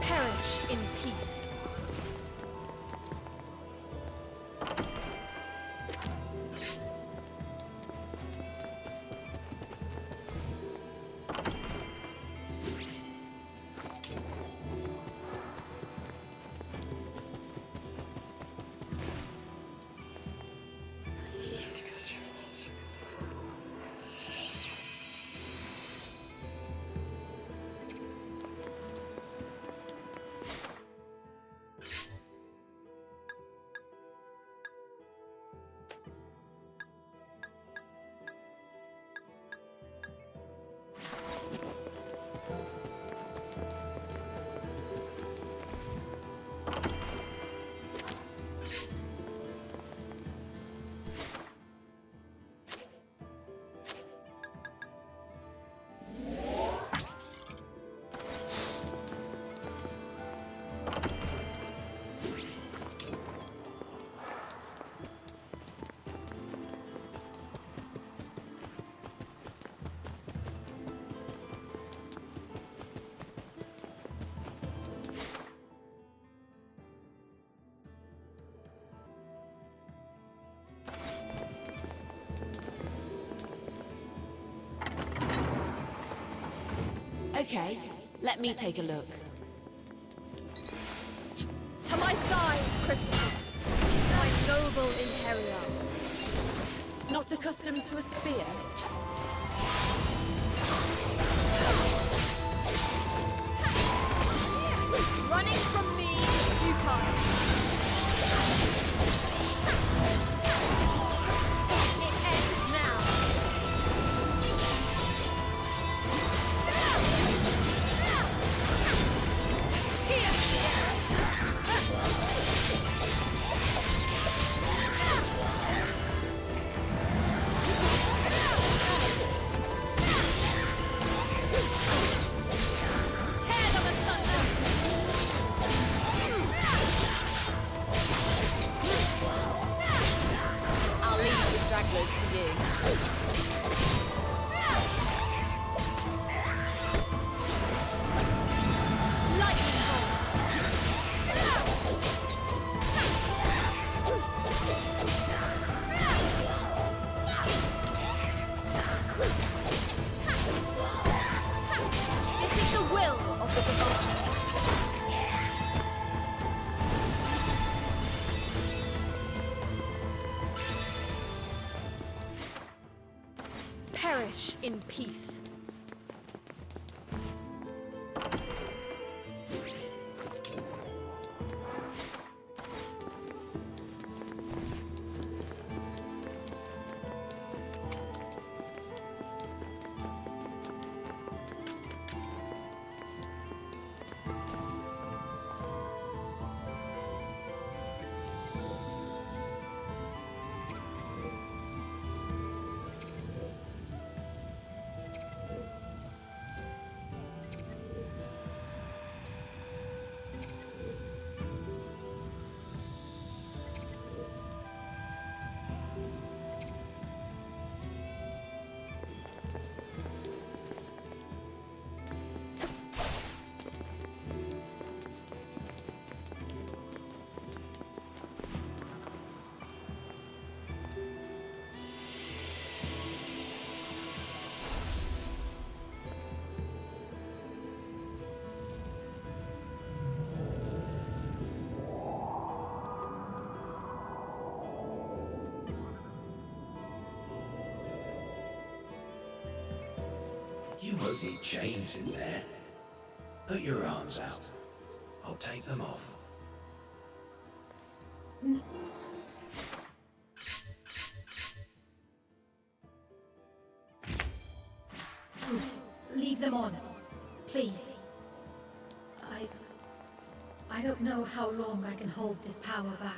S18: Perish in peace.
S3: Okay, let me take a look.
S18: To my side, Christopher! My noble inheritor!
S3: Not accustomed to a spear?
S18: Running from me is futile. It ends now. Tear them asunder!
S3: I'll leave the stragglers to you.
S18: Lightning bolt! This is the will of the divine. Perish in peace.
S20: You won't need chains in there. Put your arms out. I'll take them off.
S19: Leave them on, please. I don't know how long I can hold this power back.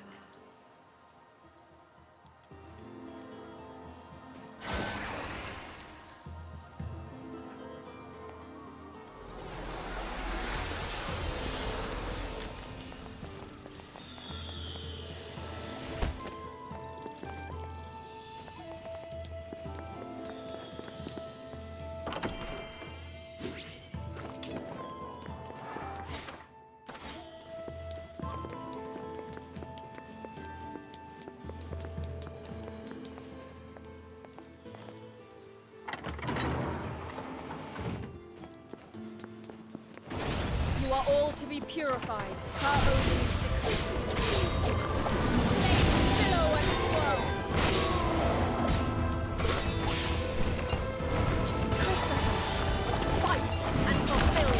S18: You are all to be purified. Her Odin's decree. Flames billow and swirl. Christopher, fight and fulfill.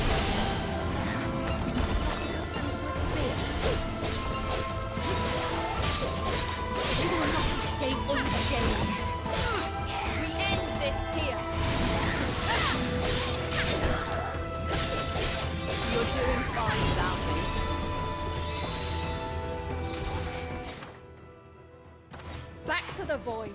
S18: We will not escape unscathed. We end this here.
S3: You're doing fine without me.
S18: Back to the void.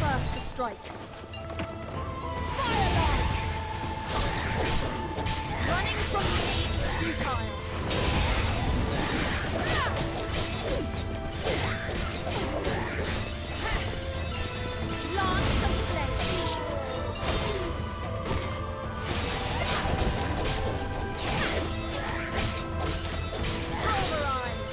S18: first to strike. Fire lines! Running from me is futile. Lance of flame. Pulverize.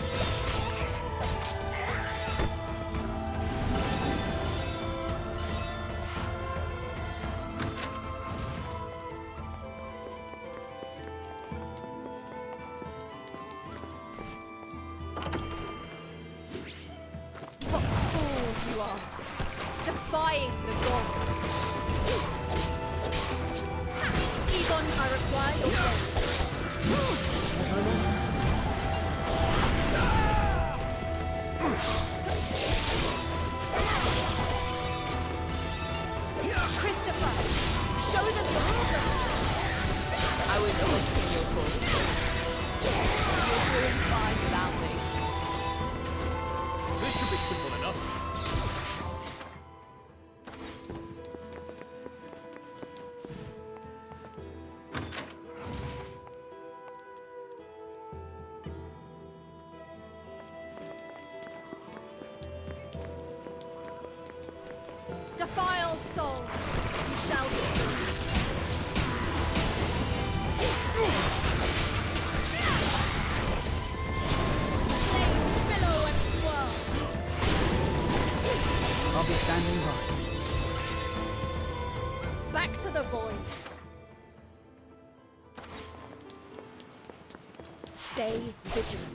S18: What fools you are, defying the gods. Egon, I require your aid. Christopher, show them your strength.
S3: I was awaiting your call. You're doing fine without me.
S17: This should be simple enough.
S18: Defiled soul, you shall be. Flames billow and swirl.
S6: I'll be standing by.
S18: Back to the void. Stay vigilant.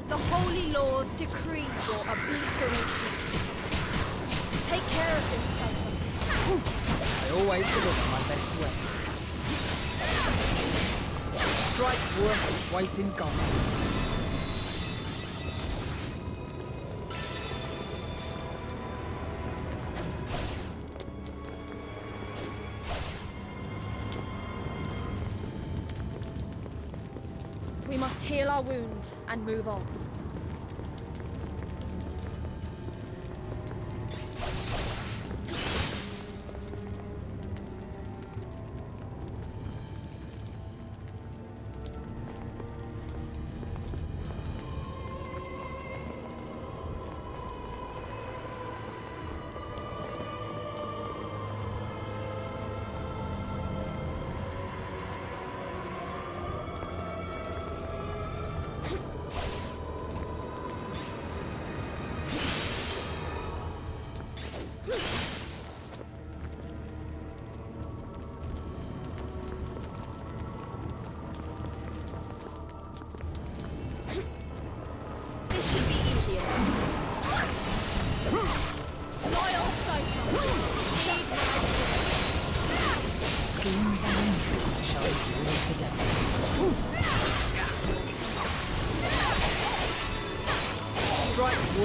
S18: The holy laws decree your obliteration. Take care of this, Soleil.
S6: I always deliver my best ways. Strike worth its weight in gold.
S18: We must heal our wounds and move on.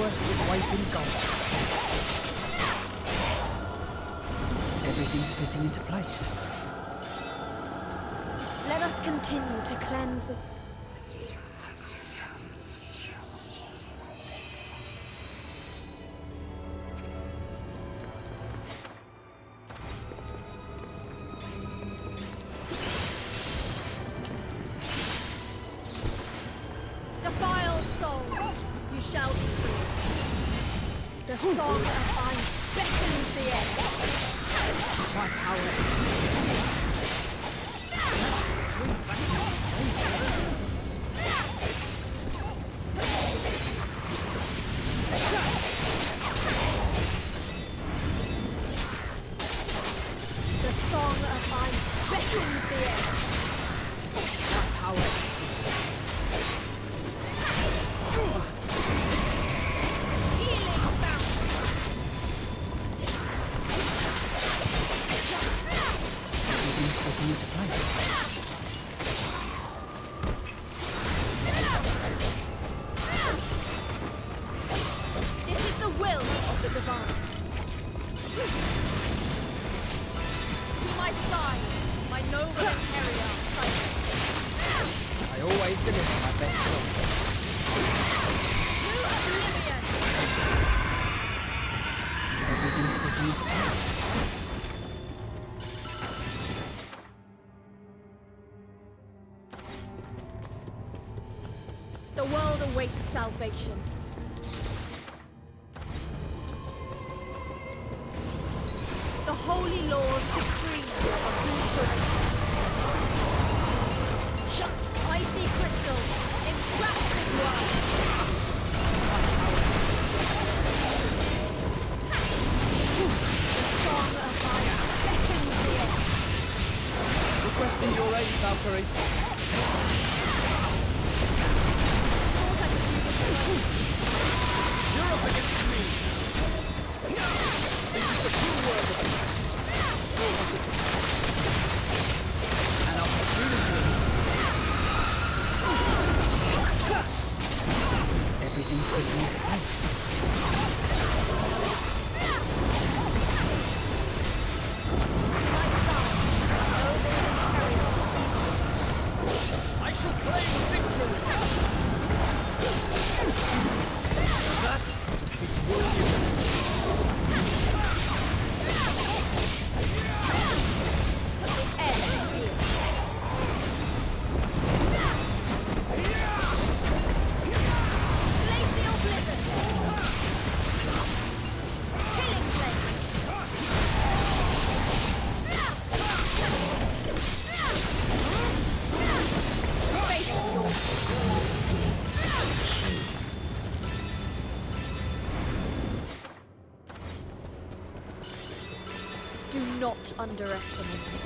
S6: worth its weight in gold. Everything's fitting into place.
S18: Let us continue to cleanse the... Defiled soul, you shall be free. The song of ice beckons the air.
S6: My power.
S18: The song of ice beckons the air.
S6: My power.
S18: Healing fountain.
S6: Everything's fitting into place.
S18: This is the will of the divine. To my side, my noble Imperial Soleil.
S6: I always deliver my best promise.
S18: To oblivion.
S6: Everything's fitting into place.
S18: The world awaits salvation. The holy laws decree obliteration. Shut icy crystal, entrapped in blood. The song of fire beckons the air.
S6: Requesting your aid, Valkyrie.
S18: Thought I could do this alone.
S17: You're up against me! This is the true world of the night.
S6: An opportunity. Everything's fitting into place.
S18: My son, noble Imperial Eagle.
S17: I shall claim victory! That is a feat worthy of
S18: Glacial blizzard. Chilling Face storm. Do not underestimate me.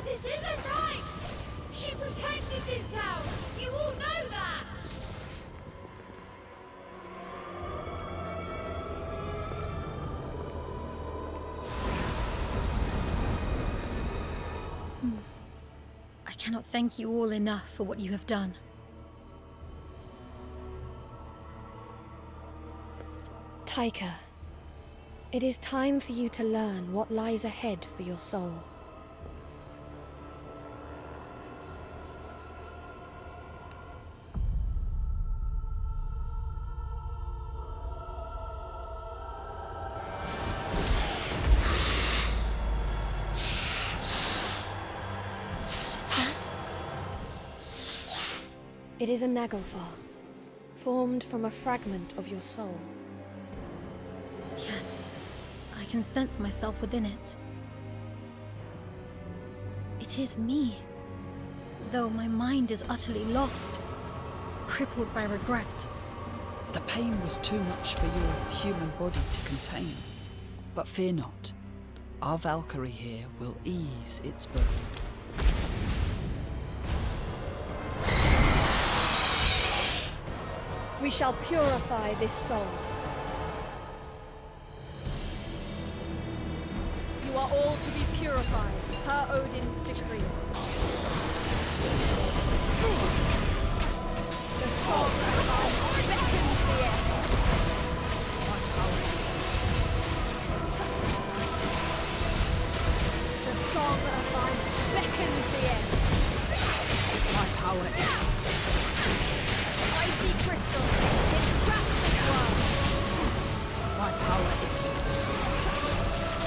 S1: This isn't right! She protected this town! You all know that!
S19: I cannot thank you all enough for what you have done.
S18: Taika, it is time for you to learn what lies ahead for your soul. It is a Nagelfar, formed from a fragment of your soul.
S19: Yes, I can sense myself within it. It is me, though my mind is utterly lost, crippled by regret.
S4: The pain was too much for your human body to contain. But fear not. Our Valkyrie here will ease its burden.
S18: We shall purify this soul. You are all to be purified, per Odin's decree. The song of ice beckons the air. The song of ice beckons the air.
S4: My power is...
S18: Icy crystal, it traps the world.
S4: My power is...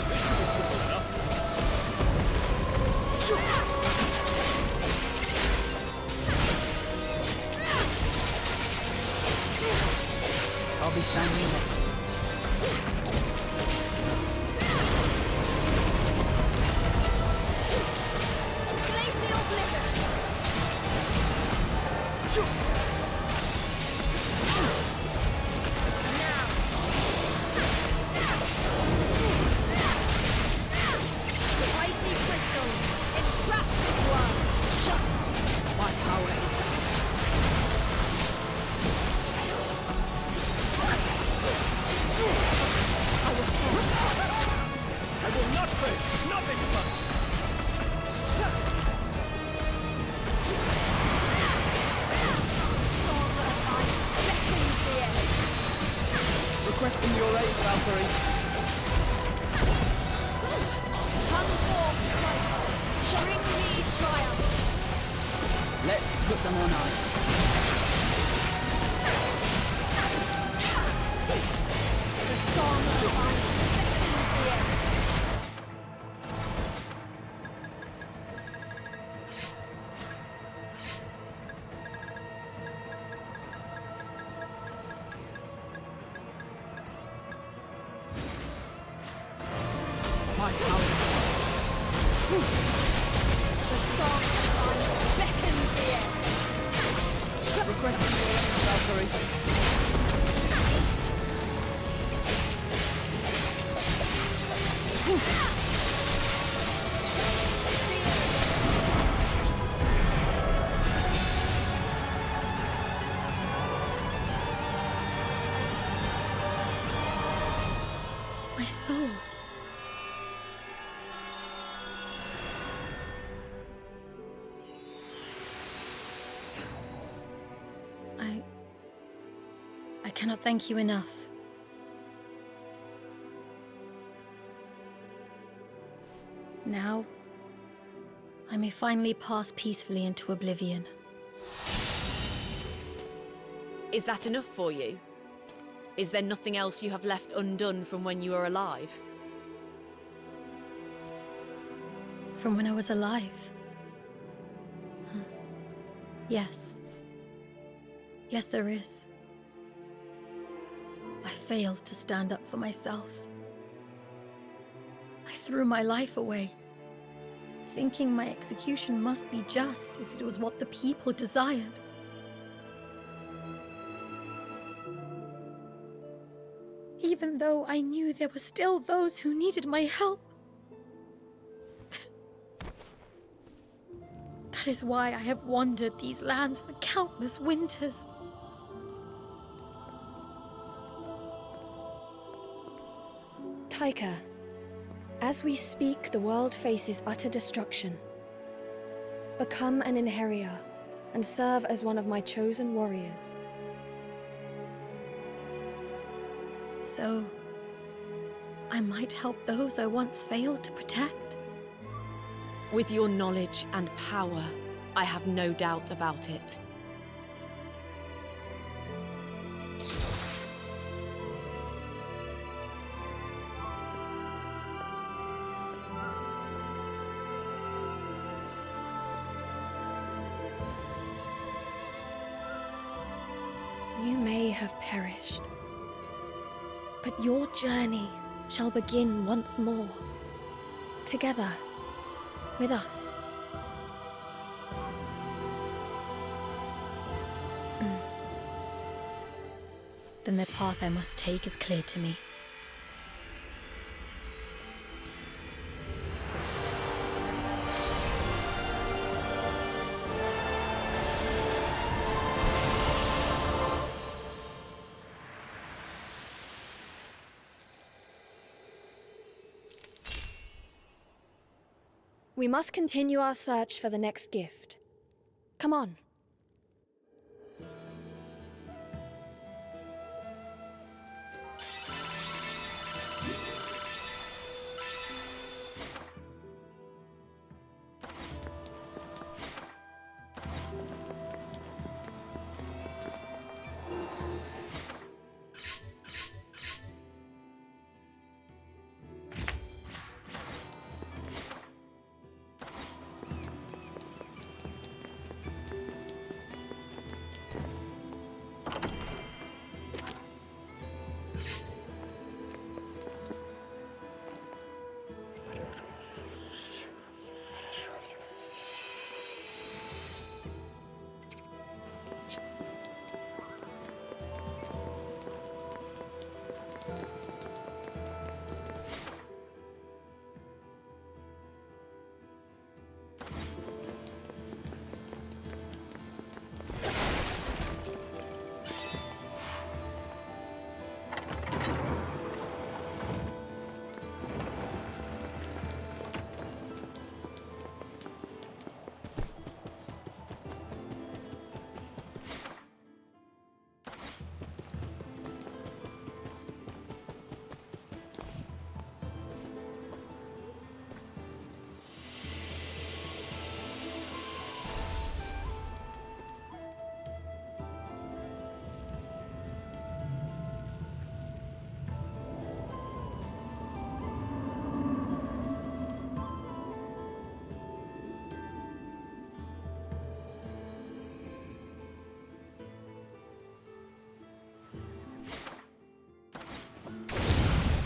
S17: This should be simple enough.
S4: I'll be standing there.
S18: Glacial blizzard. Icy crystal, it traps the world.
S4: My power is...
S17: I will not fail! Not this much!
S18: Song of ice beckons the air.
S4: Requesting your aid, Valkyrie.
S18: Come forth, Soleil. Bring me triumph.
S4: Let's put them on ice.
S18: The song of ice beckons the air.
S4: My power
S18: The song of ice beckons the air.
S4: Requesting your aid, Valkyrie.
S19: My soul. I cannot thank you enough. Now, I may finally pass peacefully into oblivion.
S3: Is that enough for you? Is there nothing else you have left undone from when you were alive?
S19: From when I was alive? Huh. Yes. Yes, there is. I failed to stand up for myself. I threw my life away, thinking my execution must be just if it was what the people desired. Even though I knew there were still those who needed my help. That is why I have wandered these lands for countless winters.
S18: Taika, as we speak, the world faces utter destruction. Become an Inherior and serve as one of my chosen warriors.
S19: So, I might help those I once failed to protect?
S3: With your knowledge and power, I have no doubt about it.
S18: may have perished, but your journey shall begin once more, together with us.
S19: Then the path I must take is clear to me.
S18: We must continue our search for the next gift. Come on.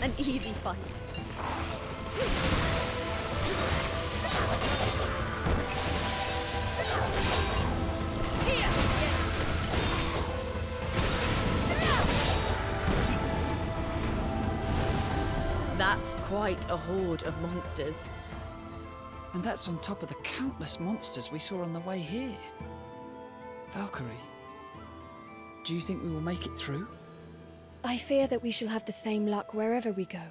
S1: An easy fight.
S3: That's quite a horde of monsters.
S4: And that's on top of the countless monsters we saw on the way here. Valkyrie, do you think we will make it through?
S18: I fear that we shall have the same luck wherever we go.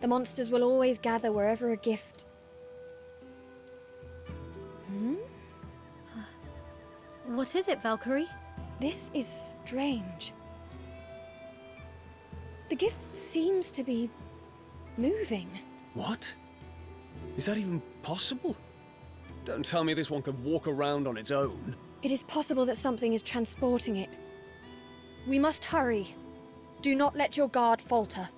S18: The monsters will always gather wherever a gift...
S19: What is it, Valkyrie?
S18: This is strange. The gift seems to be moving.
S5: What? Is that even possible? Don't tell me this one can walk around on its own.
S18: It is possible that something is transporting it. We must hurry. Do not let your guard falter.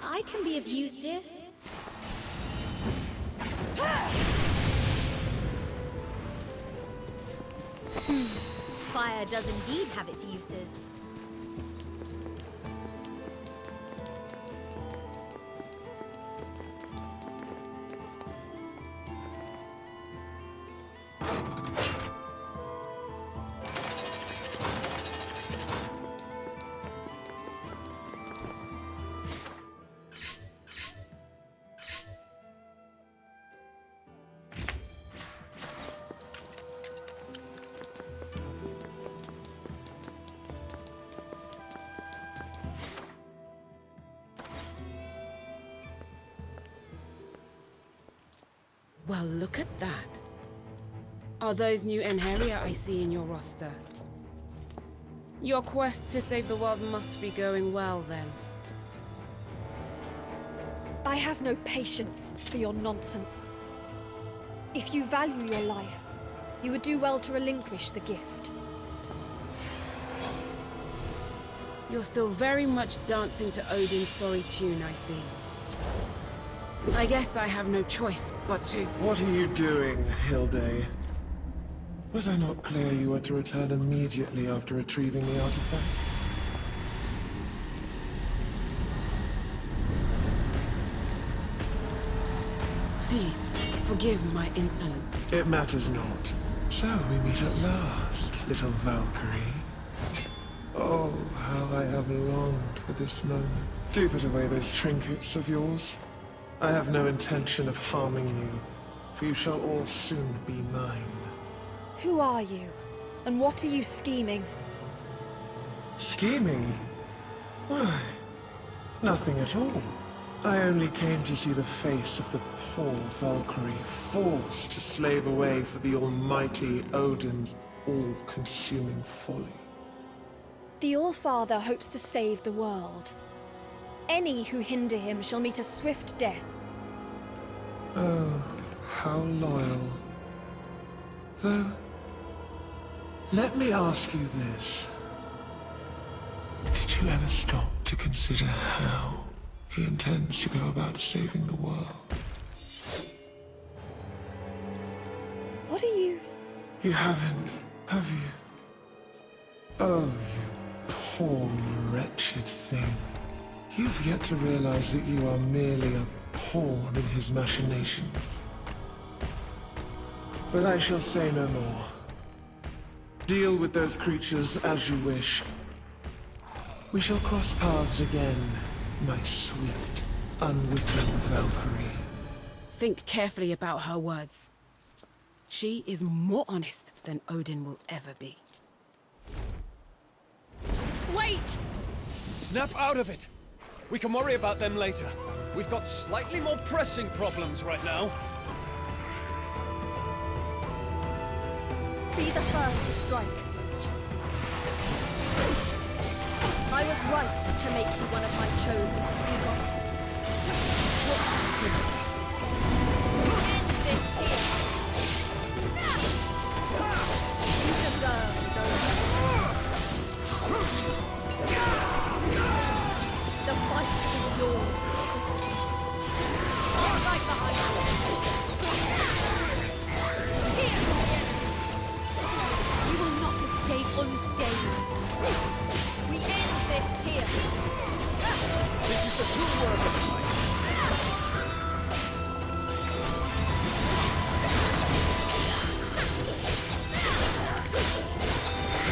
S19: I can be of use here.
S7: Fire does indeed have its uses.
S21: Well, look at that. Are those new Enheria I see in your roster? Your quest to save the world must be going well, then.
S18: I have no patience for your nonsense. If you value your life, you would do well to relinquish the gift.
S21: You're still very much dancing to Odin's sorry tune, I see. I guess I have no choice but to...
S22: What are you doing, Hilde? Was I not clear you were to return immediately after retrieving the artifact?
S21: Please, forgive my insolence.
S22: It matters not. So we meet at last, little Valkyrie. Oh, how I have longed for this moment. Do put away those trinkets of yours. I have no intention of harming you, for you shall all soon be mine.
S18: Who are you? And what are you scheming?
S22: Scheming? Why, nothing at all. I only came to see the face of the poor Valkyrie forced to slave away for the almighty Odin's all-consuming folly.
S18: The All-Father hopes to save the world. Any who hinder him shall meet a swift death.
S22: Oh, how loyal. Though, let me ask you this. Did you ever stop to consider how he intends to go about saving the world?
S18: What are you...
S22: You haven't, have you? Oh, you poor, wretched thing. You've yet to realize that you are merely a pawn in his machinations. But I shall say no more. Deal with those creatures as you wish. We shall cross paths again, my sweet, unwitting Valkyrie.
S21: Think carefully about her words. She is more honest than Odin will ever be.
S1: Wait!
S17: Snap out of it! We can worry about them later. We've got slightly more pressing problems right now.
S18: Be the first to strike. I was right to make you one of my chosen. You deserve the fight is yours. I'll right behind you. You will not escape unscathed. We end this here.
S17: This is the true work of mine.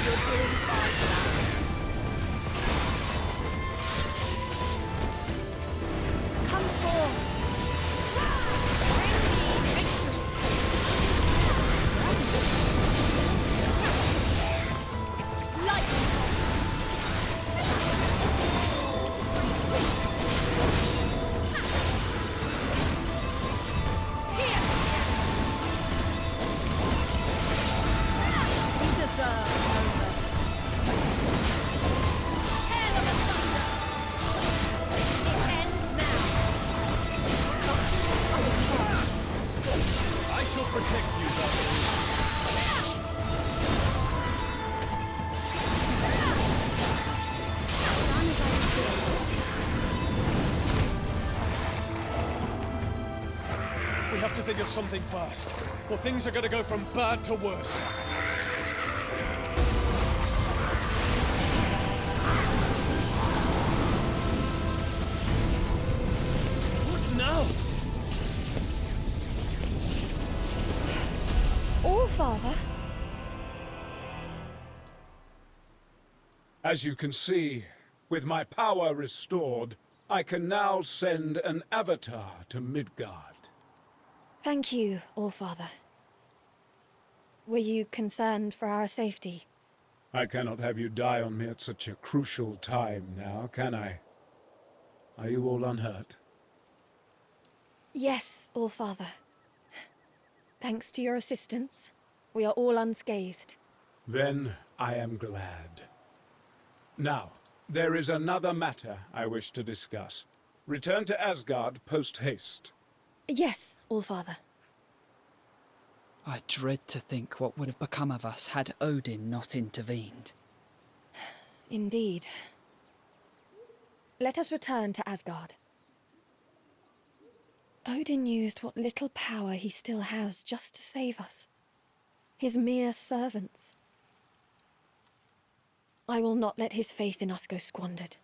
S18: You're doing fine. Come forth. Bring me victory. Lightning. You deserve Hail of the thunder. It ends now.
S17: I shall protect you, Valkyrie. We have to think of something fast, or things are gonna go from bad to worse. What now?
S18: All Father.
S2: As you can see, with my power restored, I can now send an avatar to Midgard.
S18: Thank you, All Father. Were you concerned for our safety?
S2: I cannot have you die on me at such a crucial time now, can I? Are you all unhurt?
S18: Yes, All Father. Thanks to your assistance, we are all unscathed.
S2: Then I am glad. Now, there is another matter I wish to discuss. Return to Asgard post-haste.
S18: Yes, Allfather.
S4: I dread to think what would have become of us had Odin not intervened.
S18: Indeed. Let us return to Asgard. Odin used what little power he still has just to save us. His mere servants. I will not let his faith in us go squandered.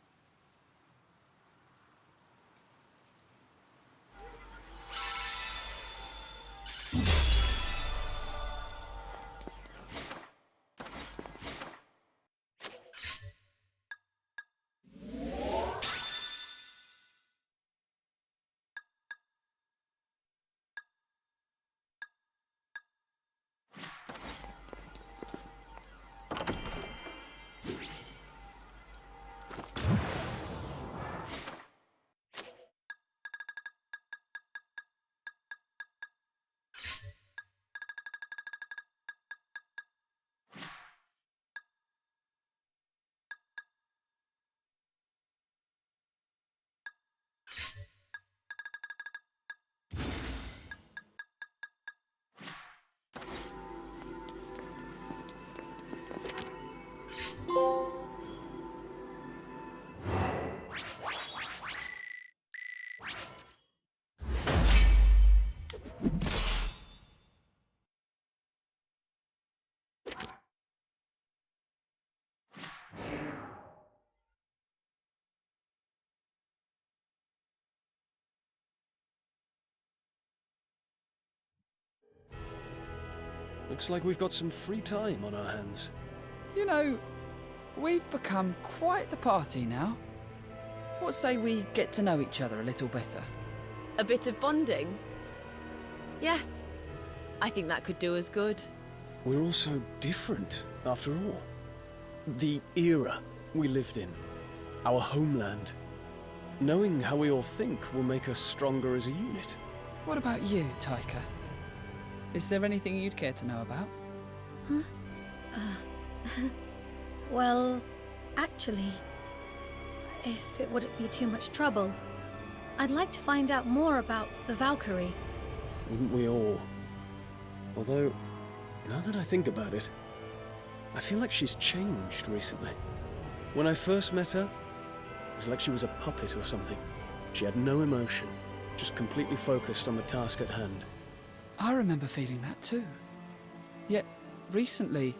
S17: Looks like we've got some free time on our hands.
S4: You know, we've become quite the party now. What say we get to know each other a little better?
S3: A bit of bonding? Yes. I think that could do us good.
S17: We're all so different, after all. The era we lived in, our homeland. Knowing how we all think will make us stronger as a unit.
S4: What about you, Taika? Is there anything you'd care to know about?
S19: Huh? Well, actually, if it wouldn't be too much trouble, I'd like to find out more about the Valkyrie.
S17: Wouldn't we all? Although, now that I think about it, I feel like she's changed recently. When I first met her, it was like she was a puppet or something. She had no emotion, just completely focused on the task at hand.
S4: I remember feeling that too. Yet, recently,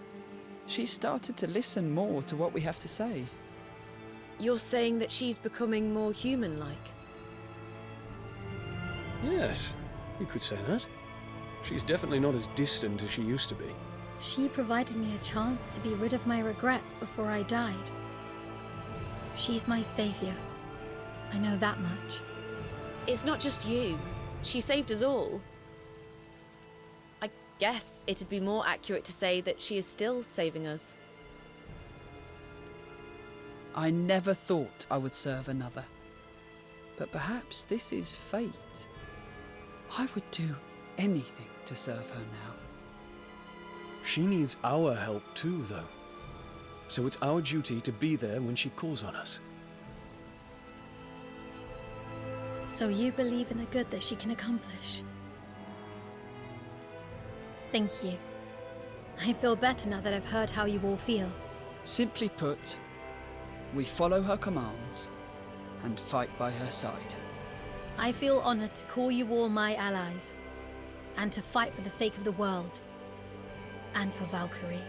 S4: she's started to listen more to what we have to say.
S3: You're saying that she's becoming more human-like?
S17: Yes, you could say that. She's definitely not as distant as she used to be.
S19: She provided me a chance to be rid of my regrets before I died. She's my savior. I know that much.
S3: It's not just you. She saved us all. I guess it'd be more accurate to say that she is still saving us.
S4: I never thought I would serve another. But perhaps this is fate. I would do anything to serve her now.
S17: She needs our help too, though. So it's our duty to be there when she calls on us.
S19: So you believe in the good that she can accomplish? Thank you. I feel better now that I've heard how you all feel.
S4: Simply put, we follow her commands and fight by her side.
S19: I feel honored to call you all my allies, and to fight for the sake of the world, and for Valkyrie.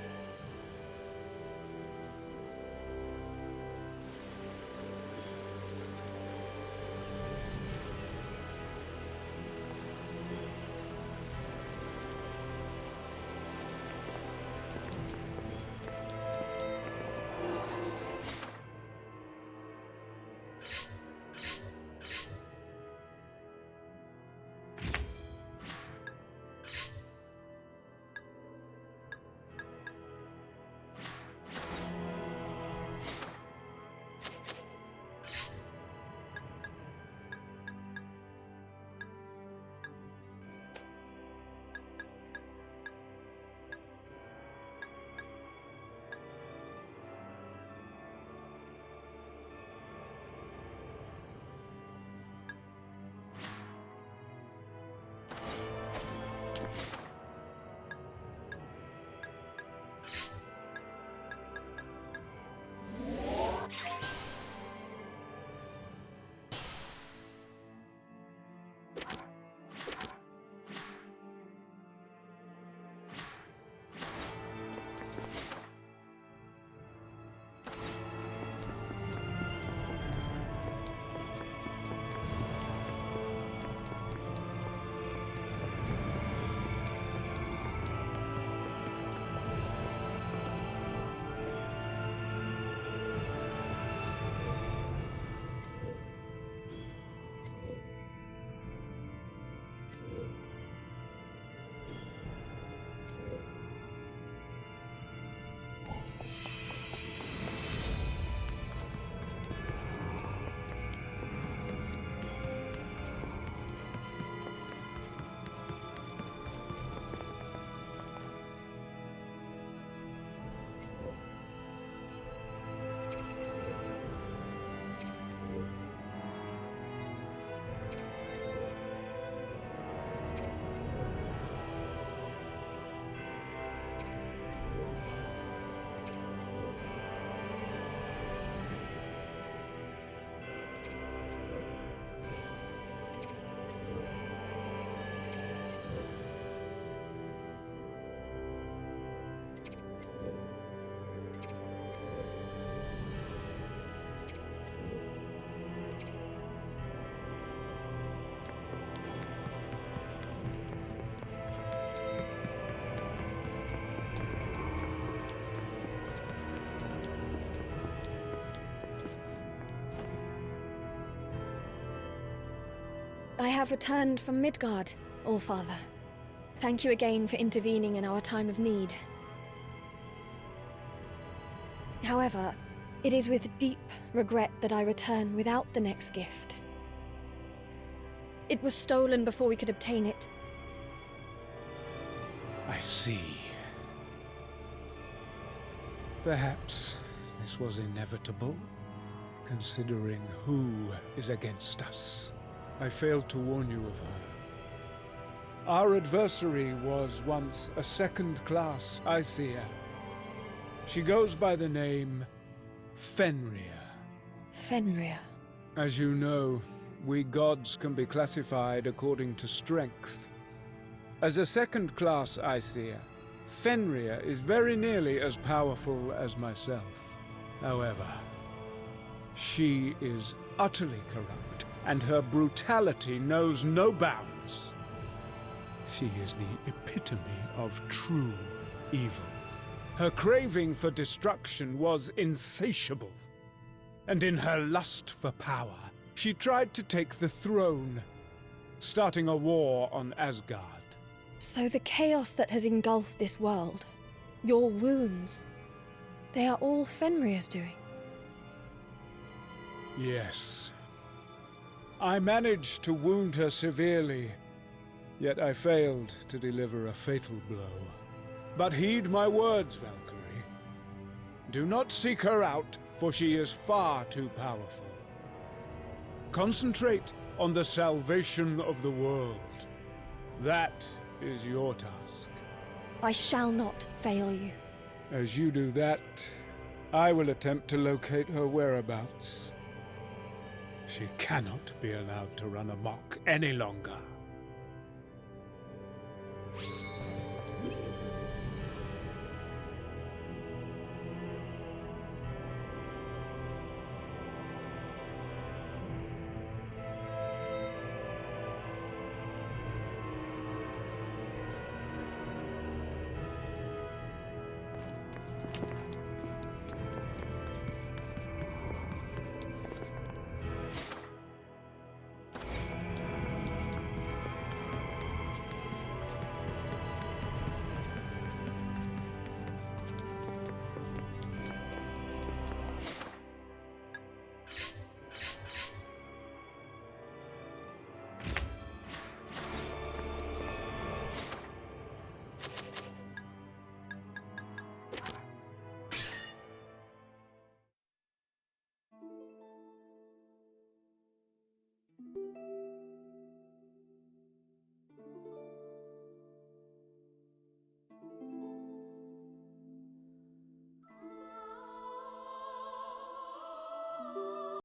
S18: I have returned from Midgard, Allfather. Thank you again for intervening in our time of need. However, it is with deep regret that I return without the next gift. It was stolen before we could obtain it.
S2: I see. Perhaps this was inevitable, considering who is against us. I failed to warn you of her. Our adversary was once a second-class Aesir. She goes by the name Fenrir.
S18: Fenrir.
S2: As you know, we gods can be classified according to strength. As a second-class Aesir, Fenrir is very nearly as powerful as myself. However, she is utterly corrupt, and her brutality knows no bounds. She is the epitome of true evil. Her craving for destruction was insatiable, and in her lust for power, she tried to take the throne, starting a war on Asgard.
S18: So the chaos that has engulfed this world, your wounds, they are all Fenrir's doing?
S2: Yes. I managed to wound her severely, yet I failed to deliver a fatal blow. But heed my words, Valkyrie. Do not seek her out, for she is far too powerful. Concentrate on the salvation of the world. That is your task.
S18: I shall not fail you.
S2: As you do that, I will attempt to locate her whereabouts. She cannot be allowed to run amok any longer.